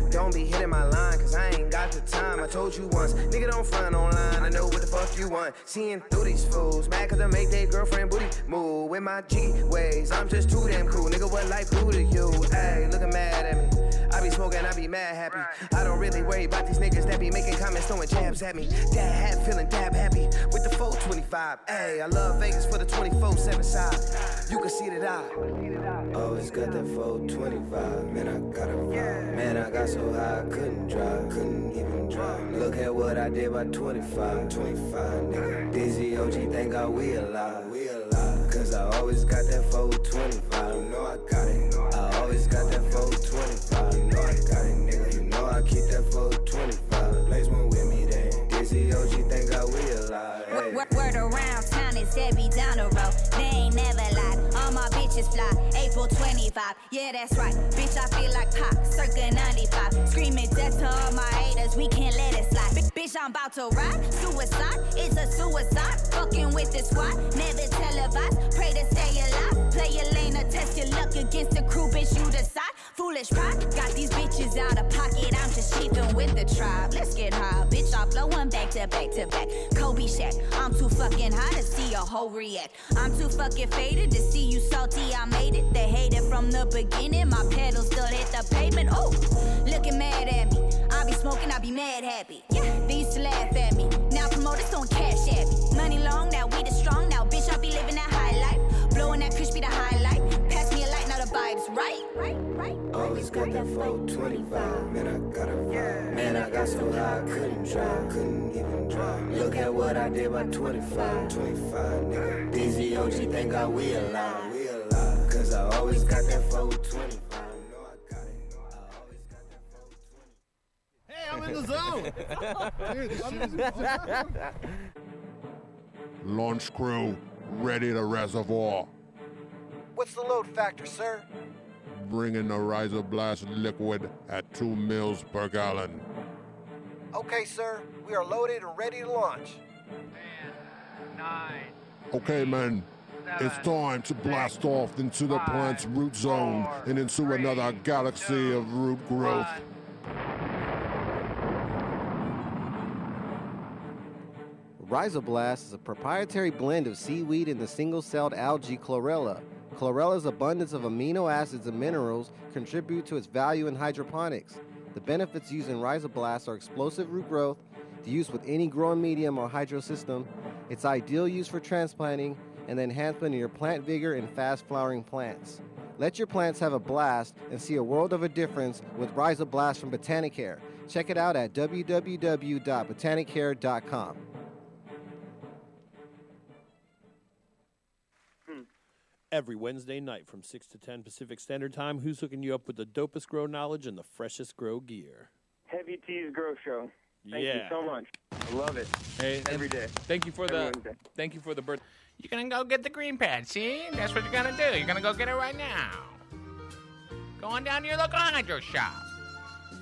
Don't be hitting my line, cause I ain't got the time. I told you once, nigga don't front online. I know what the fuck you want. Seeing through these fools, mad cause I make their girlfriend booty move. With my G ways, I'm just too damn cool. Nigga, what life do to you? Hey, looking mad at me. I be smoking, I be mad happy. I don't really worry about these niggas that be making comments, throwing jabs at me. Dad hat feeling dab happy with the 425. Hey, I love Vegas for the 24/7 side. You can see that I always got that 425. Man, I got a vibe. Man, I got so high I couldn't drive. Couldn't even drive. Look at what I did by 25. 25, nigga. Dizzy OG think I we alive. Cause I always got that 425. You know I got it. I always got that 425. You know I got it, nigga. You know I keep that 425. Place one with me then. Dizzy OG think I we alive. Hey. Word around town is Debbie down the road. They ain't never lied. All my bitches fly. April 25. Yeah, that's right. Bitch, I feel like Pac. Circa 95. Screaming death to all my haters. We can't let it slide. Bitch, I'm about to ride. Suicide. It's a suicide. Fucking with the squad. Never televised. Pray to stay alive. Play your lane or test your luck against the crew. Bitch, you decide. Foolish pride. Got these bitches out of pocket. I'm just cheating with the tribe. Let's get high. Bitch, I'm blowing back to back to back. Kobe Shack. I'm too fucking high to see a hoe react. I'm too fucking faded to see you salty. I made it. They hated from the beginning. My pedals still hit the pavement. Oh, looking mad at me. I be smoking, I be mad happy. Yeah, they used to laugh at me. Now promoters don't cash at me. Money long, now we the strong. Now bitch, I be living that high life. Blowing that kush be the highlight. Pass me a light, now the vibes right. Always got that 425. Man, I got a vibe. Man, I got so high I couldn't drive. Couldn't even drive. Look at what I did by 25. 25, nigga. Dizzy OG think I we alive. Cause I always got that 425. Hey, I'm in the zone. Dude, I'm in the zone. Launch crew, ready to reservoir. What's the load factor, sir? Bringing the riser blast liquid at 2 mils per gallon. Okay, sir. We are loaded and ready to launch. 10, 9. Okay, men. It's time to blast off into the plant's root zone and into another galaxy of root growth. Rhizoblast is a proprietary blend of seaweed and the single-celled algae chlorella, Chlorela's abundance of amino acids and minerals contribute to its value in hydroponics. The benefits used in Rhizoblast are explosive root growth, the use with any growing medium or hydro system, its ideal use for transplanting, and the enhancement of your plant vigor in fast-flowering plants. Let your plants have a blast and see a world of a difference with Rhizoblast from Botanicare. Check it out at www.botanicare.com. Every Wednesday night from 6 to 10 Pacific Standard Time, who's hooking you up with the dopest grow knowledge and the freshest grow gear? Heavy T's Grow Show. Thank you Yeah. so much. I love it. Hey, every day. Thank you for Every the Wednesday. thank you for the birth. You're gonna go get the green pad, see? That's what you're gonna do. You're gonna go get it right now. Go on down to your local hydro shop.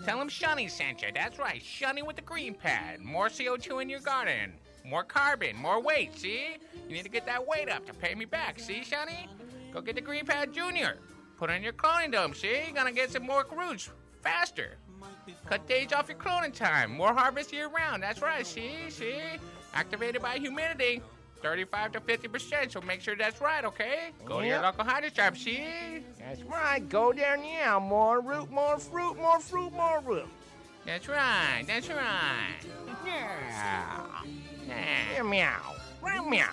Tell them Shunny sent you. That's right, Shunny with the green pad. More CO2 in your garden. More carbon, more weight, see? You need to get that weight up to pay me back, see, Shunny? Go get the green pad junior. Put it in your cloning dome, see? You're gonna get some more roots faster. Cut days off your cloning time. More harvest year round. That's right, see? Activated by humidity. 35 to 50%, so make sure that's right, okay? Go to your local hydro shop, see? That's right. Go there now. More root, more fruit, more fruit, more root. That's right, that's right. Yeah. Meow. Meow.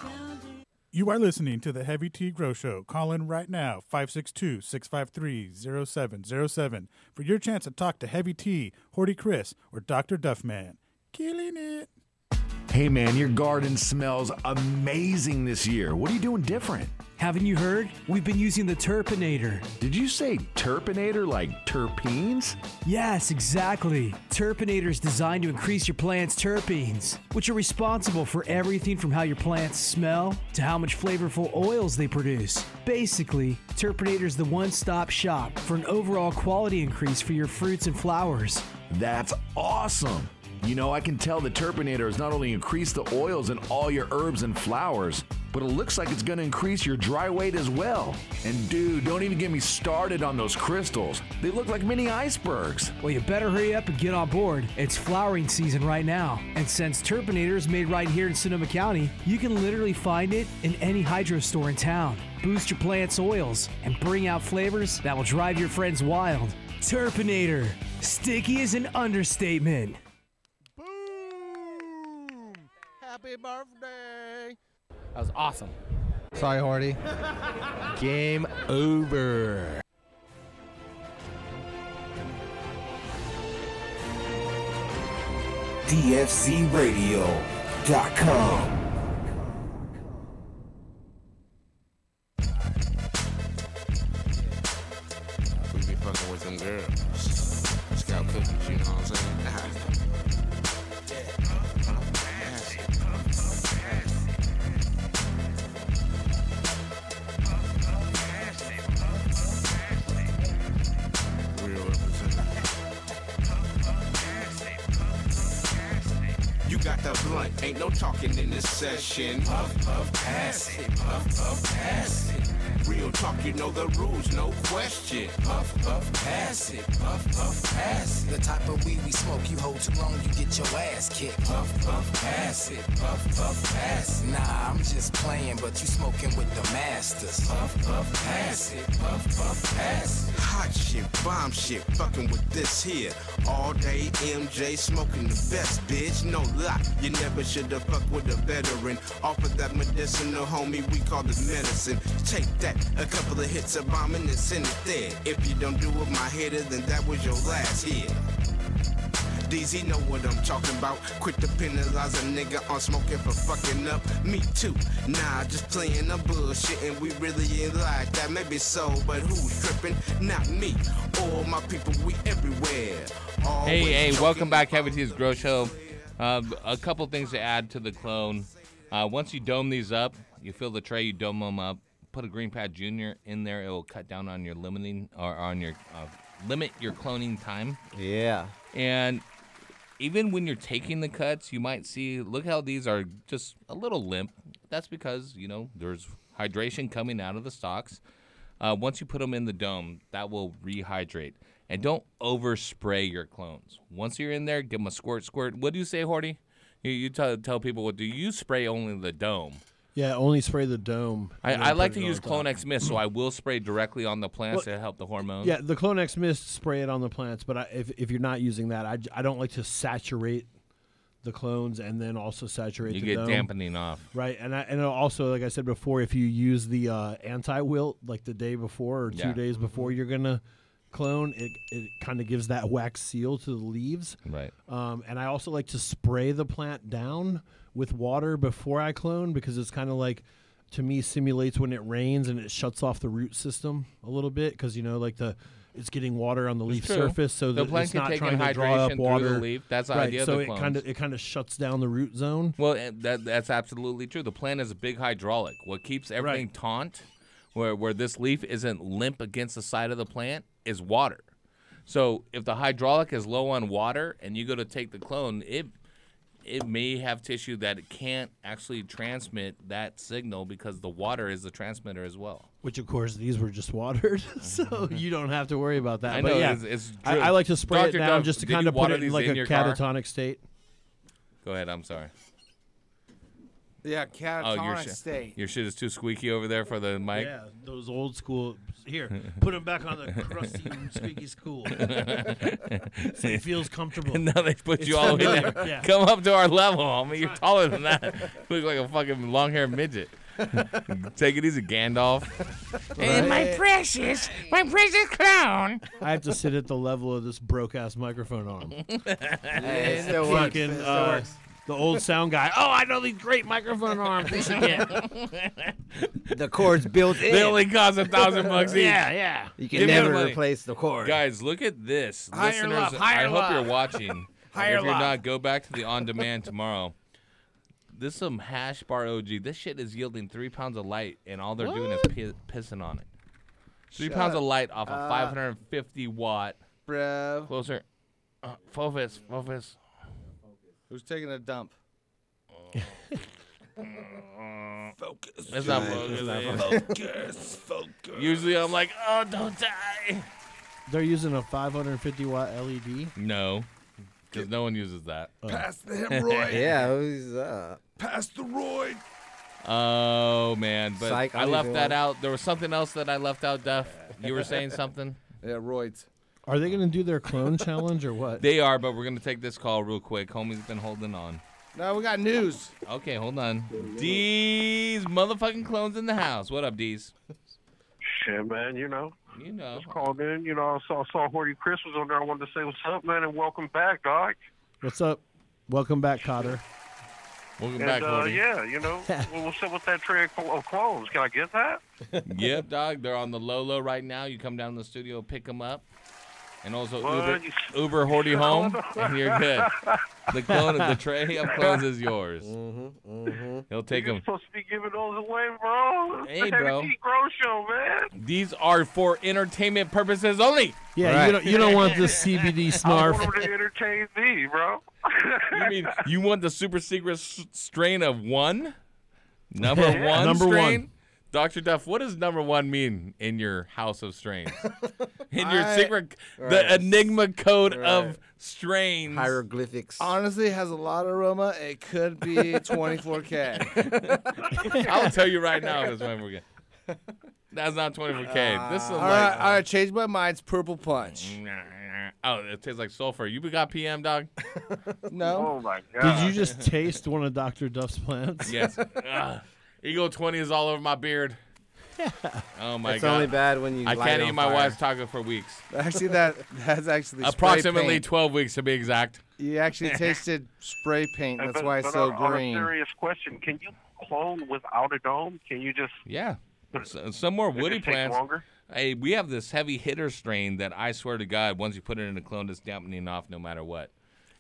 You are listening to the Heavy Tea Grow Show. Call in right now, 562-653-0707, for your chance to talk to Heavy Tea, Hortikris, or Dr. Duffman. Killing it. Hey man, your garden smells amazing this year. What are you doing different? Haven't you heard? We've been using the Turpinator. Did you say Turpinator like terpenes? Yes, exactly. Turpinator is designed to increase your plant's terpenes, which are responsible for everything from how your plants smell to how much flavorful oils they produce. Basically, Turpinator is the one-stop shop for an overall quality increase for your fruits and flowers. That's awesome. You know, I can tell the Turpinator has not only increased the oils in all your herbs and flowers, but it looks like it's going to increase your dry weight as well. And dude, don't even get me started on those crystals. They look like mini icebergs. Well, you better hurry up and get on board. It's flowering season right now. And since Turpinator is made right here in Sonoma County, you can literally find it in any hydro store in town. Boost your plant's oils and bring out flavors that will drive your friends wild. Turpinator. Sticky is an understatement. Happy birthday. That was awesome. Sorry, Horty. Game over. DFCRadio.com. We be fucking with them girls. Scout cookies, you know what I'm saying? You got the blunt, ain't no talking in this session. Puff, puff, pass it, puff, puff, pass it. Real talk, you know the rules, no question. Puff, puff, pass it, puff, puff, pass it. The type of weed we smoke, you hold too long, you get your ass kicked. Puff, puff, pass it, puff, puff, pass it. Nah, I'm just playing, but you smoking with the masters. Puff, puff, pass it, puff, puff, pass it. Hot shit, bomb shit, fucking with this here. All day MJ smoking the best, bitch. No lie, you never should've fucked with a veteran. Off of that medicinal, homie, we call it medicine. Take that, a couple of hits of bombing and send it there. If you don't do it, my header, then that was your last hit. DZ know what I'm talking about. Quick to penalize a nigga on smoking for fucking up. Me too. Nah, just playing a bullshit and we really ain't like that. Maybe so, but who's tripping? Not me. All my people, we everywhere. Hey, welcome back, Heavy Tea's Grow Show. A couple things to add to the clone. Once you dome these up, you fill the tray, you dome them up. Put a Green Pad Junior in there. It will cut down on your limiting or on your limit your cloning time. Yeah. And even when you're taking the cuts, you might see, look how these are just a little limp. That's because, you know, there's hydration coming out of the stalks. Once you put them in the dome, that will rehydrate. And don't overspray your clones. Once you're in there, give them a squirt. What do you say, Horty? You tell people, what do you spray only the dome? Yeah, only spray the dome. I like to use Clonex Mist, so I will spray directly on the plants to help the hormones. Yeah, the Clonex Mist, spray it on the plants, but if you're not using that, I don't like to saturate the clones and then also saturate the dome. You get dampening off. Right, and also, like I said before, if you use the anti-wilt like the day before or 2 days before you're going to clone, it kind of gives that wax seal to the leaves. Right. And I also like to spray the plant down with water before I clone because it's kind of like, to me, simulates when it rains and it shuts off the root system a little bit because, it's getting water on the leaf surface, so the that plant it's can not take trying in to draw hydration up water. through the leaf. That's the right, idea so of the clones. it kind of shuts down the root zone. Well, that's absolutely true. The plant is a big hydraulic. What keeps everything taut, where this leaf isn't limp against the side of the plant, is water. So if the hydraulic is low on water and you go to take the clone, it may have tissue that it can't actually transmit that signal because the water is the transmitter as well. Which, of course, these were just watered, so you don't have to worry about that. I know, but yeah, it's I like to spray Dr. it down Duff, just to did kind you of put water it in these like in a your car? catatonic state. Go ahead. I'm sorry. Yeah, catatonic state. Your shit is too squeaky over there for the mic. Yeah, those old school. Here, put them back on the crusty squeaky school. So it feels comfortable. And now they put you all the way down. Yeah. Come up to our level. I mean, you're taller than that. You look like a fucking long-haired midget. Take it easy, Gandalf. Hey, my precious clown. I have to sit at the level of this broke-ass microphone arm. Hey, it still works. Fucking, It still works. The old sound guy. Oh, I know these great microphone arms. We should get. The cord's built in. They only cost $1,000 each. Yeah. You can never replace the cord. Guys, look at this. Higher Listeners, love, higher I hope love. you're watching. Higher if you're love. not, go back to the on-demand tomorrow. This is some hash bar OG. This shit is yielding 3 pounds of light, and all they're doing is pissing on it. 3 pounds of light off a 550 watt. Bro. Closer. Focus. Who's taking a dump? Focus. It's not focus. Focus. Usually I'm like, oh, don't die. They're using a 550 watt LED. No, because no one uses that. Pass the hemorrhoid. Yeah, who's up? Pass the roid. Oh man, but Psych, I left that out. There was something else that I left out, Duff. You were saying something? Yeah, roids. Are they going to do their clone challenge or what? They are, but we're going to take this call real quick. Homie's been holding on. No, we got news. Okay, hold on. D's motherfucking clones in the house. What up, D's? Shit, man, you know. Just called in. I saw Hortikris was on there. I wanted to say what's up, man, and welcome back, dog. What's up? Welcome back, Cotter. Welcome back, Horty. Yeah, what's up with that tray of clones? Can I get that? Yep, dog. They're on the low right now. You come down to the studio, pick them up. And also What? Uber Horty home, and you're good. The tray of clones is yours. He'll take You're them. supposed to be giving those away, bro. Hey, It's the bro. Heavy Tea Grow Show, man. These are for entertainment purposes only. Yeah, you don't want the CBD I snarf. want them to entertain me, bro. You mean you want the super secret strain of one? Number Yeah. one Number strain? one. Dr. Duff, what does number one mean in your house of strains? In your secret, Right. the enigma code of strains. Hieroglyphics. Honestly, it has a lot of aroma. It could be 24K. I'll tell you right now if it's 24K. That's not 24K. This is all like... right, change my mind. It's Purple Punch. Oh, it tastes like sulfur. You got PM, dog? No. Oh, my God. Did you just taste one of Dr. Duff's plants? Yes. Eagle 20 is all over my beard. Oh, my It's God. only bad when you I light can't it eat on my fire. wife's taco for weeks. Actually, that's actually spray Approximately paint. 12 weeks to be exact. You actually tasted spray paint. That's But- why it's but so on green. a serious question, can you clone without a dome? Can you just... Yeah. Some more Does woody it take plants. longer? Hey, we have this heavy hitter strain that I swear to God, once you put it in a clone, it's dampening off no matter what.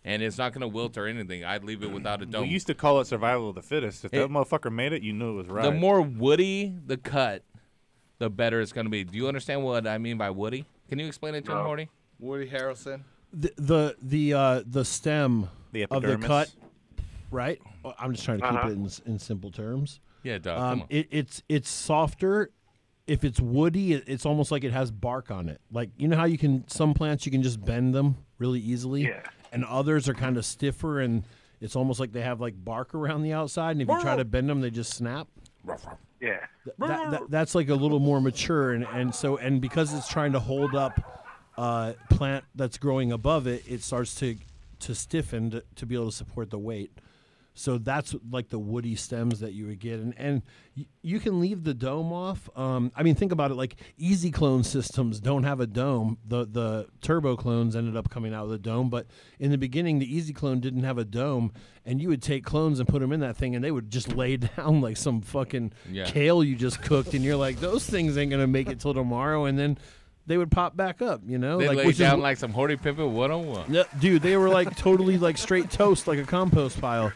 And it's not going to wilt or anything. I'd leave it without a dome. We used to call it survival of the fittest. If that motherfucker made it, you knew it was right. The more woody the cut, the better it's going to be. Do you understand what I mean by woody? Can you explain it to him, Horty? Woody Harrelson. The stem The of the epidermis. cut, right? I'm just trying to keep Uh-huh. it in simple terms. Yeah, Doug, come on. It's softer. If it's woody, it's almost like it has bark on it. Like, you know how some plants you can just bend them really easily? Yeah. And others are kind of stiffer, and it's almost like they have like bark around the outside, and if you try to bend them, they just snap. Yeah. That's like a little more mature, and because it's trying to hold up plant that's growing above it, it starts to stiffen to be able to support the weight. So that's like the woody stems that you would get, and you can leave the dome off. I mean, think about it. Like easy clone systems don't have a dome. The turbo clones ended up coming out with a dome, but in the beginning, the easy clone didn't have a dome, and you would take clones and put them in that thing, and they would just lay down like some fucking kale you just cooked, and you're like, those things ain't gonna make it till tomorrow, and then they would pop back up, you know? They like, lay down like some Horty Pimpin 101. Yeah, dude, they were like totally like straight toast, like a compost pile.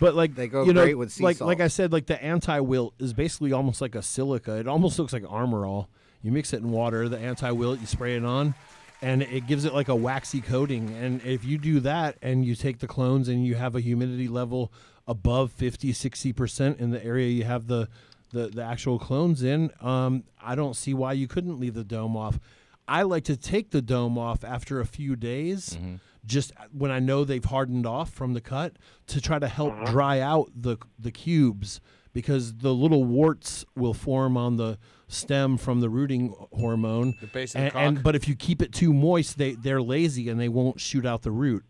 But like they go great with sea salt. Like I said, like the anti-wilt is basically almost like a silica. It almost looks like Armor All. You mix it in water, the anti-wilt, you spray it on, and it gives it like a waxy coating. And if you do that and you take the clones and you have a humidity level above 50-60% in the area you have the actual clones in, I don't see why you couldn't leave the dome off. I like to take the dome off after a few days. Mm-hmm. Just when I know they've hardened off from the cut, to try to help dry out the cubes, because the little warts will form on the stem from the rooting hormone. The base of the cock. But if you keep it too moist, they're lazy and they won't shoot out the root.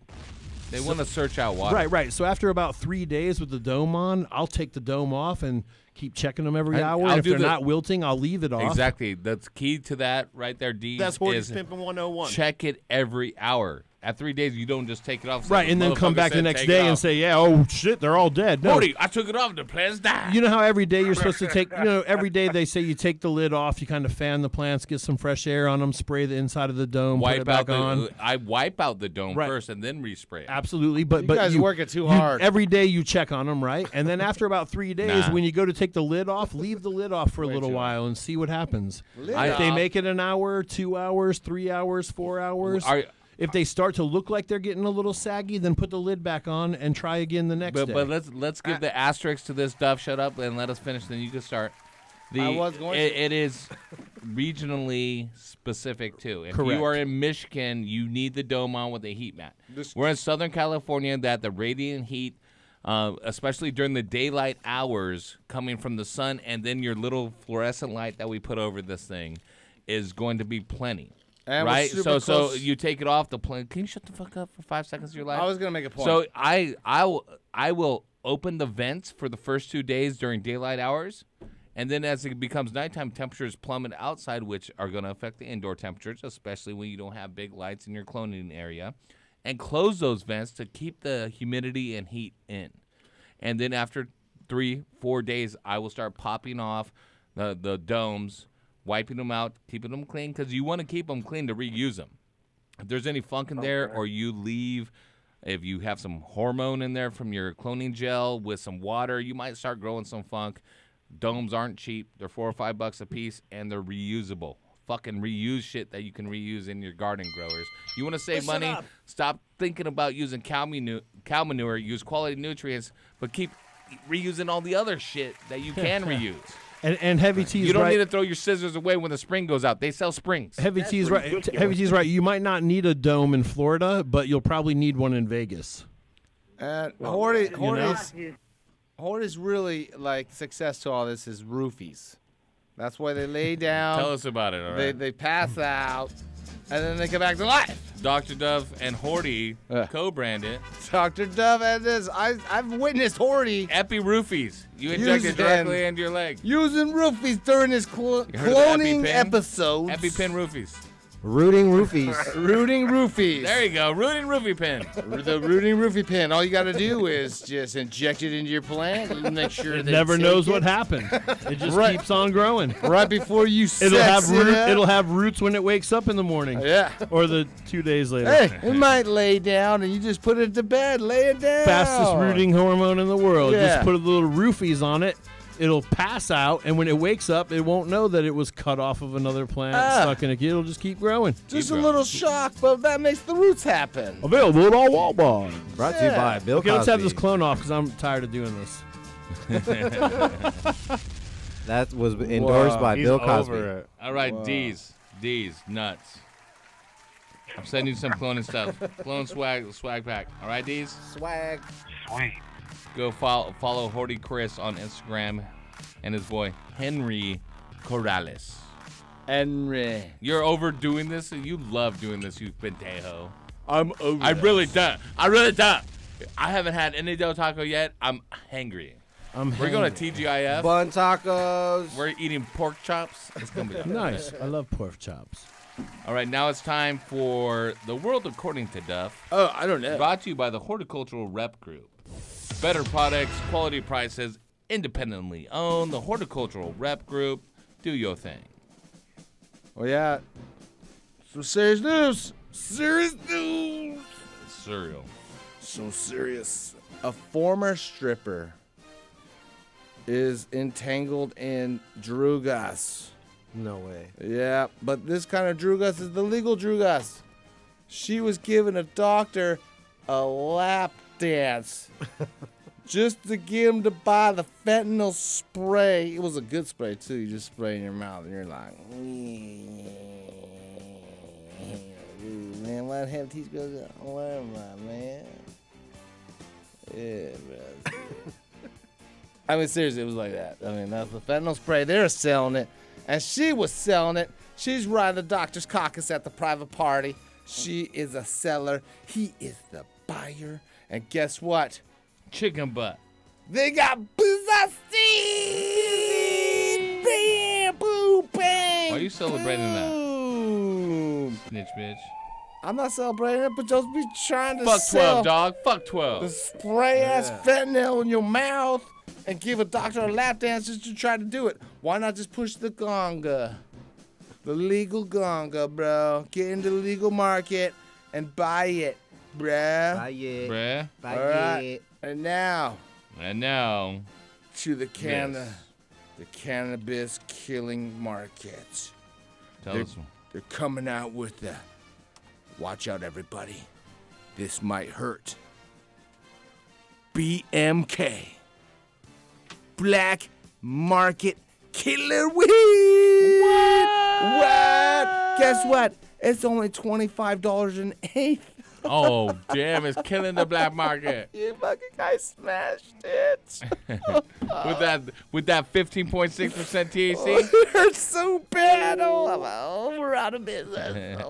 They want to search out water. Right. So after about 3 days with the dome on, I'll take the dome off and keep checking them every hour. And if they're not wilting, I'll leave it off. Exactly. That's key to that right there, D. That's Horty's Pimpin' 101. Check it every hour. At 3 days, you don't just take it off. Right, and then come back the next day and say, yeah, oh, shit, they're all dead. No. Horty, I took it off. The plants died. You know how every day you're supposed to take, every day they say you take the lid off, you kind of fan the plants, get some fresh air on them, spray the inside of the dome, put it back on. I wipe out the dome first and then respray it. Absolutely. But you guys work it too hard. Every day you check on them, right? And then after about 3 days, when you go to take the lid off, leave the lid off for a little while and see what happens. If they make it an hour, 2 hours, 3 hours, 4 hours. If they start to look like they're getting a little saggy, then put the lid back on and try again the next day. But let's give the asterisk to this, Duff. Shut up and let us finish. Then you can start. It is regionally specific too. If you are in Michigan, you need the dome on with a heat mat. We're in Southern California, that the radiant heat, especially during the daylight hours, coming from the sun, and then your little fluorescent light that we put over this thing, is going to be plenty. And right, so you take it off the plane. Can you shut the fuck up for 5 seconds of your life? I was gonna make a point. So I will open the vents for the first 2 days during daylight hours, and then as it becomes nighttime, temperatures plummet outside, which are going to affect the indoor temperatures, especially when you don't have big lights in your cloning area, and close those vents to keep the humidity and heat in. And then after 3-4 days, I will start popping off the domes, wiping them out, keeping them clean, because you want to keep them clean to reuse them. If there's any funk in there, or you leave, if you have some hormone in there from your cloning gel with some water, you might start growing some funk. Domes aren't cheap. They're $4 or $5 a piece, and they're reusable. Fucking reuse shit that you can reuse in your garden growers. You want to save money? Stop thinking about using cow manure. Use quality nutrients, but keep reusing all the other shit that you can reuse. And Heavy T's right. You don't need to throw your scissors away when the spring goes out. They sell springs. Heavy T's right. Heavy T's right. You might not need a dome in Florida, but you'll probably need one in Vegas. Horty's really like success to all this is roofies. That's why they lay down. Tell us about it. All right. They pass out, and then they come back to life. Dr. Duff and Horty co-brand it. Dr. Duff and this. I've witnessed Horty. Epi roofies. You inject it directly into your leg. Using roofies during his cloning episodes. EpiPen roofies. Rooting roofies. Rooting roofies. There you go. Rooting roofie pin. The rooting roofie pin. All you got to do is just inject it into your plant and make sure it never knows what happened. It just keeps on growing. Right before you it'll have roots when it wakes up in the morning. Yeah. Or the 2 days later. Hey, it might lay down and you just put it to bed. Lay it down. Fastest rooting hormone in the world. Yeah. Just put a little roofies on it. It'll pass out, and when it wakes up, it won't know that it was cut off of another plant, stuck in a kid. It'll just keep growing. Just a little shock, but that makes the roots happen. Available at all Walmart. Brought to you by Bill Cosby. Let's have this clone off, because I'm tired of doing this. That was endorsed by Bill Cosby. All right, D's, nuts. I'm sending you some cloning stuff. Clone swag pack. All right, D's? Swag. Sweet. Go follow Hortikris on Instagram. and his boy Henry Corrales. Henry. You're overdoing this. You love doing this, you pendejo. I'm over. I really don't. I haven't had any Del Taco yet. I'm hangry. We're going to TGIF. Bun tacos. We're eating pork chops. It's gonna be Nice. I love pork chops. All right, now it's time for The World According to Duff. Oh, I don't know. Brought to you by the Horticultural Rep Group. Better products, quality prices, independently owned. The Horticultural Rep Group. Do your thing. Oh, yeah. Some serious news. Serious news. Cereal. So serious. A former stripper is entangled in drugas. No way. Yeah, but this kind of drugas is the legal drugas. She was giving a doctor a lap dance just to get him to buy the fentanyl spray. It was a good spray, too. You just spray in your mouth, and you're like, man, why have these girls go? Where am I, man? Yeah, bro. I mean, seriously, it was like that. I mean, that's the fentanyl spray. They were selling it, and she was selling it. She's riding the doctor's caucus at the private party. She is a seller. He is the buyer. And guess what? Chicken butt. They got buzzasteen! Bam, boom, bang! Why are you celebrating boom. that? Snitch bitch. I'm not celebrating it, but just be trying to Fuck sell 12, dog. Fuck 12. the spray-ass fentanyl in your mouth and give a doctor a lap dance just to try to do it. Why not just push the gonga? The legal gonga, bro. Get into the legal market and buy it, bruh. Buy it. Bruh. Buy All right. it. And now to to the cannabis killing market. Tell us. They're coming out with the, watch out everybody, this might hurt. BMK. Black Market Killer Weed. What? Guess what? It's only $25 an eighth. Oh, damn, it's killing the black market. You fucking guys smashed it. with that 15.6% THC? It hurts so bad. Oh, we're out of business.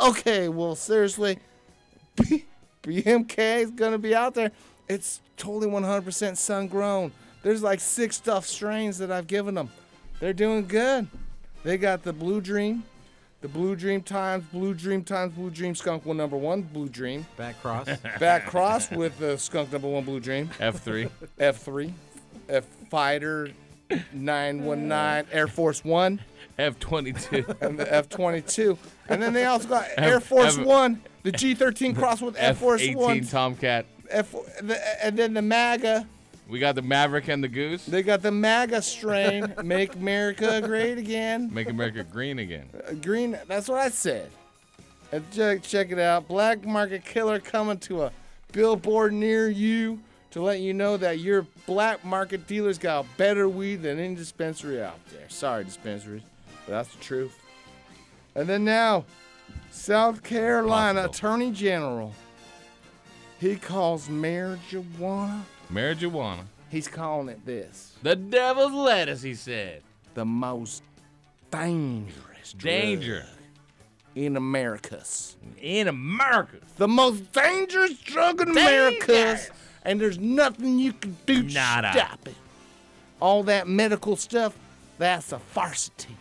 Okay, well, seriously, BMK is going to be out there. It's totally 100% sun-grown. There's like 6 Duff strains that I've given them. They're doing good. They got the Blue Dream. The Blue Dream times Blue Dream Skunk number 1 Blue Dream. Back cross. Back cross with the Skunk number 1 Blue Dream. F3. F Fighter 919 Air Force One. F22. And the F22. And then they also got Air Force One, the G13 cross with Air Force One. F18 Tomcat. And then the MAGA. We got the Maverick and the Goose. They got the MAGA strain. Make America great again. Make America green again. Green, that's what I said. And check it out. Black Market Killer coming to a billboard near you to let you know that your black market dealer's got better weed than any dispensary out there. Sorry, dispensaries, but that's the truth. And then now, South Carolina Attorney General. He calls marijuana. Marijuana. He's calling it this. The devil's lettuce, he said. The most dangerous Danger. drug in Americas. In America. The most dangerous drug in Americas. And there's nothing you can do to stop it. All that medical stuff, that's a farcity.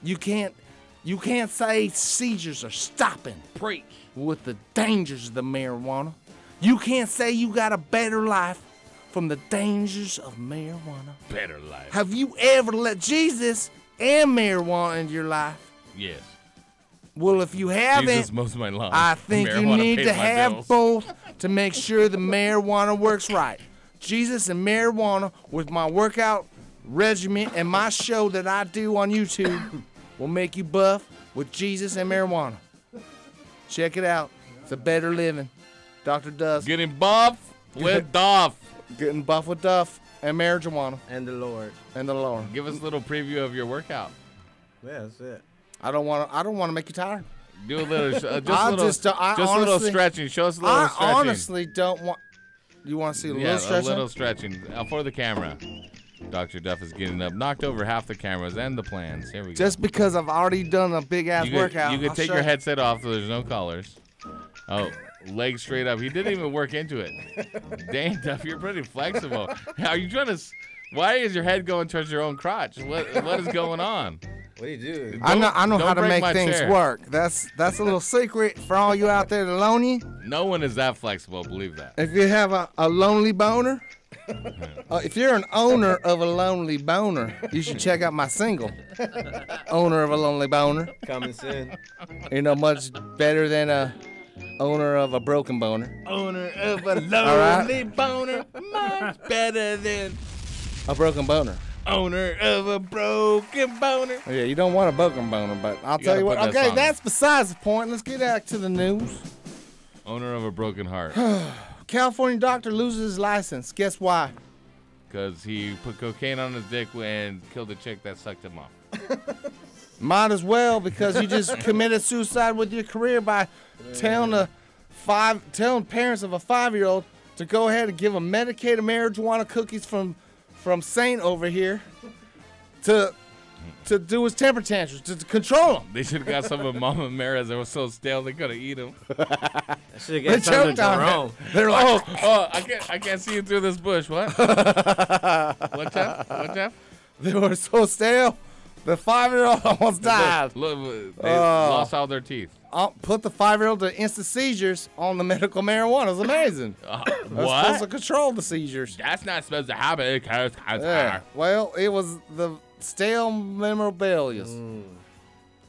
You can't say seizures are stopping. Preach. With the dangers of the marijuana. You can't say you got a better life from the dangers of marijuana. Better life. Have you ever let Jesus and marijuana into your life? Yes. Well, if you haven't, Jesus most of my life. I think you Marijuana need pays to my have bills. both to make sure the marijuana works right. Jesus and marijuana with my workout regimen and my show that I do on YouTube will make you buff with Jesus and marijuana. Check it out. It's a better living. Dr. Duff. Getting buff with Duff. Getting buff with Duff and marijuana. And the Lord. And the Lord. Give us a little preview of your workout. Yeah, that's it. I don't want to make you tired. Do a little, just a little honestly, stretching. Show us a little stretching. I honestly don't want. You want to see a little stretching? A little stretching for the camera. Dr. Duff is getting up, knocked over half the cameras and the plans. Here we go. Just because I've already done a big ass workout. You can take your headset off so there's no collars. Oh, legs straight up. He didn't even work into it. Dang, Duff, you're pretty flexible. Are you trying to? Why is your head going towards your own crotch? What is going on? What do you do? I know how to make things work. That's a little secret for all you out there that lonely. No one is that flexible, believe that. If you have a lonely boner, if you're an owner of a lonely boner, you should check out my single, Owner of a Lonely Boner. Coming soon. You know, much better than a owner of a broken boner. Owner of a lonely boner, much better than a broken boner. Owner of a broken boner. Yeah, you don't want a broken boner, but I'll tell you what. Okay, that's besides the point. Let's get back to the news. Owner of a broken heart. California doctor loses his license. Guess why? Because he put cocaine on his dick and killed a chick that sucked him off. Might as well, because you just committed suicide with your career by telling parents of a 5-year-old to go ahead and give them medicated marijuana cookies from Saint over here to do his temper tantrums, to control him. They should have got some of Mama Mara's that were so stale they could have eaten them. Should have got some of Jerome. They're like, I can't see you through this bush. What? What, Jeff? They were so stale. The 5-year-old almost died. They lost all their teeth. Put the 5-year-old to instant seizures on the medical marijuana. It's amazing. What? That's supposed to control the seizures. That's not supposed to happen. Yeah. Well, it was the stale memorabilia.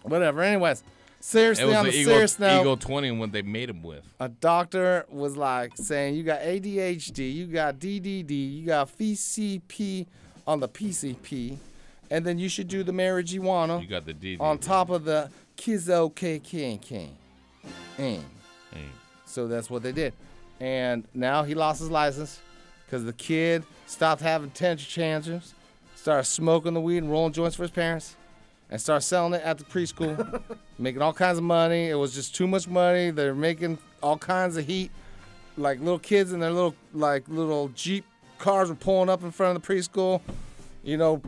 Whatever. Anyways, seriously, on the serious note, Eagle 20 what they made him with. A doctor was like saying, you got ADHD, you got DDD, you got VCP on the PCP, and then you should do the marijuana. You got the DD on top of the Kizo KK. So that's what they did. And now he lost his license because the kid stopped having temper tantrums, started smoking the weed and rolling joints for his parents, and started selling it at the preschool, making all kinds of money. It was just too much money. They're making all kinds of heat. Like little kids in their little Jeep cars were pulling up in front of the preschool,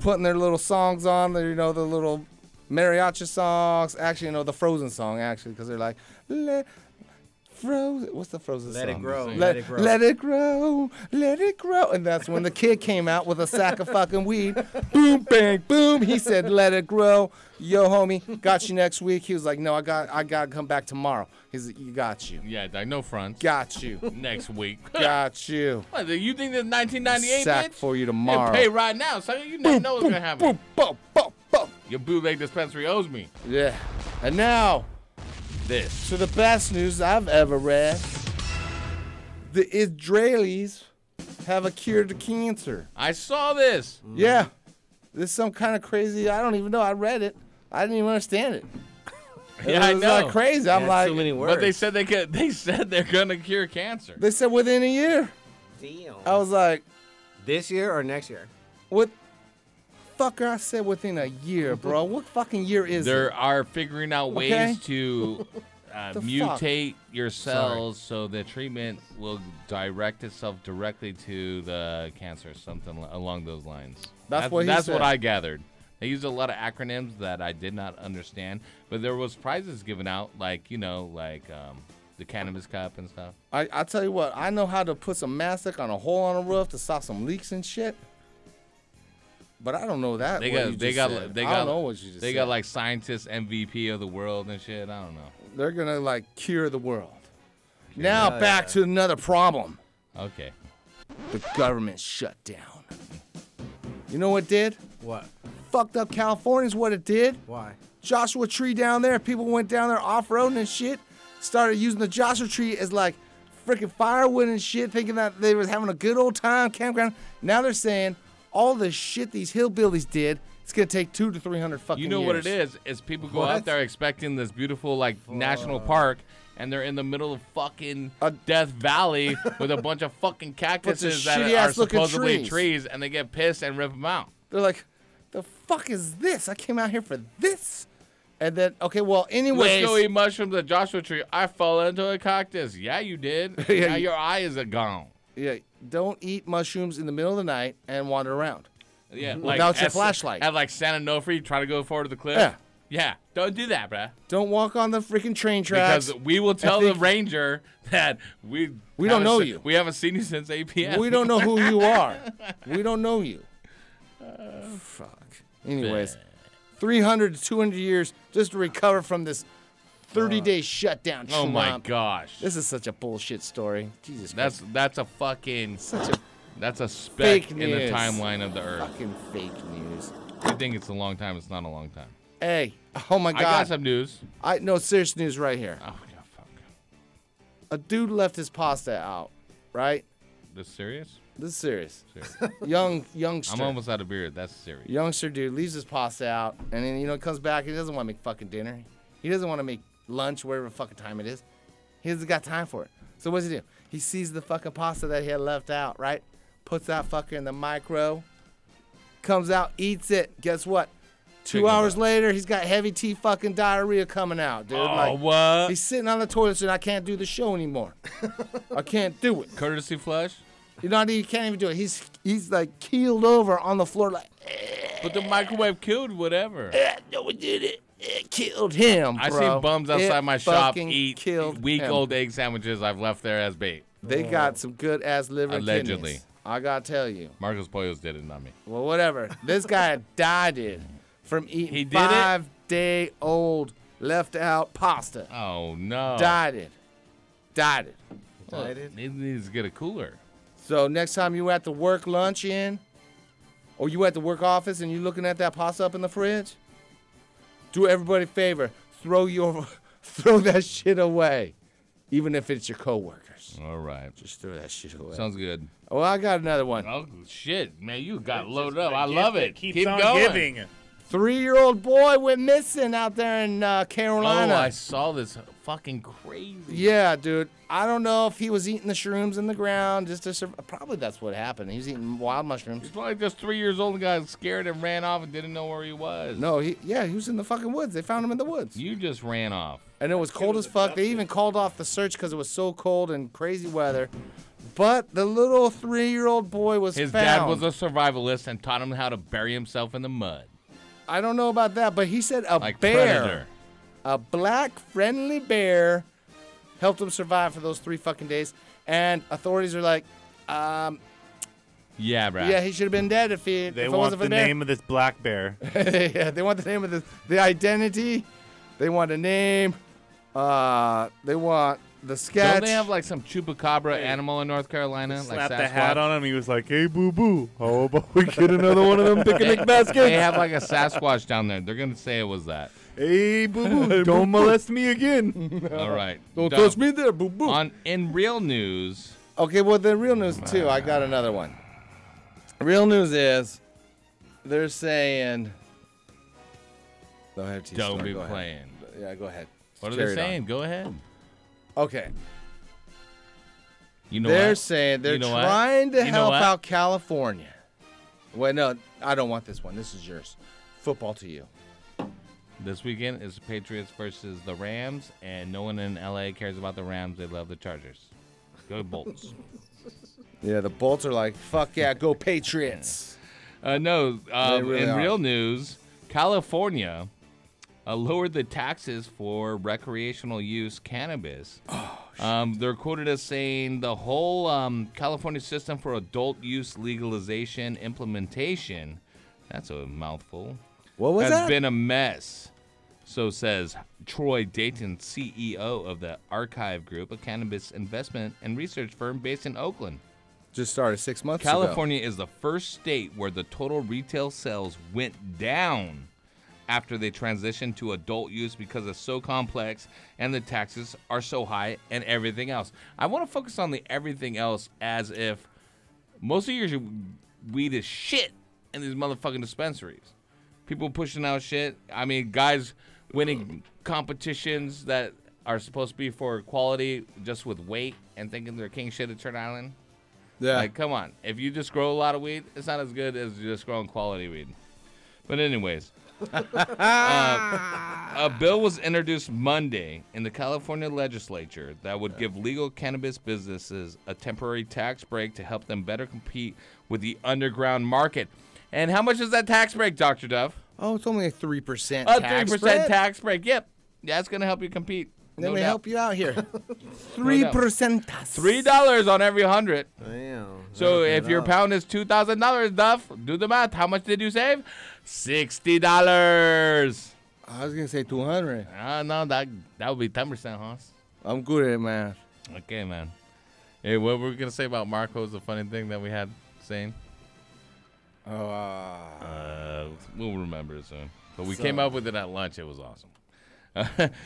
putting their little songs on, the little mariachi songs. Actually, the Frozen song, actually, because they're like, what's the Frozen song? Let it grow. Let it grow. Let it grow. And that's when the kid came out with a sack of fucking weed. Boom, bang, boom. He said, let it grow. Yo, homie, got you next week. He was like, no, I got to come back tomorrow. He's like, you got you. Yeah, I know fronts. Got you. Next week. Got you. What, you think this 1998, sack bitch? for you tomorrow. Pay right now, so you never know what's going to happen. Boom, boom, boom. Your bootleg dispensary owes me. Yeah. And now, this. To the best news I've ever read. The Israelis have a cure to cancer. I saw this. Yeah. This is some kind of crazy, I don't even know. I read it. I didn't even understand it. Yeah, I was know. like crazy. I'm like, too many words. But they said they're gonna cure cancer. They said within a year. Damn. I was like, this year or next year? What? Fucker, I said within a year, bro. What fucking year is it? They are figuring out ways to mutate your cells so the treatment will direct itself directly to the cancer, something along those lines. That's what I gathered. They used a lot of acronyms that I did not understand, but there was prizes given out, like the Cannabis Cup and stuff. I tell you what, I know how to put some mastic on a hole on a roof to stop some leaks and shit. But I don't know that. They got like scientist MVP of the world and shit. I don't know. They're gonna like cure the world. Now back to another problem. Okay. The government shut down. You know what it did? What? Fucked up California's what it did. Why? Joshua Tree down there. People went down there off-roading and shit. Started using the Joshua Tree as like freaking firewood and shit, thinking that they was having a good old time campground. Now they're saying all the shit these hillbillies did, it's gonna take 200 to 300 fucking years. You know what it is people go out there expecting this beautiful national park, and they're in the middle of fucking Death Valley with a bunch of fucking cactuses that are supposedly trees, and they get pissed and rip them out. They're like, the fuck is this? I came out here for this. And then, okay, well, anyways. Let's go eat mushrooms at Joshua Tree. I fell into a cactus. Yeah, you did. Yeah, now your eye is gone. Yeah, don't eat mushrooms in the middle of the night and wander around. Yeah, without your flashlight. At like San Onofre, try to go forward to the cliff. Yeah. Yeah, don't do that, bruh. Don't walk on the freaking train tracks. Because we will tell the ranger that we don't know you. We haven't seen you since 8 p.m. We don't know who you are. We don't know you. Fuck. Anyways, 300 to 200 years just to recover from this 30-day shutdown. Oh my Trump. gosh. This is such a bullshit story. Jesus Christ. That's a fucking that's a fake speck in the news. timeline of the earth. Fucking fake news. You think it's a long time? It's not a long time. Hey, oh my God. I got some news. No, serious news right here. Oh yeah, fuck. A dude left his pasta out, right? This serious? This is serious. Serious. Youngster. I'm almost out of beer. That's serious. Youngster dude leaves his pasta out, and then comes back. He doesn't want to make fucking dinner. He doesn't want to make lunch, whatever fucking time it is. He hasn't got time for it. So what does he do? He sees the fucking pasta that he had left out, right? Puts that fucker in the micro. Comes out, eats it. Guess what? 2 hours later, he's got heavy T fucking diarrhea coming out, dude. Oh, what? He's sitting on the toilet saying, I can't do the show anymore. I can't do it. Courtesy flush? You can't even do it. He's like keeled over on the floor like. But the microwave killed whatever. No, it did it. It killed him, bro. I see bums outside my shop eat him. week-old egg sandwiches I've left there as bait. They got some good-ass liver and allegedly. kidneys. I gotta tell you. Marcos Pollos did it, not me. Well, whatever. This guy died from eating He did 5-day-old left-out pasta. Oh, no. Died it. Well, he needs to get a cooler. So next time you at the work lunch in, or you at the work office and you looking at that pasta up in the fridge, do everybody a favor. Throw that shit away. Even if it's your coworkers. All right. Just throw that shit away. Sounds good. Well, I got another one. Oh, shit. Man, you got loaded up. I love it. Keep on going. giving. 3-year-old boy went missing out there in Carolina. Oh, I saw this. Fucking crazy. Yeah, dude. I don't know if he was eating the shrooms in the ground just to survive. Probably that's what happened. He was eating wild mushrooms. He's probably just 3 years old and got scared and ran off and didn't know where he was. No, he was in the fucking woods. They found him in the woods. You just ran off. And it was cold as fuck. They even called off the search because it was so cold and crazy weather. But the little 3-year-old boy was His found. dad was a survivalist and taught him how to bury himself in the mud. I don't know about that, but he said Like bear, Predator. a black friendly bear, helped him survive for those 3 fucking days. And authorities are like, yeah, bro. yeah, he should have been dead if it They wasn't want for the bear. name of this black bear. Yeah, they want the name of the identity. They want a name. They want the sketch. Don't they have like some chupacabra animal in North Carolina? Slapped like the Sasquatch? hat on him. He was like, "Hey, boo boo, how about we get another one of them picnic baskets?" They have like a Sasquatch down there. They're gonna say it was that. Hey, boo boo, don't molest me again. All right. Don't Duff. touch me there, boo boo. In real news. Okay, well, the real news, too. I got another one. Real news is they're saying. Go ahead, T. Don't Storm, be go ahead. playing. Yeah, go ahead. What are Carry they it saying? on. Go ahead. Okay. You know They're what? saying they're You know what? trying to You know help what? out California. Wait, no, I don't want this one. This is yours. Football to you. This weekend is the Patriots versus the Rams, and no one in LA cares about the Rams. They love the Chargers. Go Bolts. Yeah, the Bolts are like, fuck yeah, go Patriots. No, They really in are. real news, California lowered the taxes for recreational use cannabis. They're quoted as saying the whole California system for adult use legalization implementation, that's a mouthful, What was has that? been a mess. So says Troy Dayton, CEO of the Archive Group, a cannabis investment and research firm based in Oakland. Just started 6 months ago. California is the first state where the total retail sales went down after they transitioned to adult use because it's so complex and the taxes are so high and everything else. I want to focus on the everything else as if most of your weed is shit in these motherfucking dispensaries. People pushing out shit. I mean, guys winning competitions that are supposed to be for quality just with weight and thinking they're king shit at Turn Island. Yeah. Like, come on. If you just grow a lot of weed, it's not as good as just growing quality weed. But anyways, a bill was introduced Monday in the California legislature that would give legal cannabis businesses a temporary tax break to help them better compete with the underground market. And how much is that tax break, Dr. Duff? Oh, it's only a 3% A tax 3% break. tax break. Yep. Yeah, it's going to help you compete. Let me doubt. help you out here. No 3%. $3 on every 100. Damn. So if your pound is $2,000, Duff, do the math. How much did you save? $60. I was gonna say 200. No, that would be 10%, Hans. I'm good at math. Okay, man. Hey, what were we gonna say about Marco is a funny thing that we had saying? We'll remember it soon. But we came up with it at lunch. It was awesome.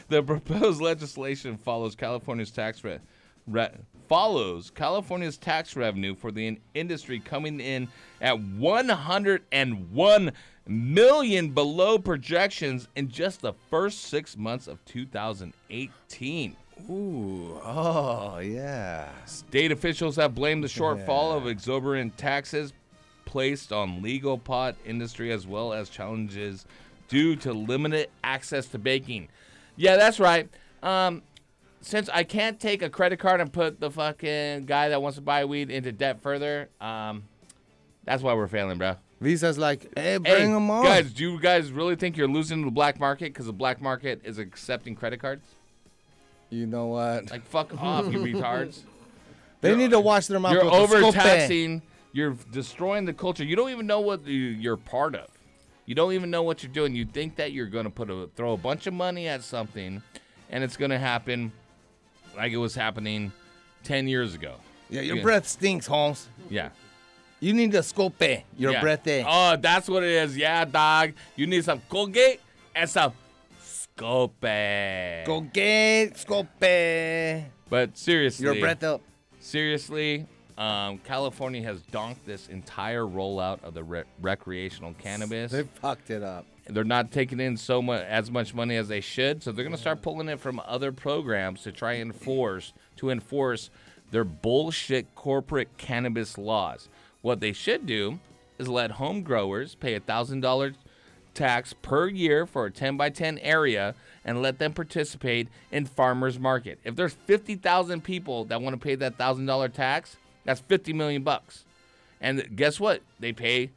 The proposed legislation follows California's tax revenue for the industry coming in at $101 million below projections in just the first 6 months of 2018. Ooh, oh yeah. State officials have blamed the shortfall of exorbitant taxes placed on legal pot industry as well as challenges due to limited access to baking. Yeah, that's right. Since I can't take a credit card and put the fucking guy that wants to buy weed into debt further, that's why we're failing, bro. Visa's like, hey, bring them on. Guys, do you guys really think you're losing to the black market because the black market is accepting credit cards? You know what? Like, fuck off, you retards. They need to watch their mouth. You're overtaxing. You're destroying the culture. You don't even know what you're part of. You don't even know what you're doing. You think that you're going to throw a bunch of money at something, and it's going to happen like it was happening 10 years ago. Yeah, your breath stinks, Holmes. Yeah. You need to scope your breath. Oh, that's what it is. Yeah, dog. You need some Colgate and some Scope. Colgate, Scope. But seriously. Your breath up. Seriously, California has donked this entire rollout of the recreational cannabis. They fucked it up. They're not taking in as much money as they should, so they're going to start pulling it from other programs to try and enforce their bullshit corporate cannabis laws. What they should do is let home growers pay $1,000 tax per year for a 10 by 10 area and let them participate in farmers market. If there's 50,000 people that want to pay that $1,000 tax, that's $50 million. And guess what? They pay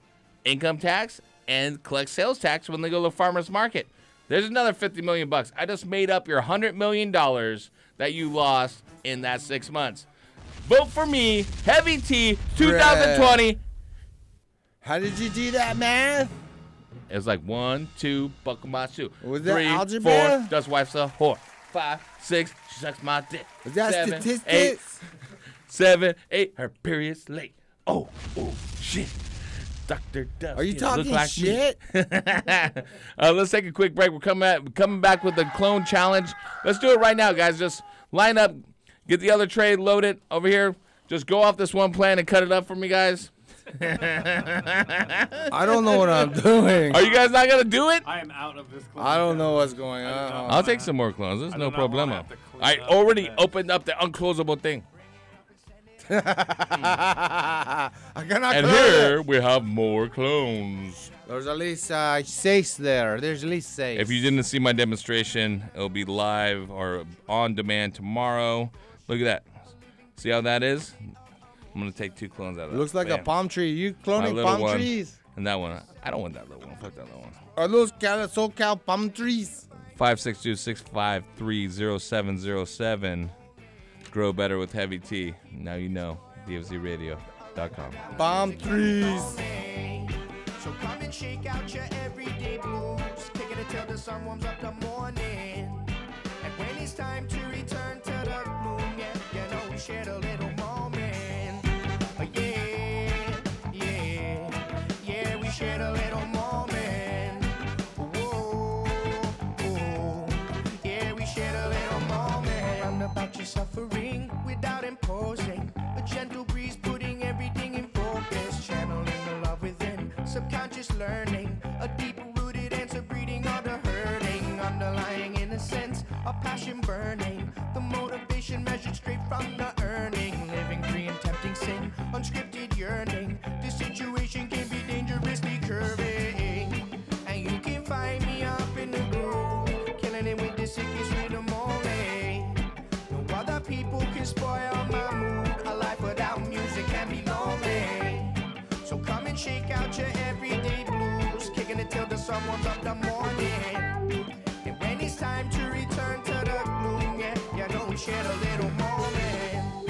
income tax and collect sales tax when they go to the farmers market. There's another $50 million. I just made up your $100 million that you lost in that 6 months. Vote for me, Heavy T, 2020. How did you do that, man? It's like 1, 2, buckle my shoe. Was that 3, algebra? 4, does wife's a whore. 5, 6, she sucks my dick. Was that 7, statistics? 8, 7, 8, her period's late. Oh, shit. Dr. Duff. Are you talking like shit? Let's take a quick break. We're coming back with the clone challenge. Let's do it right now, guys. Just line up, get the other tray loaded over here. Just go off this one plan and cut it up for me, guys. I don't know what I'm doing. Are you guys not going to do it? I am out of this clone. I don't know what's going on. I'll take some more clones. There's no problemo. I already opened up the unclosable thing. I cannot and close here it. we have more clones. There's at least 6 there. There's at least 6. If you didn't see my demonstration, it'll be live or on demand tomorrow. Look at that. See how that is? I'm going to take 2 clones out of that. Looks like a palm tree. You cloning palm trees? And that one. I don't want that little one. Fuck that little one. Are those SoCal palm trees? 562-653-0707. Grow better with Heavy T. Now you know. DFZRadio.com. Palm trees. So come and shake out your everyday blues. Kick it until the sun warms up the morning. And when it's time to return to the gloom, yeah, you know we shared a little moment. Oh, yeah, we shared a little moment. Whoa, yeah, we shared a little moment. Round about your suffering without imposing. A gentle breeze putting everything in focus. Channeling the love within. Subconscious learning, a deep-rooted answer breeding all the hurting, underlying innocence, a passion burning, the motivation measured straight from the earning, living free and tempting sin, unscripted yearning, this situation can be dangerously curving, and you can find me up in the groove, killing it with the sickest rhythm only. No other people can spoil my mood, a life without music can be lonely. So come and shake out your everyday someone's up the morning. And when it's time to return to the gloom, yeah, you know we shed a little moment.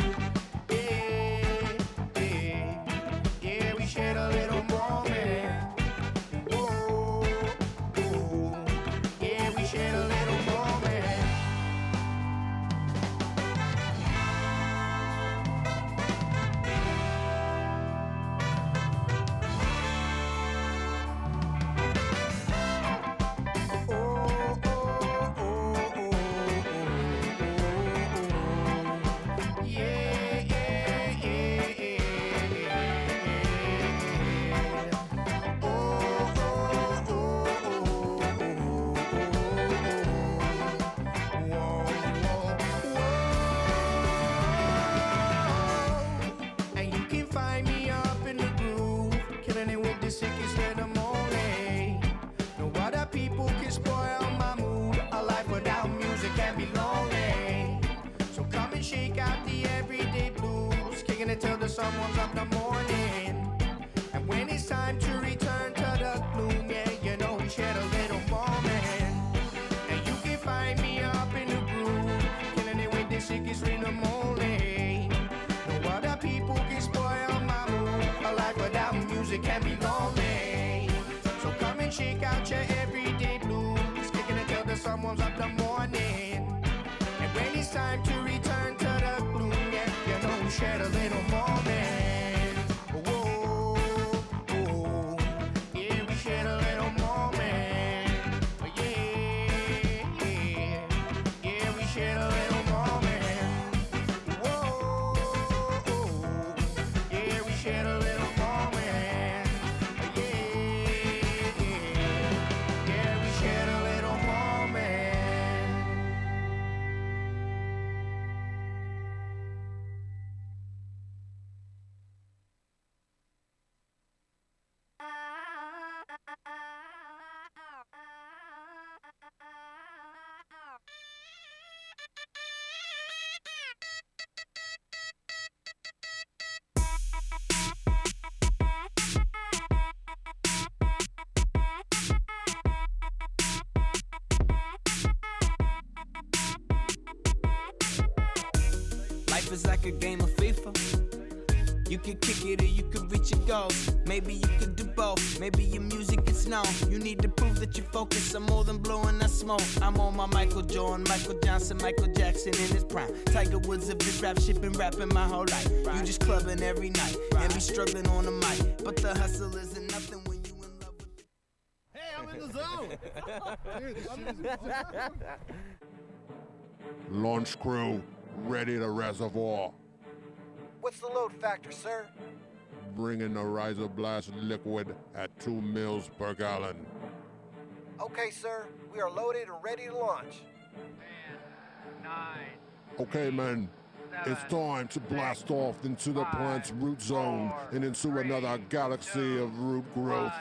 Yeah, yeah, yeah, we shed a little moment. Whoa, whoa, yeah, we shed a little moment. And you can find me up in the groove, killing it with the sickest rhythm only. No other people can spoil my mood. A life without music can be lonely. So come and shake out the everyday blues, kicking it till the sun warms up the morning. And when it's time to return to the gloom, yeah, you know we shed a little moment. And you can find me up in the groove, killing it with the sickest rhythm only. No other people can spoil my mood. A life without music can be lonely. So come and shake out your everyday blues, kicking it till the sun warms up the morning. And when it's time to return to the gloom, yeah, you know we shed a little moment. Whoa, whoa, yeah, we shed a little moment. Yeah, yeah, yeah, we shed a little moment. Whoa, yeah, we shed a little moment. Yeah, yeah, we shed a little moment. Life is like a game of FIFA. You can kick it or you can reach your goals. Maybe you could do both. Maybe your music is known. You need to prove that you focus on more than blowing that smoke. I'm on my Michael Jordan, Michael Johnson, Michael Jackson in his prime. Tiger Woods of this rap shit, been rapping my whole life. You just clubbing every night and be struggling on the mic. But the hustle isn't nothing when you in love with it. Hey, I'm in the zone. Dude, I'm in the zone. Launch crew, ready to reservoir. What's the load factor, sir? Bringing the Riser Blast liquid at 2 mils per gallon. Okay, sir. We are loaded and ready to launch. 9. Okay, men. It's time to blast off into the plant's root zone and into another galaxy of root growth.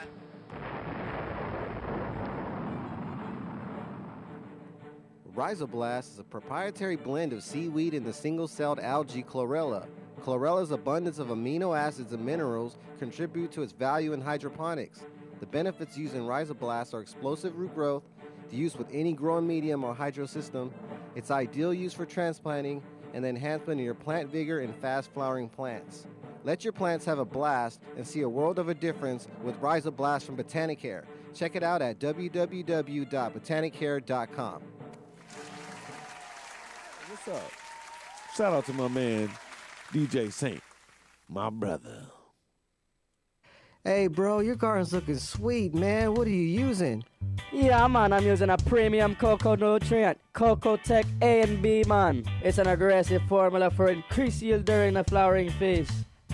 Rhizoblast is a proprietary blend of seaweed and the single-celled algae chlorella. Chlorella's abundance of amino acids and minerals contribute to its value in hydroponics. The benefits used in Rhizoblast are explosive root growth, the use with any growing medium or hydro system, its ideal use for transplanting, and the enhancement in your plant vigor and fast-flowering plants. Let your plants have a blast and see a world of a difference with Rhizoblast from Botanicare. Check it out at www.botanicare.com. What's up? Shout out to my man, DJ Saint, my brother. Hey, bro, your garden's looking sweet, man. What are you using? Yeah, man, I'm using a premium cocoa nutrient, Cocoa Tech A and B, man. It's an aggressive formula for increased yield during the flowering phase.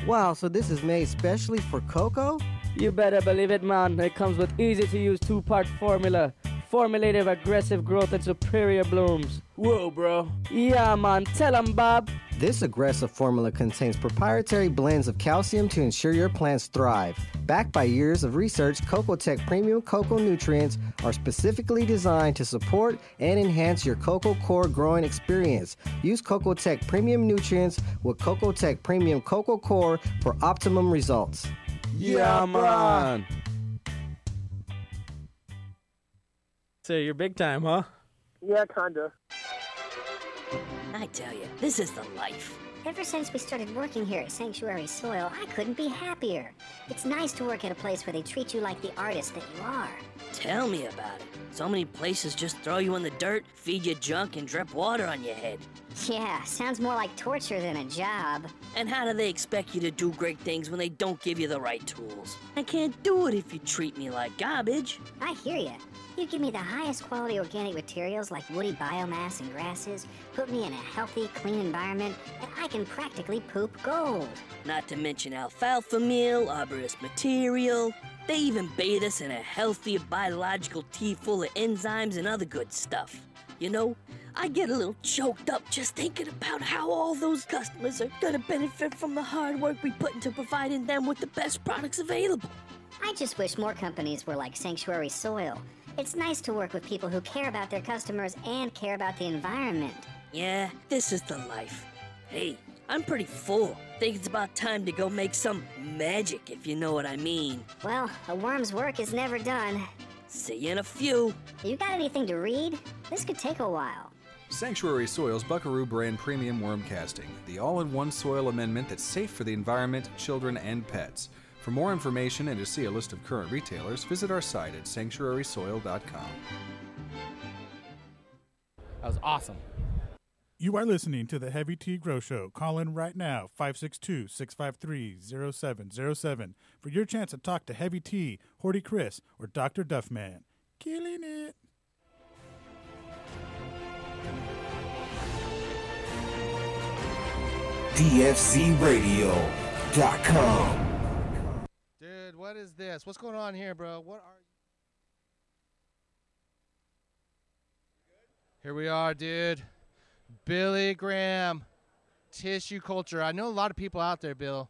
Wow, so this is made specially for cocoa? You better believe it, man. It comes with easy-to-use 2-part formula. Formulated aggressive growth and superior blooms. Whoa, bro. Yeah, man. Tell 'em, Bob. This aggressive formula contains proprietary blends of calcium to ensure your plants thrive. Backed by years of research, Cocoa Tech Premium Cocoa Nutrients are specifically designed to support and enhance your cocoa core growing experience. Use Cocoa Tech Premium Nutrients with Cocoa Tech Premium Cocoa Core for optimum results. Yeah, man. So you're big time, huh? Yeah, kinda. I tell you, this is the life. Ever since we started working here at Sanctuary Soil, I couldn't be happier. It's nice to work at a place where they treat you like the artist that you are. Tell me about it. So many places just throw you in the dirt, feed you junk, and drip water on your head. Yeah, sounds more like torture than a job. And how do they expect you to do great things when they don't give you the right tools? I can't do it if you treat me like garbage. I hear ya. You give me the highest quality organic materials like woody biomass and grasses, put me in a healthy, clean environment, and I can practically poop gold. Not to mention alfalfa meal, arborist material. They even bathe us in a healthy biological tea full of enzymes and other good stuff. You know, I get a little choked up just thinking about how all those customers are gonna benefit from the hard work we put into providing them with the best products available. I just wish more companies were like Sanctuary Soil. It's nice to work with people who care about their customers and care about the environment. Yeah, this is the life. Hey, I'm pretty full. Think it's about time to go make some magic, if you know what I mean. Well, a worm's work is never done. See you in a few. You got anything to read? This could take a while. Sanctuary Soil's Buckaroo brand premium worm casting, the all-in-one soil amendment that's safe for the environment, children, and pets. For more information and to see a list of current retailers, visit our site at sanctuarysoil.com. That was awesome. You are listening to the Heavy Tea Grow Show. Call in right now, 562-653-0707 for your chance to talk to Heavy Tea, Hortikris, or Dr. Duffman. Killing it. DFCRadio.com. Dude, what is this? What's going on here, bro? What are you? Here we are, dude. Billy Graham, tissue culture. I know a lot of people out there, Bill,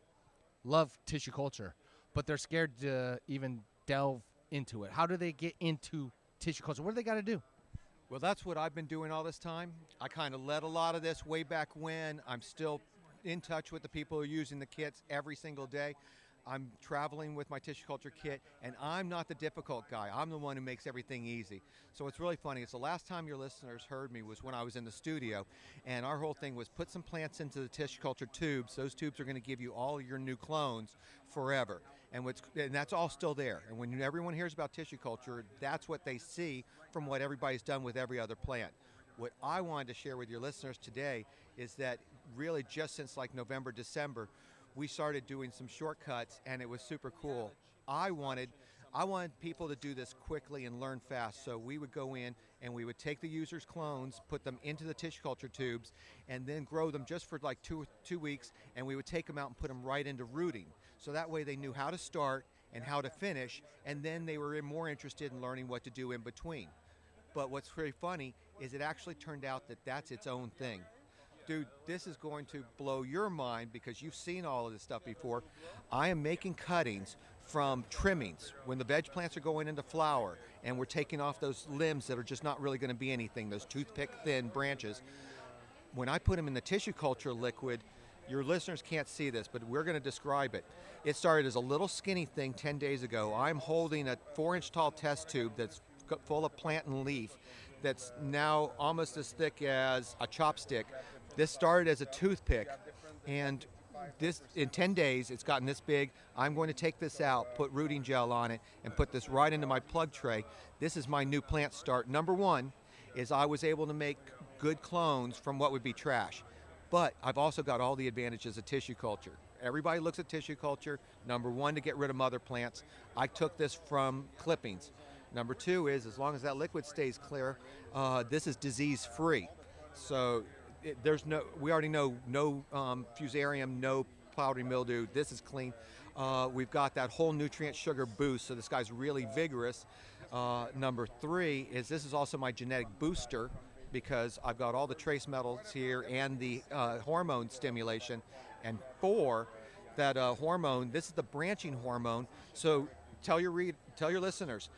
love tissue culture, but they're scared to even delve into it. How do they get into tissue culture? What do they got to do? Well, that's what I've been doing all this time. I kind of led a lot of this way back when. I'm still in touch with the people who are using the kits every single day. I'm traveling with my tissue culture kit, and I'm not the difficult guy. I'm the one who makes everything easy. So it's really funny. It's the last time your listeners heard me was when I was in the studio, and our whole thing was put some plants into the tissue culture tubes. Those tubes are going to give you all your new clones forever. And that's all still there. And when everyone hears about tissue culture, that's what they see from what everybody's done with every other plant. What I wanted to share with your listeners today is that really just since like November, December, we started doing some shortcuts, and it was super cool. I wanted people to do this quickly and learn fast, so we would go in and we would take the user's clones, put them into the tissue culture tubes, and then grow them just for like two weeks, and we would take them out and put them right into rooting. So that way they knew how to start and how to finish, and then they were more interested in learning what to do in between. But what's very funny is it actually turned out that that's its own thing. Dude, this is going to blow your mind because you've seen all of this stuff before. I am making cuttings from trimmings when the veg plants are going into flower, and we're taking off those limbs that are just not really going to be anything, those toothpick thin branches. When I put them in the tissue culture liquid, your listeners can't see this, but we're going to describe it. It started as a little skinny thing 10 days ago. I'm holding a 4-inch tall test tube that's full of plant and leaf that's now almost as thick as a chopstick. This started as a toothpick, and this in 10 days it's gotten this big. I'm going to take this out, put rooting gel on it, and put this right into my plug tray. This is my new plant start. Number one is I was able to make good clones from what would be trash, but I've also got all the advantages of tissue culture. Everybody looks at tissue culture, number one, to get rid of mother plants. I took this from clippings. Number two is, as long as that liquid stays clear, this is disease free. So we already know no fusarium, no powdery mildew. This is clean. We've got that whole nutrient sugar boost, so this guy's really vigorous. Number three is this is also my genetic booster because I've got all the trace metals here and the hormone stimulation. And four, that hormone, this is the branching hormone. So tell your listeners,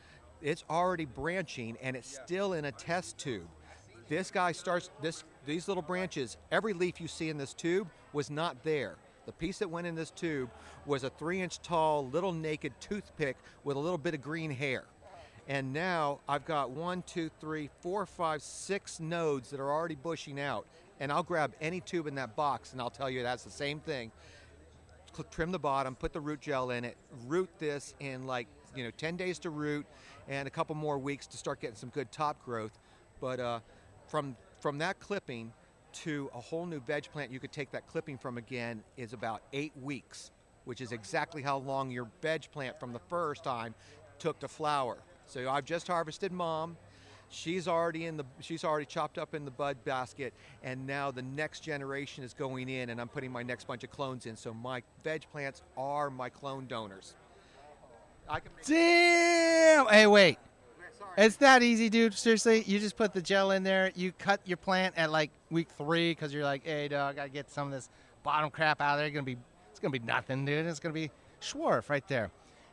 it's already branching and it's still in a test tube. This guy starts, these little branches, every leaf you see in this tube was not there. The piece that went in this tube was a 3-inch tall little naked toothpick with a little bit of green hair. And now I've got 1, 2, 3, 4, 5, 6 nodes that are already bushing out. And I'll grab any tube in that box and I'll tell you that's the same thing. Trim the bottom, put the root gel in it, root this in like, 10 days to root and a couple more weeks to start getting some good top growth. But from that clipping to a whole new veg plant you could take that clipping from again is about 8 weeks, which is exactly how long your veg plant from the first time took to flower. So I've just harvested Mom. She's already chopped up in the bud basket, and now the next generation is going in, and I'm putting my next bunch of clones in. So my veg plants are my clone donors. Damn! Hey, wait. It's that easy, dude. Seriously, you just put the gel in there. You cut your plant at like week 3 because you're like, hey, dog, I gotta get some of this bottom crap out of there. It's gonna be nothing, dude. It's gonna be Schwarf right there.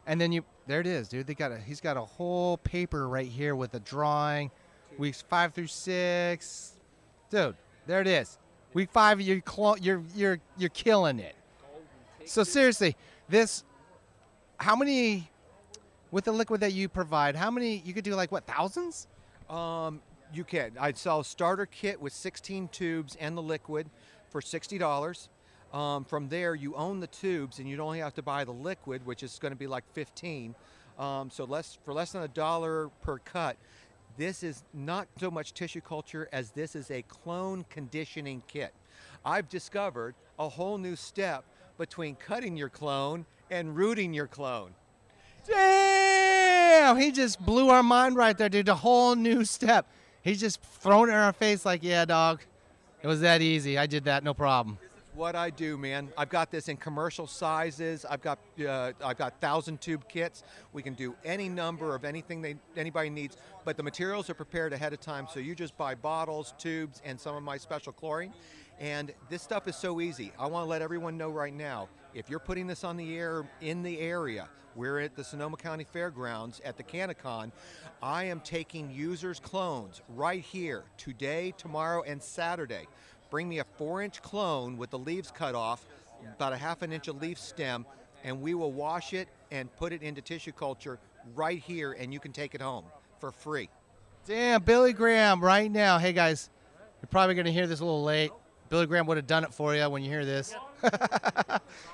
And then there it is, dude. He's got a whole paper right here with a drawing, weeks 5 through 6. Dude, there it is. Week 5, you're killing it. So seriously, how many, with the liquid that you provide, how many, you could do like what, thousands? You can. I'd sell a starter kit with 16 tubes and the liquid for $60. From there, you own the tubes, and you'd only have to buy the liquid, which is going to be like $15. So for less than $1 per cut. This is not so much tissue culture as this is a clone conditioning kit. I've discovered a whole new step between cutting your clone and rooting your clone. Damn! He just blew our mind right there, dude. A whole new step. He's just thrown it in our face like, yeah, dog. It was that easy. I did that, no problem. What I do, man. I've got this in commercial sizes. I've got 1,000 tube kits. We can do any number of anything anybody needs, but the materials are prepared ahead of time, so you just buy bottles, tubes, and some of my special chlorine. And this stuff is so easy. I want to let everyone know right now, if you're putting this on the air in the area, we're at the Sonoma County Fairgrounds at the CanaCon. I am taking users' clones right here today, tomorrow, and Saturday. Bring me a 4-inch clone with the leaves cut off, about a ½ inch of leaf stem, and we will wash it and put it into tissue culture right here, and you can take it home for free. Damn, Billy Graham right now. Hey, guys, you're probably going to hear this a little late. Billy Graham would have done it for you when you hear this.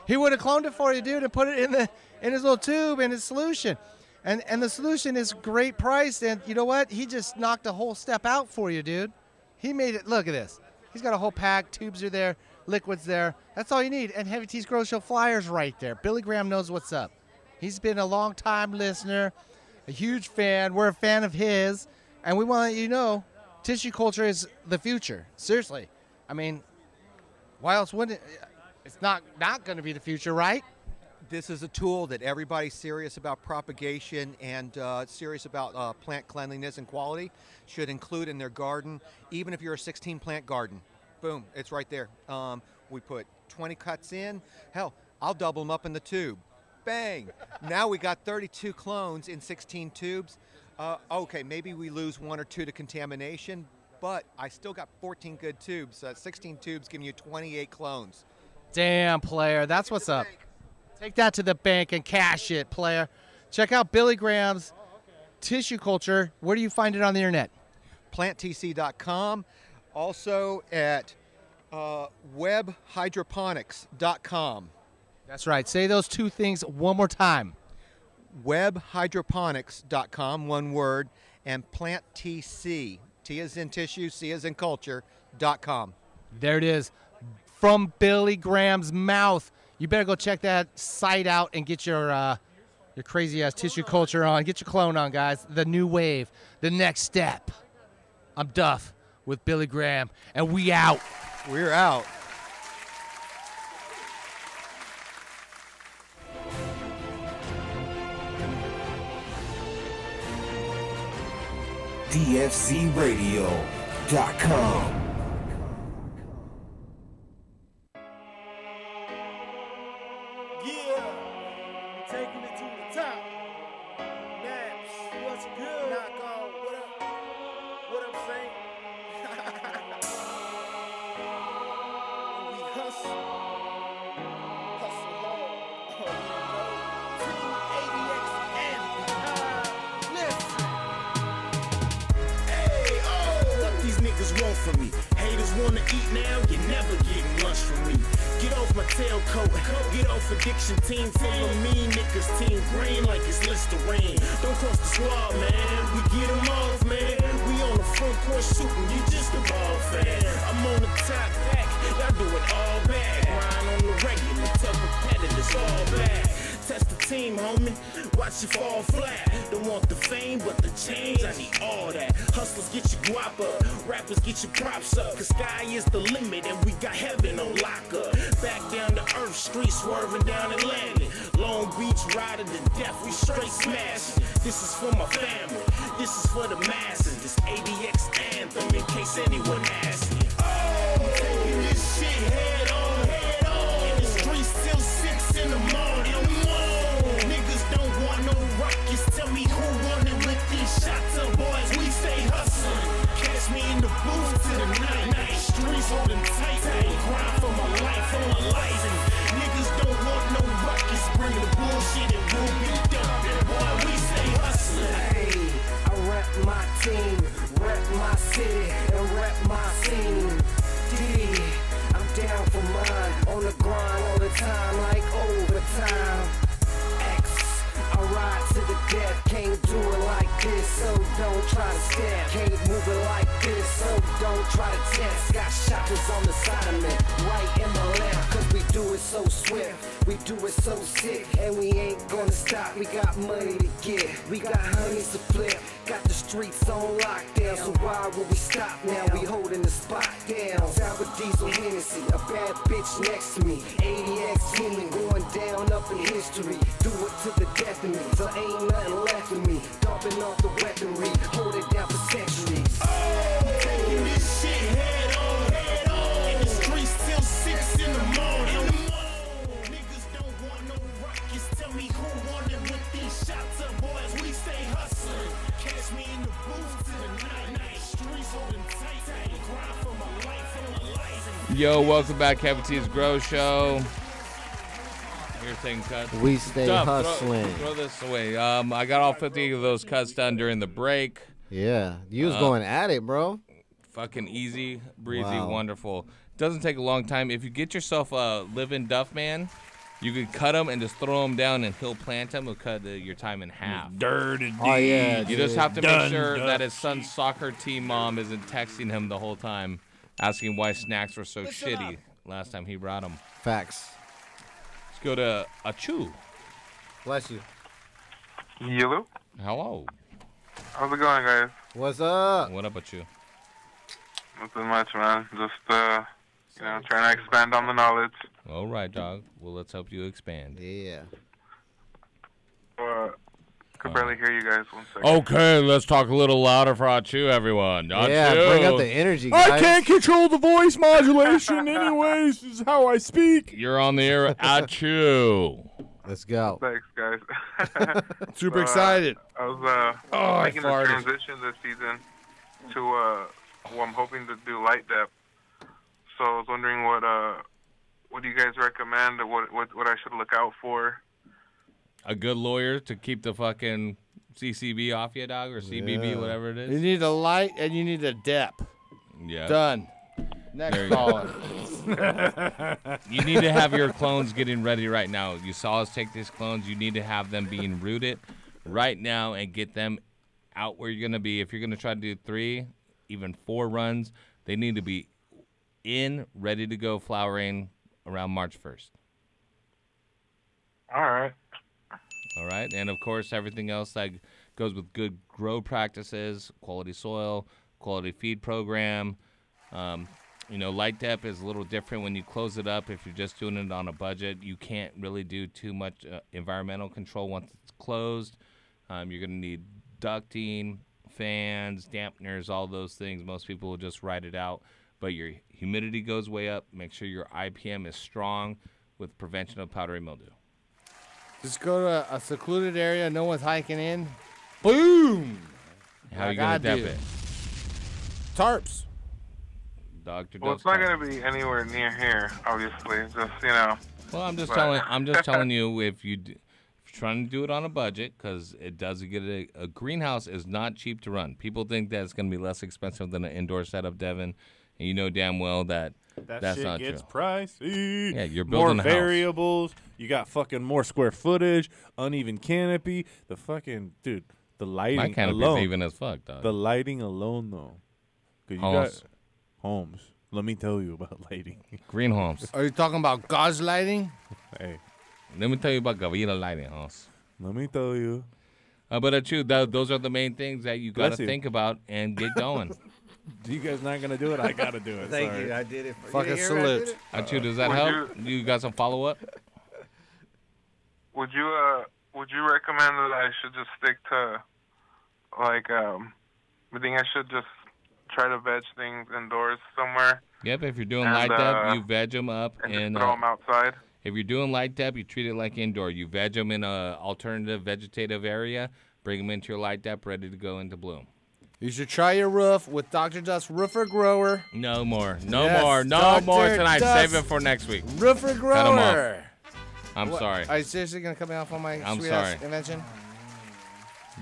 He would have cloned it for you, dude, and put it in his little tube in his solution. And the solution is great price, and you know what? He just knocked a whole step out for you, dude. He made it. Look at this. He's got a whole pack. Tubes are there. Liquids there. That's all you need. And Heavy T's Grow Show flyers right there. Billy Graham knows what's up. He's been a long-time listener, a huge fan. We're a fan of his. And we want to let you know, tissue culture is the future. Seriously. I mean, why else wouldn't it? It's not going to be the future, right? This is a tool that everybody serious about propagation and serious about plant cleanliness and quality should include in their garden, even if you're a 16-plant garden. Boom, it's right there. We put 20 cuts in. Hell, I'll double them up in the tube. Bang! Now we got 32 clones in 16 tubes. Okay, maybe we lose 1 or 2 to contamination, but I still got 14 good tubes. 16 tubes giving you 28 clones. Damn, player. That's what's up. Take that to the bank and cash it, player. Check out Billy Graham's tissue culture. Where do you find it on the internet? PlantTC.com. Also at webhydroponics.com. That's right. Say those 2 things one more time. Webhydroponics.com, one word, and PlantTC. T as in tissue, C as in culture.com. There it is. From Billy Graham's mouth. You better go check that site out and get your crazy-ass tissue culture on. Get your clone on, guys. The new wave. The next step. I'm Duff with Billy Graham, and we out. We're out. DFCRadio.com. Taking it to the top. Naps, what's good? Knock on, what up? What I'm saying? We hustle. Hustle hard. Team ADX and listen. haters want from me. Haters wanna eat now, you never getting lunch from me. Get off my tailcoat, get off addiction. Team full of mean niggas, team green like it's Listerine. Don't cross the squad, man, we get them off, man. We on the front porch shooting, you just a ball fan. I'm on the top back, y'all do it all bad. Grind on the regular, tell competitors all bad. Test the team, homie, watch you fall flat. Don't want the fame, but the change, I need all that. Hustlers get your guap up, rappers get your props up. Cause sky is the limit and we got heaven on lockup. Back down to earth, street swerving down Atlantic. Long Beach riding to death, we straight smashing. This is for my family, this is for the masses. This ADX anthem in case anyone asks me. Oh, I'm taking this shit head on, head on. In the streets till 6 in the morning. Niggas don't want no rockets, tell me who wanted with these shots up, boys, we stay hustling. Catch me in the booth till the night. Streets holding tight, grind for my life, and niggas don't want no rockets, bring the bullshit and we'll be dumping, boy, we stay hustling. Hey, I rep my team, rep my city, and rep my scene. D, I'm down for mine, on the grind all the time, like overtime. X, I ride to the death, can't do it like this, so don't try to step. Can't move it like this, so don't try to test. Got shoppers on the side of me, right in my left, cause we do it so swift, we do it so sick, and we ain't gonna stop. We got money to get, we got honeys to flip, got the streets on lockdown, so why would we stop now? We holding the spot down. Sour diesel Hennessy, a bad bitch next to me, ADX teaming, going down up in history. Do it to the death of me, so ain't nothing left of me. Dumping off the weaponry, hold it down for centuries. Oh, taking this shit head on, head on. In the streets till 6 in the morning. Niggas don't want no rockets, tell me who wanted with these shots up, boys, we stay hustling. Catch me in the booth till the night. Streets holding tight, grind for my life, Yo, welcome back, Kevin T's Grow Show. Your thing cut. We stay Duff, hustling. Throw this away. I got all 50 of those cuts done during the break. Yeah, you was going at it, bro. Fucking easy, breezy, Wow. wonderful. Doesn't take a long time. If you get yourself a living Duff man, you could cut him and just throw him down, and he'll plant him. He'll cut your time in half. Dirty. Oh, yeah, You just have to Done, make sure Duff. that his son's soccer team mom isn't texting him the whole time, asking why snacks were so shitty last time he brought them. Facts. Let's go to Achu. Bless you. Hello. Hello. How's it going, guys? What's up? What up, Achu? Nothing much, man. Just, trying to expand on the knowledge. All right, dog. Well, let's help you expand. Yeah. Could barely hear you guys. 1 second. Okay, let's talk a little louder for Achu, everyone. Achu. Yeah, bring up the energy, guys. I can't control the voice modulation anyways. This is how I speak. You're on the air, Achu. Let's go. Thanks, guys. Super excited. I was I making the farted. transition this season to I'm hoping to do light depth. So I was wondering what do you guys recommend? What I should look out for? A good lawyer to keep the fucking CCB off you, dog, or CBB, Yeah. whatever it is. You need a light and you need a depth. Yeah. Done. Next There you caller. You need to have your clones getting ready right now. You saw us take these clones. You need to have them being rooted right now and get them out where you're going to be. If you're going to try to do 3, even 4 runs, they need to be in, ready to go, flowering around March 1st. All right. All right. And, of course, everything else that goes with good grow practices, quality soil, quality feed program. Light depth is a little different when you close it up. If you're just doing it on a budget, you can't really do too much environmental control once it's closed. You're going to need ducting, fans, dampeners, all those things. Most people will just ride it out. But your humidity goes way up. Make sure your IPM is strong with prevention of powdery mildew. Just go to a secluded area. No one's hiking in. Boom. How are you going to dep it? Tarps. Dr. Well, it's not going to be anywhere near here, obviously. Just, Well, I'm just telling you, if you're trying to do it on a budget because it does get a greenhouse is not cheap to run. People think that it's going to be less expensive than an indoor setup, Devin, and you know damn well that that's shit not gets true. pricey. Yeah, you're building more a house. variables. You got fucking more square footage, uneven canopy. The fucking dude, the lighting My canopy's alone. even as fuck, dog. The lighting alone, though, because you Homes. got homes. Let me tell you about lighting. Green homes. Are you talking about God's lighting? Hey, let me tell you about Gavita lighting house. Let me tell you. But true, those are the main things that you got Bless to you. think about and get going. You guys not gonna do it? I gotta do it. Thank Sorry. you. I did it. For Fucking you. salute. Achu, does that help? You got some follow up? Would you recommend that I should just stick to like I think I should just try to veg things indoors somewhere? Yep. If you're doing And, light dep, you veg them up and and just throw them outside. if you're doing light dep, you treat it like indoor. You veg them in a alternative vegetative area. Bring them into your light dep, ready to go into bloom. You should try your roof with Dr. Duff's Roofer Grower. No more. No Yes, more. No Dr. more tonight. Duff's Save it for next week. Roofer Cut 'em Grower. off. I'm What, sorry. Are you seriously going to cut me off on my I'm sweet sorry. ass invention?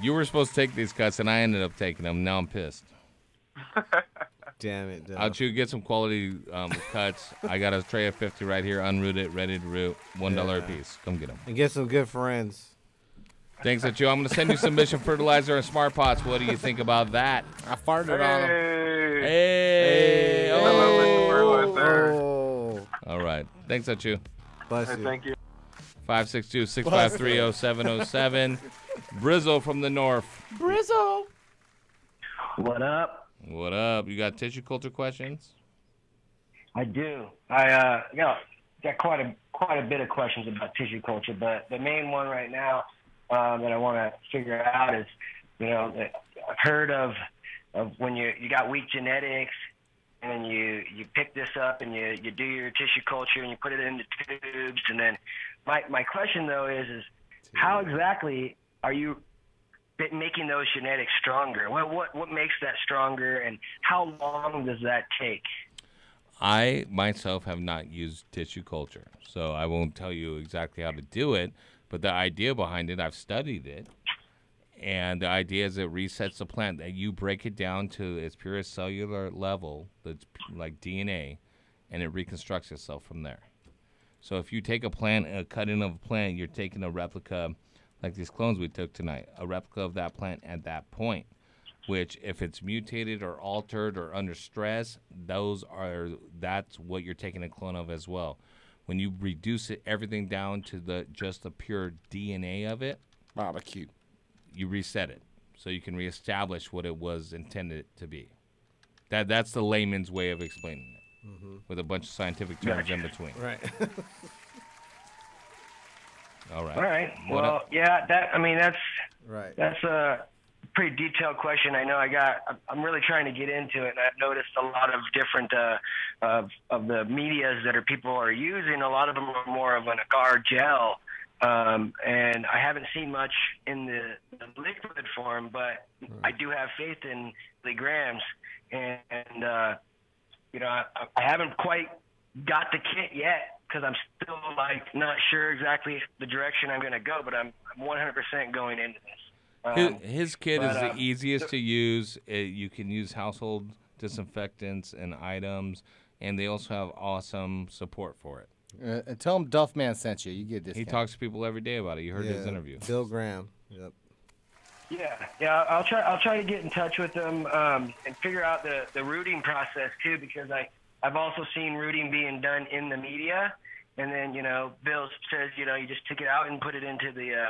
You were supposed to take these cuts, and I ended up taking them. Now I'm pissed. Damn it, Duff. I'll get some quality cuts. I got a tray of 50 right here, unrooted, ready to root, $1 a piece. Come get them. And get some good friends. Thanks, Achu. I'm going to send you some Mission Fertilizer and Smart Pots. What do you think about that? I farted on him. Hey. I love Mission Fertilizer. Oh. All right. Thanks, Achu. Bless Hey, you. thank you. 562-653-0707. Brizzle from the north. Brizzle. What up? What up? You got tissue culture questions? I do. I got quite a bit of questions about tissue culture, but the main one right now that I want to figure out is, that I've heard of when you got weak genetics and you pick this up and you do your tissue culture and you put it into tubes, and then my question though is how exactly are you making those genetics stronger? What makes that stronger, and how long does that take? I myself have not used tissue culture, so I won't tell you exactly how to do it, but the idea behind it, I've studied it, and the idea is it resets the plant, that you break it down to its purest cellular level, that's like DNA, and it reconstructs itself from there. So if you take a plant, a cut-in of a plant, you're taking a replica, like these clones we took tonight, a replica of that plant at that point, which if it's mutated or altered or under stress, that's what you're taking a clone of as well. When you reduce everything down to just the pure DNA of it, barbecue, you reset it so you can reestablish what it was intended to be. That's the layman's way of explaining it, with a bunch of scientific terms in between. Right. All right. All right. What Well, up? yeah. That's right. That's a pretty detailed question. I know I'm really trying to get into it, and I've noticed a lot of different of the medias that people are using. A lot of them are more of an agar gel, and I haven't seen much in the liquid form, but I do have faith in milligrams, and I haven't quite got the kit yet, because I'm still not sure exactly the direction I'm going to go, but I'm 100% going into this. His kit is the easiest to use. You can use household disinfectants and items, and they also have awesome support for it. And tell him Duff Man sent you. You get this. He talks to people every day about it. You heard his interview. Bill Graham. Yep. Yeah. I'll try to get in touch with them and figure out the rooting process too, because I've also seen rooting being done in the media, and then Bill says you just take it out and put it into the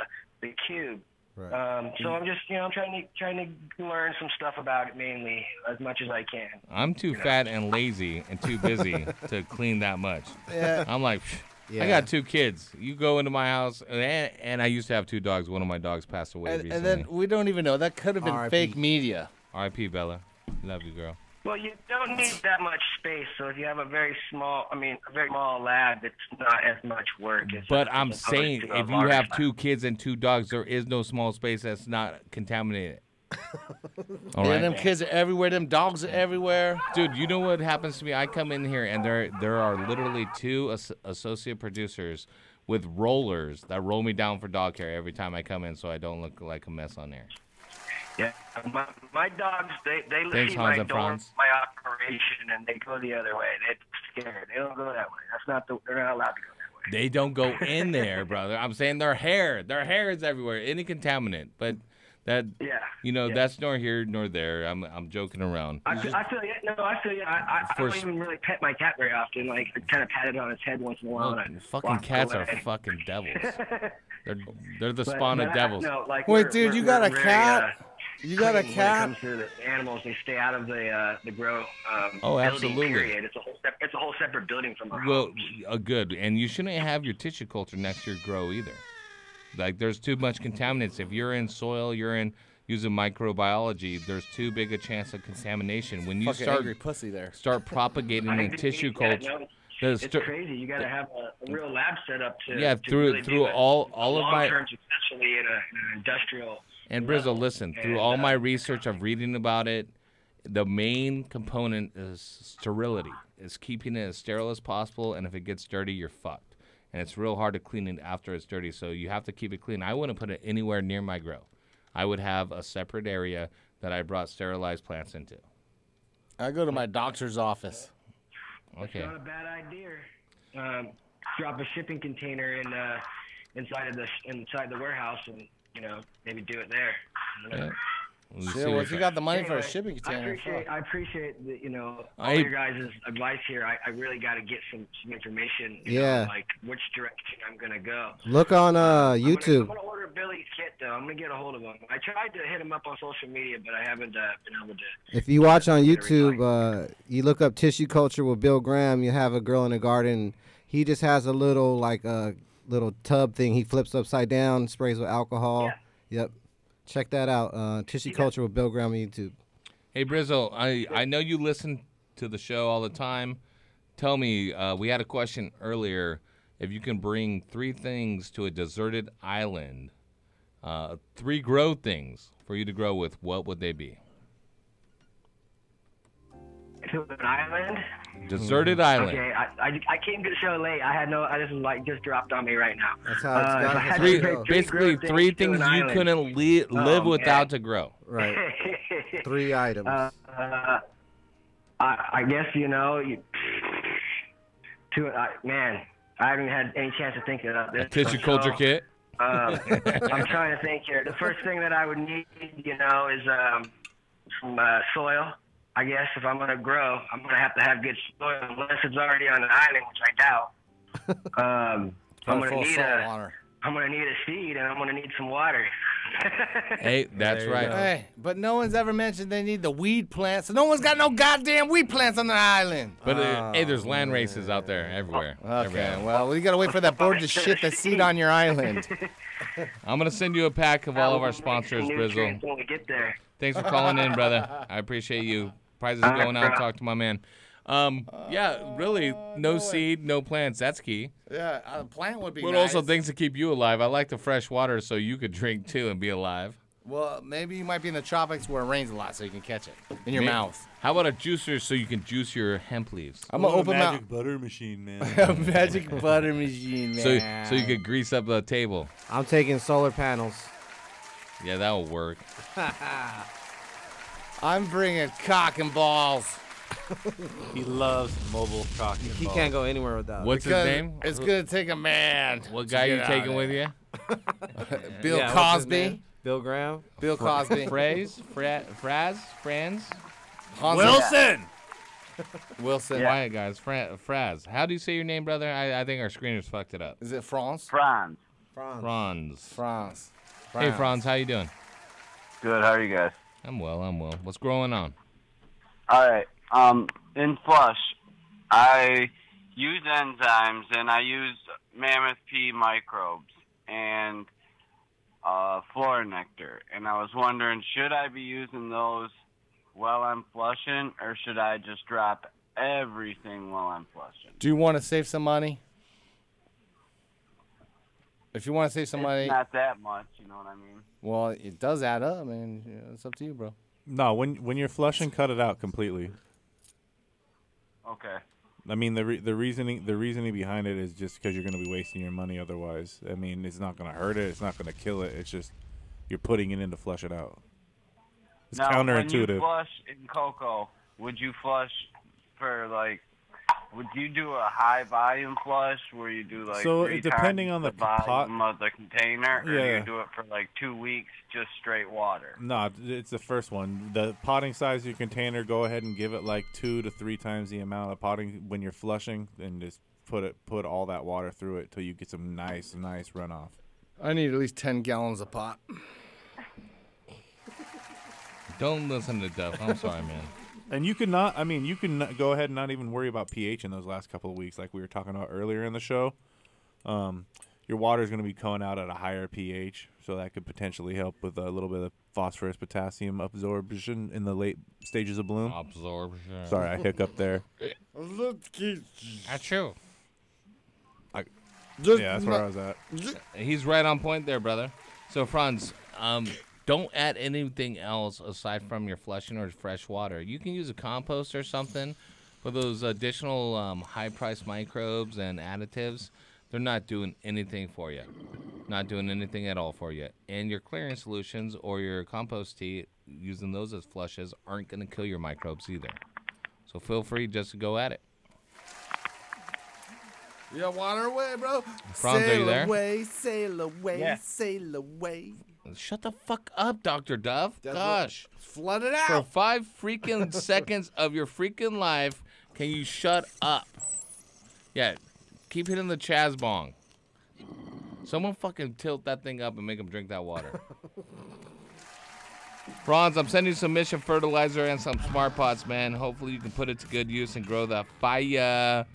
cube. Right. So I'm just I'm trying to learn some stuff about it, mainly as much as I can. I'm too fat and lazy and too busy to clean that much. Yeah. I'm like, I got 2 kids. You go into my house, and I used to have 2 dogs. One of my dogs passed away recently. And then we don't even know. That could have been R.I.P. fake media. R.I.P. Bella. Love you, girl. Well, you don't need that much space, so if you have a very small lab, it's not as much work. But I'm saying, if you have 2 kids and 2 dogs, there is no small space that's not contaminated. All Yeah, right. them kids are everywhere. Them dogs are everywhere. Dude, you know what happens to me? I come in here, and there are literally 2 associate producers with rollers that roll me down for dog care every time I come in, so I don't look like a mess on there. Yeah, my dogs, they Thanks, see Hans my and door, Franz. my operation, and they go the other way. They're scared. They don't go that way. They're not allowed to go that way. They don't go in there, brother. I'm saying their hair is everywhere, any contaminant. But that, that's nor here nor there. I'm joking around. I feel you. No, I feel you. I don't even really pet my cat very often. Like, I kind of pat it on its head once in a while. Well, and I fucking walk cats away. are fucking devils. They're the spawn of devils. Wait, dude, you got a cat? You got a cat? When it comes to the animals, they stay out of the grow. Oh, building, absolutely. Period. It's a whole separate building from our Well, home. good. And you shouldn't have your tissue culture next to your grow either. Like, there's too much contaminants. If you're in soil, using microbiology, there's too big a chance of contamination. When you Fucking angry pussy there. start propagating the tissue culture. It's crazy. You got to have a real lab set up to through really do all of my long-term successfully in an industrial. And Brizzle, listen, through all my research of reading about it, the main component is sterility, is keeping it as sterile as possible, and if it gets dirty, you're fucked. And it's real hard to clean it after it's dirty, so you have to keep it clean. I wouldn't put it anywhere near my grow. I would have a separate area that I brought sterilized plants into. I go to my doctor's office. Okay. It's not a bad idea. Drop a shipping container inside the warehouse, and maybe do it there. Yeah. Well, if you got the money for a shipping I container, appreciate all your guys' advice here. I really got to get some information. Like which direction I'm gonna go. Look on YouTube. I'm gonna order Billy's kit though. I'm gonna get a hold of him. I tried to hit him up on social media, but I haven't been able to. If you watch on YouTube, you look up tissue culture with Bill Graham. You have a girl in the garden. He just has a little little tub thing. He flips upside down, sprays with alcohol. Yeah. Yep. Check that out. Tissue Culture with Bill Graham on YouTube. Hey, Brizzle, I know you listen to the show all the time. Tell me, we had a question earlier. If you can bring 3 things to a deserted island, 3 grow things for you to grow with, what would they be? To an island? Deserted island. Okay, I came to the show late. I had this is just dropped on me right now. That's how it's got Basically, 3 things you couldn't live without to grow. Right. 3 items. I guess man, I haven't had any chance to think about this. A tissue culture kit. I'm trying to think here. The first thing that I would need, is some soil. I guess if I'm gonna grow, I'm gonna have to have good soil, unless it's already on an island, which I doubt. I'm gonna need a seed, and I'm gonna need some water. Hey, that's right. Hey, but no one's ever mentioned they need the weed plants. So no one's got no goddamn weed plants on their island. But hey, there's land races out there everywhere. Okay, well, we gotta wait for that bird to shit the seed on your island. I'm gonna send you a pack of all of our sponsors, Brizzle. When we get there. Thanks for calling in, brother. I appreciate you. Prizes going out. Talk to my man. Yeah, really, no seed, no plants. That's key. Yeah, a plant would be But nice. also things to keep you alive. I like the fresh water so you could drink too and be alive. Well, maybe you might be in the tropics where it rains a lot, so you can catch it in your mouth. How about a juicer so you can juice your hemp leaves? I'm gonna open magic butter machine, man. A magic butter machine, man. So you could grease up the table. I'm taking solar panels. Yeah, that will work. I'm bringing cock and balls. He loves mobile cock and He balls. can't go anywhere without it. What's his name? It's gonna take a man. What guy you taking with you? Bill Yeah, what's his Cosby. name? Bill Graham. Bill Cosby. Franz? Wilson! Wilson. Quiet, guys. Fraz. How do you say your name, brother? I think our screeners fucked it up. Is it France? Franz. Franz. Hey, Franz. How you doing? Good. How are you guys? I'm well. What's going on? All right. In flush, I use enzymes and I use mammoth pea microbes and flora nectar. And I was wondering, should I be using those while I'm flushing, or should I just drop everything while I'm flushing? Do you want to save some money? If you want to save some money, It's not that much, you know what I mean? well, it does add up. I mean, it's up to you, bro. No, when you're flushing, cut it out completely. Okay. I mean, the reasoning behind it is just because you're going to be wasting your money otherwise. I mean, it's not going to hurt it. It's not going to kill it. It's just you're putting it in to flush it out. It's now, counterintuitive. When you flush in cocoa, would you flush for like? Would you do a high volume flush where you do like So three depending times on the volume of the container, or do Yeah. you do it for like 2 weeks just straight water? No, it's the first one. The potting size of your container, go ahead and give it like 2 to 3 times the amount of potting when you're flushing, and just put all that water through it till you get some nice runoff. I need at least 10 gallons of pot. Don't listen to Duff. I'm sorry, man. And you can not go ahead and not even worry about pH in those last couple of weeks, like we were talking about earlier in the show. Your water is going to be coming out at a higher pH, so that could potentially help with a little bit of phosphorus, potassium absorption in the late stages of bloom. Absorption. Sorry, I hiccuped there. Achoo. Yeah, that's where I was at. He's right on point there, brother. So, Franz, don't add anything else aside from your flushing or fresh water. You can use a compost or something for those additional high-priced microbes and additives. They're not doing anything for you. Not doing anything at all for you. And your clearing solutions or your compost tea, using those as flushes, aren't going to kill your microbes either. So feel free just to go at it. Yeah, water away, bro. Franz, are you there? Sail away, Yeah. sail away. Shut the fuck up, Dr. Duff. That's Gosh. Flood it For out. 5 freaking seconds of your freaking life, can you shut up? Yeah, keep hitting the Chaz bong. Someone fucking tilt that thing up and make him drink that water. Franz, I'm sending you some Mission fertilizer and some Smart Pots, man. Hopefully you can put it to good use and grow the fire.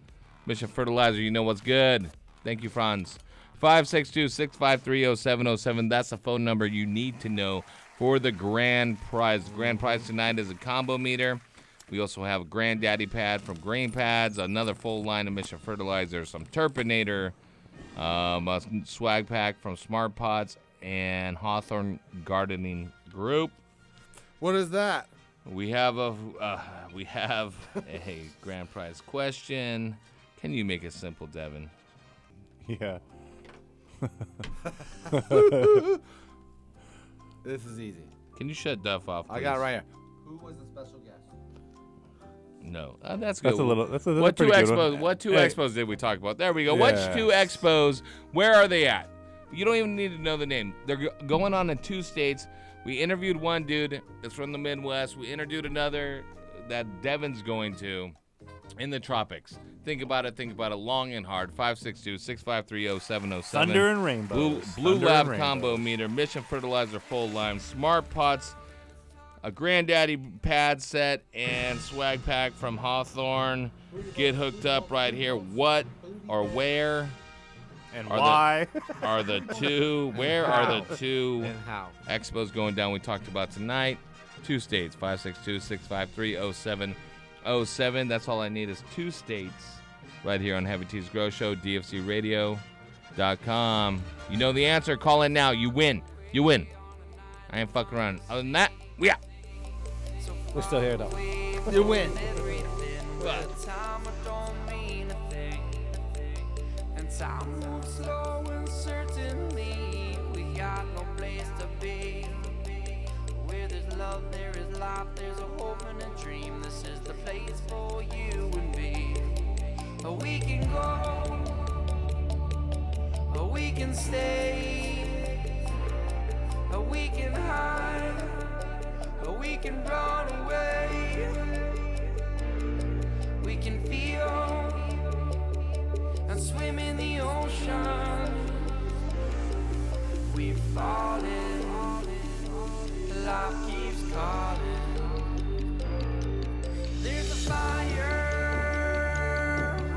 Mission fertilizer, you know what's good. Thank you, Franz. 562-653-0707. That's the phone number you need to know for the grand prize. The grand prize tonight is a combo meter. We also have a granddaddy pad from Grain Pads, another full line of Mission fertilizer, some Turpinator, a swag pack from Smart Pots, and Hawthorne Gardening Group. What is that? We have a grand prize question. Can you make it simple, Devin? Yeah. This is easy. Can you shut Duff off, please? I got it right here. Who was the special guest? No, that's good. That's a what two pretty good expos? one. What two Hey. expos did we talk about? There we go. Yeah. What two expos? Where are they at? You don't even need to know the name. They're going on in 2 states. We interviewed one dude that's from the Midwest. We interviewed another that Devin's going to in the tropics. Think about it long and hard. 562-653-0707. Thunder and rainbows. Blue Thunder Lab and combo rainbows. meter, Mission fertilizer full line, Smart Pots, a granddaddy pad set, and swag pack from Hawthorne. Get hooked up right here. What or where? And are why? Are the two? Where are the two And how? expos going down? We talked about tonight. 2 states. 562-653-0707. That's all I need is 2 states. Right here on Heavy T's Grow Show, DFCRadio.com. You know the answer. Call in now. You win. You win. I ain't fucking around. Other than that, we out. We're still here, though. You win. Time moves slow and certainly we got no place to be. Where there's love, there is life, there's a hope and a dream. This is the place for you and me. We can go, we can stay, we can hide, we can run away. We can feel and swim in the ocean. We've fallen, life keeps calling. There's a fire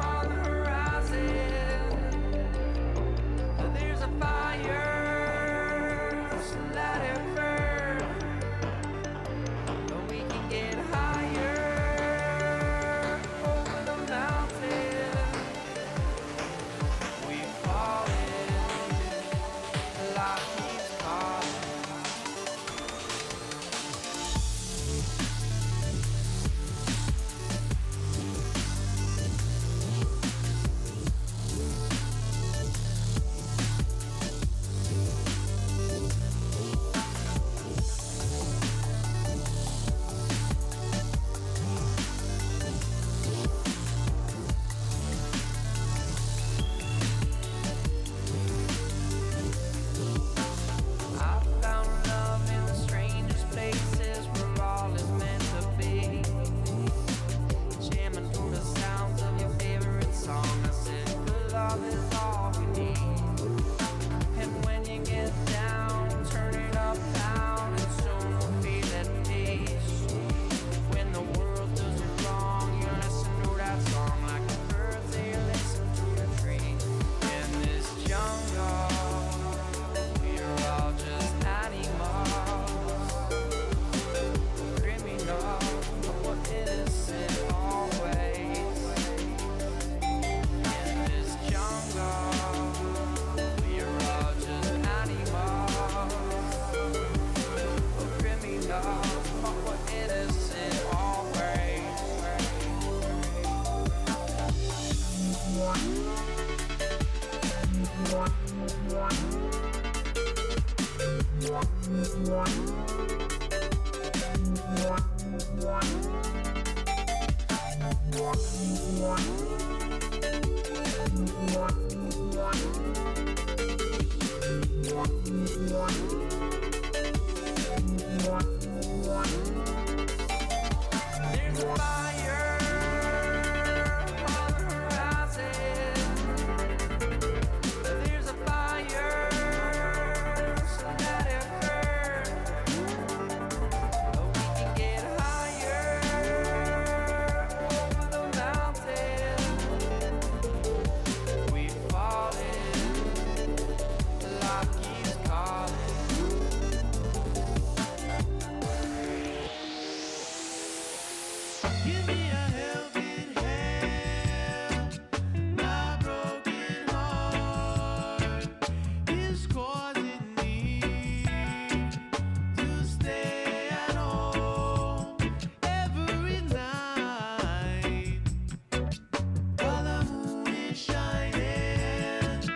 on the horizon. There's a fire, so let it burn. We can get higher over the mountain. Give me a helping hand. My broken heart is causing me to stay at home every night while the moon is shining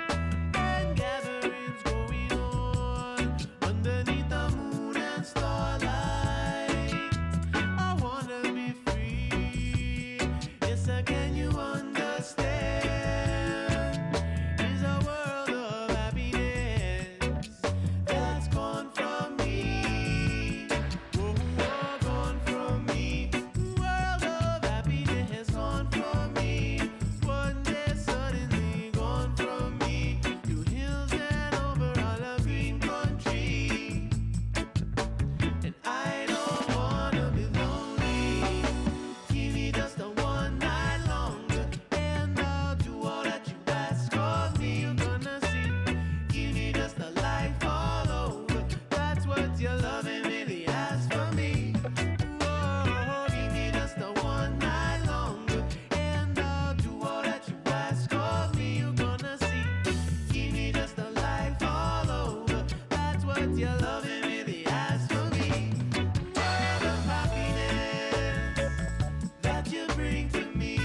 and gatherings going on underneath the moon and starlight. I wanna be free. Yes, can you understand? It's a world of happiness that's gone from me. Oh, gone from me. World of happiness gone from me. One day suddenly gone from me. To hills and over all of green country. And I don't wanna be lonely. Give me just a one night longer, and I'll do all that you ask of me. You're gonna see. Give me just a life all over. That's what your loving really asks from me. Whoa, give me just a one night longer, and I'll do all that you ask of me. You're gonna see. Give me just a life all over. That's what your loving really asks from me. World of happiness that you bring to me.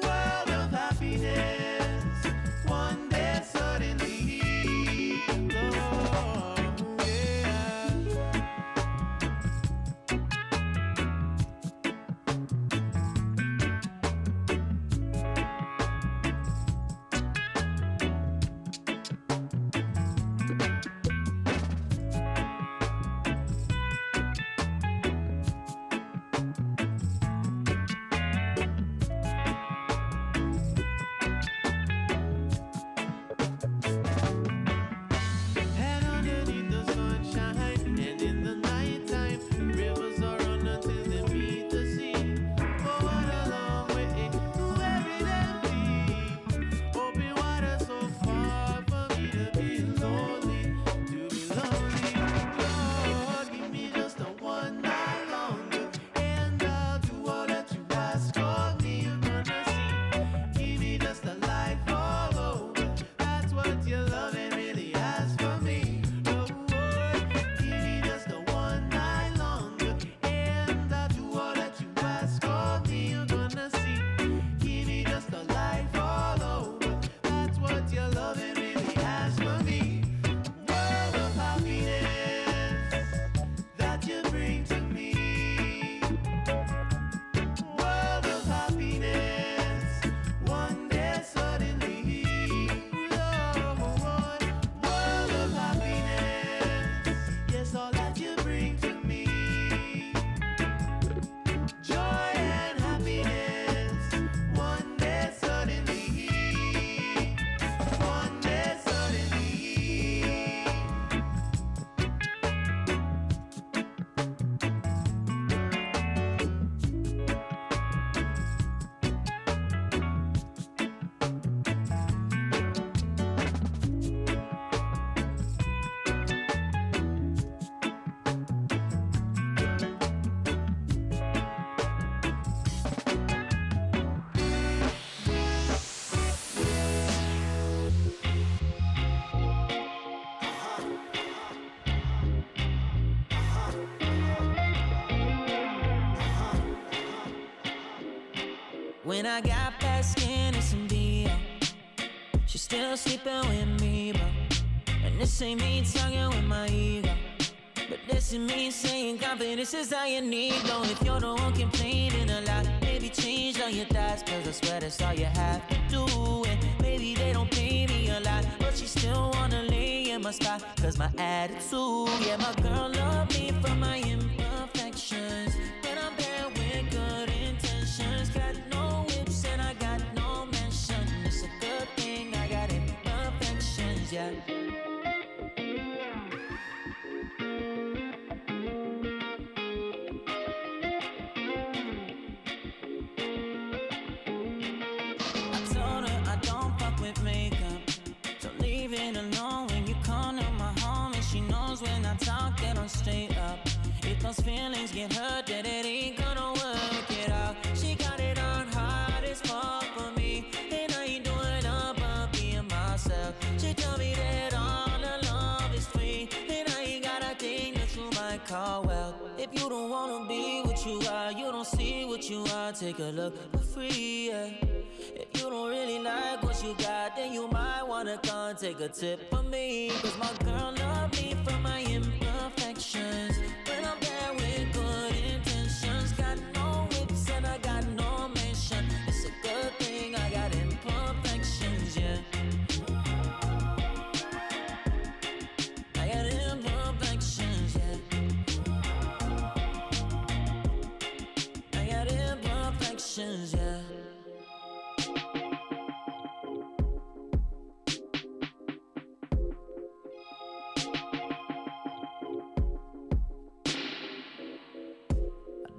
World of happiness. One day suddenly. Oh, yeah. And underneath the sunshine, and in the nighttime, rivers are run until they meet the sea. Oh, what a long way to every damn deep. Open water so far for me to be lonely, Lord, give me just a one night longer, and I'll do all that you ask of me. You're gonna see. Give me just a life all over. That's what your loving really asks from me. Lord, give me just a one night longer, and I'll do all that you ask of me. You're gonna see. Give me just a life all over. That's what your loving really asks from me. World of happiness that you bring to me. World of happiness. One day suddenly. Lord, world of happiness. Yes, all that you bring to me. Joy and happiness. One day suddenly. One day suddenly. When I got back skin and some beer, she's still sleeping with me, bro. And this ain't me talking with my ego, but this is me saying confidence is all you need. Though if you're the one complaining a lot, maybe change all your thoughts, cause I swear that's all you have to do. And maybe they don't pay me a lot, but she still wanna lay in my spot, cause my attitude. Yeah, my girl love me for my imperfections, but I'm there with good intentions. Got no whips and I got no mention. It's a good thing I got imperfections, yeah. those feelings get hurt, that it ain't gonna work it out. She got it on hard as fuck for me, and I ain't doing up but being myself. She told me that all the love is free, and I ain't got a thing that you might call wealth. If you don't wanna be what you are, you don't see what you are, take a look for free, yeah. If you don't really like what you got, then you might wanna come take a tip from me. Cause my girl love me for my imperfections. When I'm there with good intentions, got no whips and I got no mention. It's a good thing I got imperfections, yeah. I got imperfections, yeah. I got imperfections, yeah.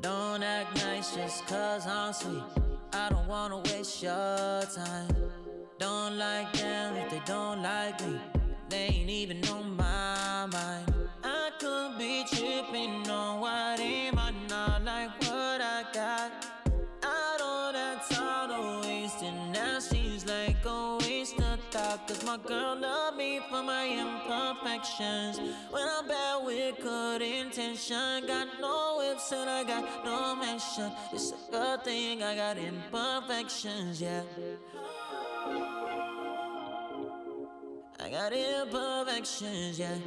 Don't act nice just cause I'm sweet. I don't wanna waste your time. Don't like them if they don't like me. They ain't even on my mind. I could be tripping on what ain't might not like what I got. I don't have time to waste it. Now she's like a waste of thought. Cause my girl love me for my imperfections. When I'm bad with good intention, got no whips and I got no mention. It's a good thing I got imperfections, yeah. I got imperfections, yeah.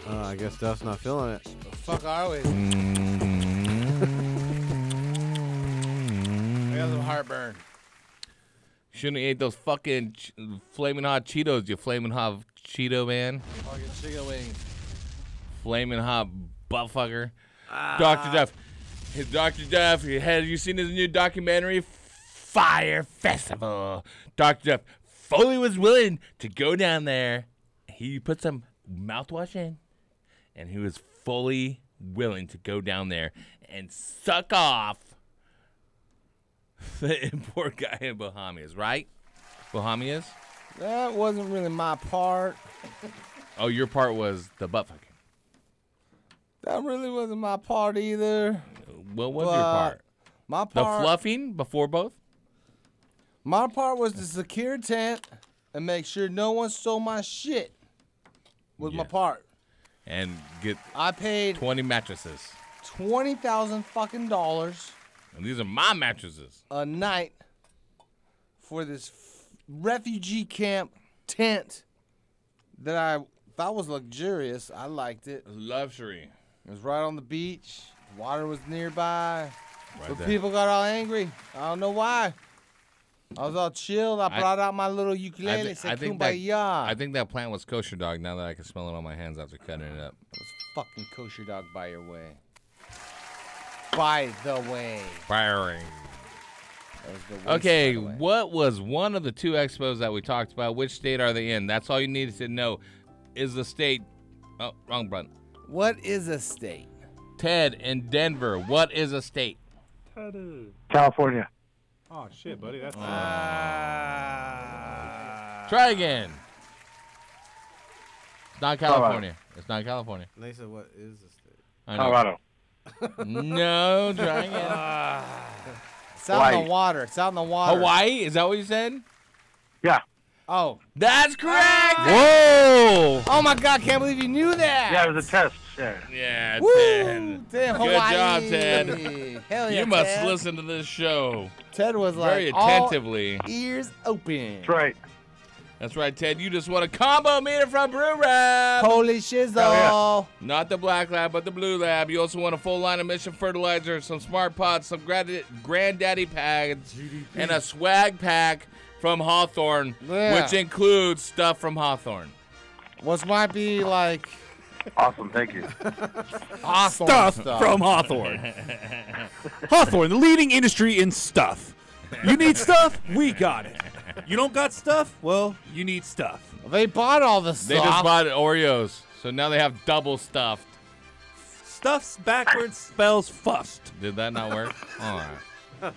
I guess Duff's not feeling it. The fuck are we? Mm. I got some heartburn. Shouldn't have ate those fucking flaming hot Cheetos, you flaming hot Cheeto man. Fucking chicken wings. Flaming hot buttfucker. Dr. Duff. Dr. Duff, have you seen his new documentary, Fire Festival? Dr. Duff fully was willing to go down there. He put some mouthwash in, and he was fully willing to go down there and suck off the import guy in Bahamas, right? Bahamas? That wasn't really my part. Oh, your part was the butt fucking. That really wasn't my part either. What was your part? My part. The fluffing before both? My part was to secure tent and make sure no one stole my shit. Was my part. And get I paid 20 mattresses. $20,000 fucking dollars. And these are my mattresses. A night for this refugee camp tent that I thought was luxurious. I liked it. Luxury. It was right on the beach. Water was nearby. Right but there. people got all angry. I don't know why. I was all chilled. I brought out my little ukulele and said, Kumbaya. I think that plant was kosher dog now that I can smell it on my hands after cutting it up. It was fucking kosher dog by your way. By the way. Firing. That was the waste, Okay, by the way. what was one of the two expos that we talked about? Which state are they in? That's all you needed to know. Is the state... Oh, wrong button. What is a state? Ted in Denver. What is a state? California. Oh, shit, buddy. That's Try again. It's not California. It's not California. They said, what is the state? I know. Colorado. No, try again. It's out in the water. It's out in the water. Hawaii? Is that what you said? Yeah. Oh. That's correct. Whoa. Oh, my God. Can't believe you knew that. Yeah, it was a test. Yeah. Yeah, Woo! 10. Ted, Good Hawaii. job, Ted. Hell yeah, You must Ted. listen to this show. Ted was very like attentively. all ears open. That's right. That's right, Ted. You just won a combo meter from Brew Rab. Holy shizzle. Not the Black Lab, but the Blue Lab. You also won a full line of Mission Fertilizer, some Smart Pots, some Granddaddy pads, and a swag pack from Hawthorne, Yeah. which includes stuff from Hawthorne. Which might be like Awesome. Thank you. awesome Stuff from Hawthorne. Hawthorne, the leading industry in stuff. You need stuff? We got it. You don't got stuff? Well, you need stuff. They bought all the stuff. They just bought Oreos, so now they have double stuffed. Stuff's backwards spells fussed. Did that not work? All right. Okay.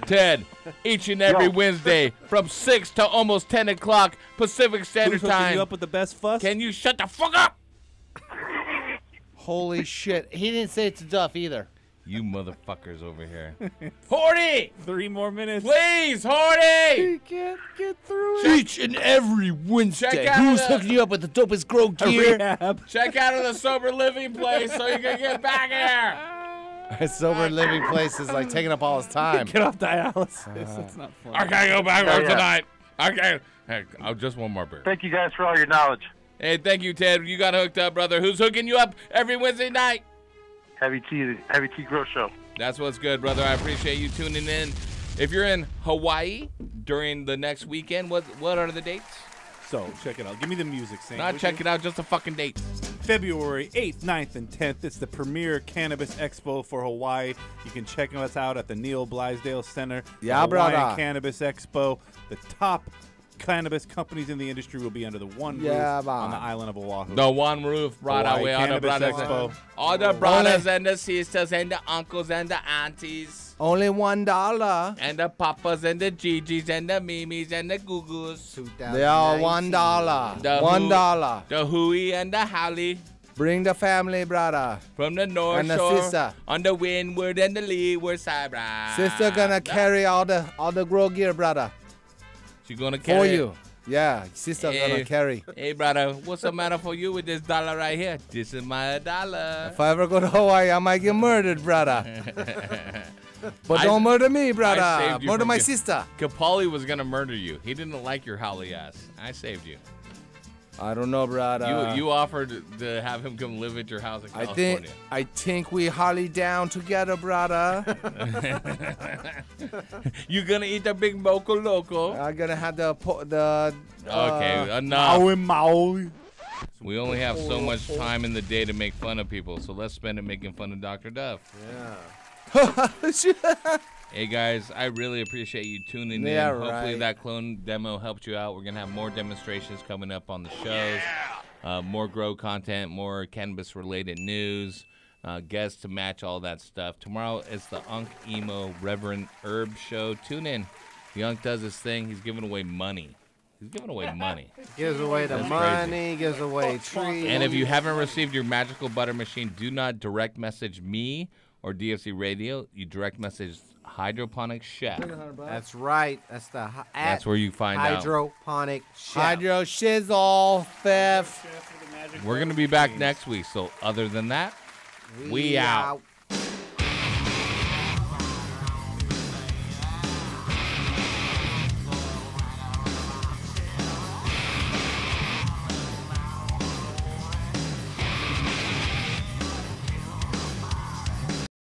Ted, each and every Wednesday from 6 to almost 10 o'clock Pacific Standard Who's hooking Time. you up with the best fuss? Can you shut the fuck up? Holy shit. He didn't say it to Duff either. You motherfuckers over here. Horty! 3 more minutes. Please, Horty! He can't get through it. Each and every Wednesday. Check out Who's the- hooking you up with the dopest grow gear? Check out of the sober living place so you can get back here. His sober living place is like taking up all his time. Get off dialysis. It's not fun. I can't go back home Yeah. tonight. I can't. Hey, just one more beer. Thank you guys for all your knowledge. Hey, thank you, Ted. You got hooked up, brother. Who's hooking you up every Wednesday night? Heavy Tea Grow Show. That's what's good, brother. I appreciate you tuning in. If you're in Hawaii during the next weekend, what are the dates? So, check it out. Give me the music, Saint. Not would check you? it out, just the fucking dates. February 8th, 9th, and 10th. It's the premier cannabis expo for Hawaii. You can check us out at the Neil Blaisdell Center. Yeah, the Hawaiian brother. Cannabis Expo. The top cannabis companies in the industry will be under the one Yeah, roof on the man. island of Oahu. The one roof, brother. Hawaii We all the Cannabis brothers, Expo. all the brothers and the sisters and the uncles and the aunties. Only $1. And the papas and the Gigi's and the Mimis and the Gugus. They are $1. The $1. The Hui and the Holly. Bring the family, brother. From the North And the Shore. sister. On the windward and the leeward side, brah. Sister gonna carry all the grow gear, brother. She gonna For carry you. Yeah, sister gonna carry. Hey, brother, what's the matter for you with this dollar right here? This is my dollar. If I ever go to Hawaii, I might get murdered, brother. But don't murder me, I brother. saved you Murder from my get- sister. Capaldi was gonna murder you. He didn't like your holly ass. I saved you. I don't know, brother. You offered to have him come live at your house in California. I think we holly down together, brother. You gonna eat the big moco loco? I'm gonna have the Okay, enough. Maui Maui. We only have so much time in the day to make fun of people, so let's spend it making fun of Dr. Duff. Yeah. Hey guys, I really appreciate you tuning in. Yeah, Hopefully right. that clone demo helped you out. We're gonna have more demonstrations coming up on the shows. More grow content, more cannabis related news, guests to match all that stuff. Tomorrow is the Unk Emo Reverend Herb show. Tune in. The Unk does his thing. He's giving away money. He's giving away money. Gives away the That's money, crazy. gives away trees. And if you haven't received your magical butter machine, do not direct message me or DFC Radio. You direct message Hydroponic Chef. That's right. That's the That's where you find out. Hydroponic Chef. Hydro shizzle, Fifth. We're going to be back next week. So other than that, we out.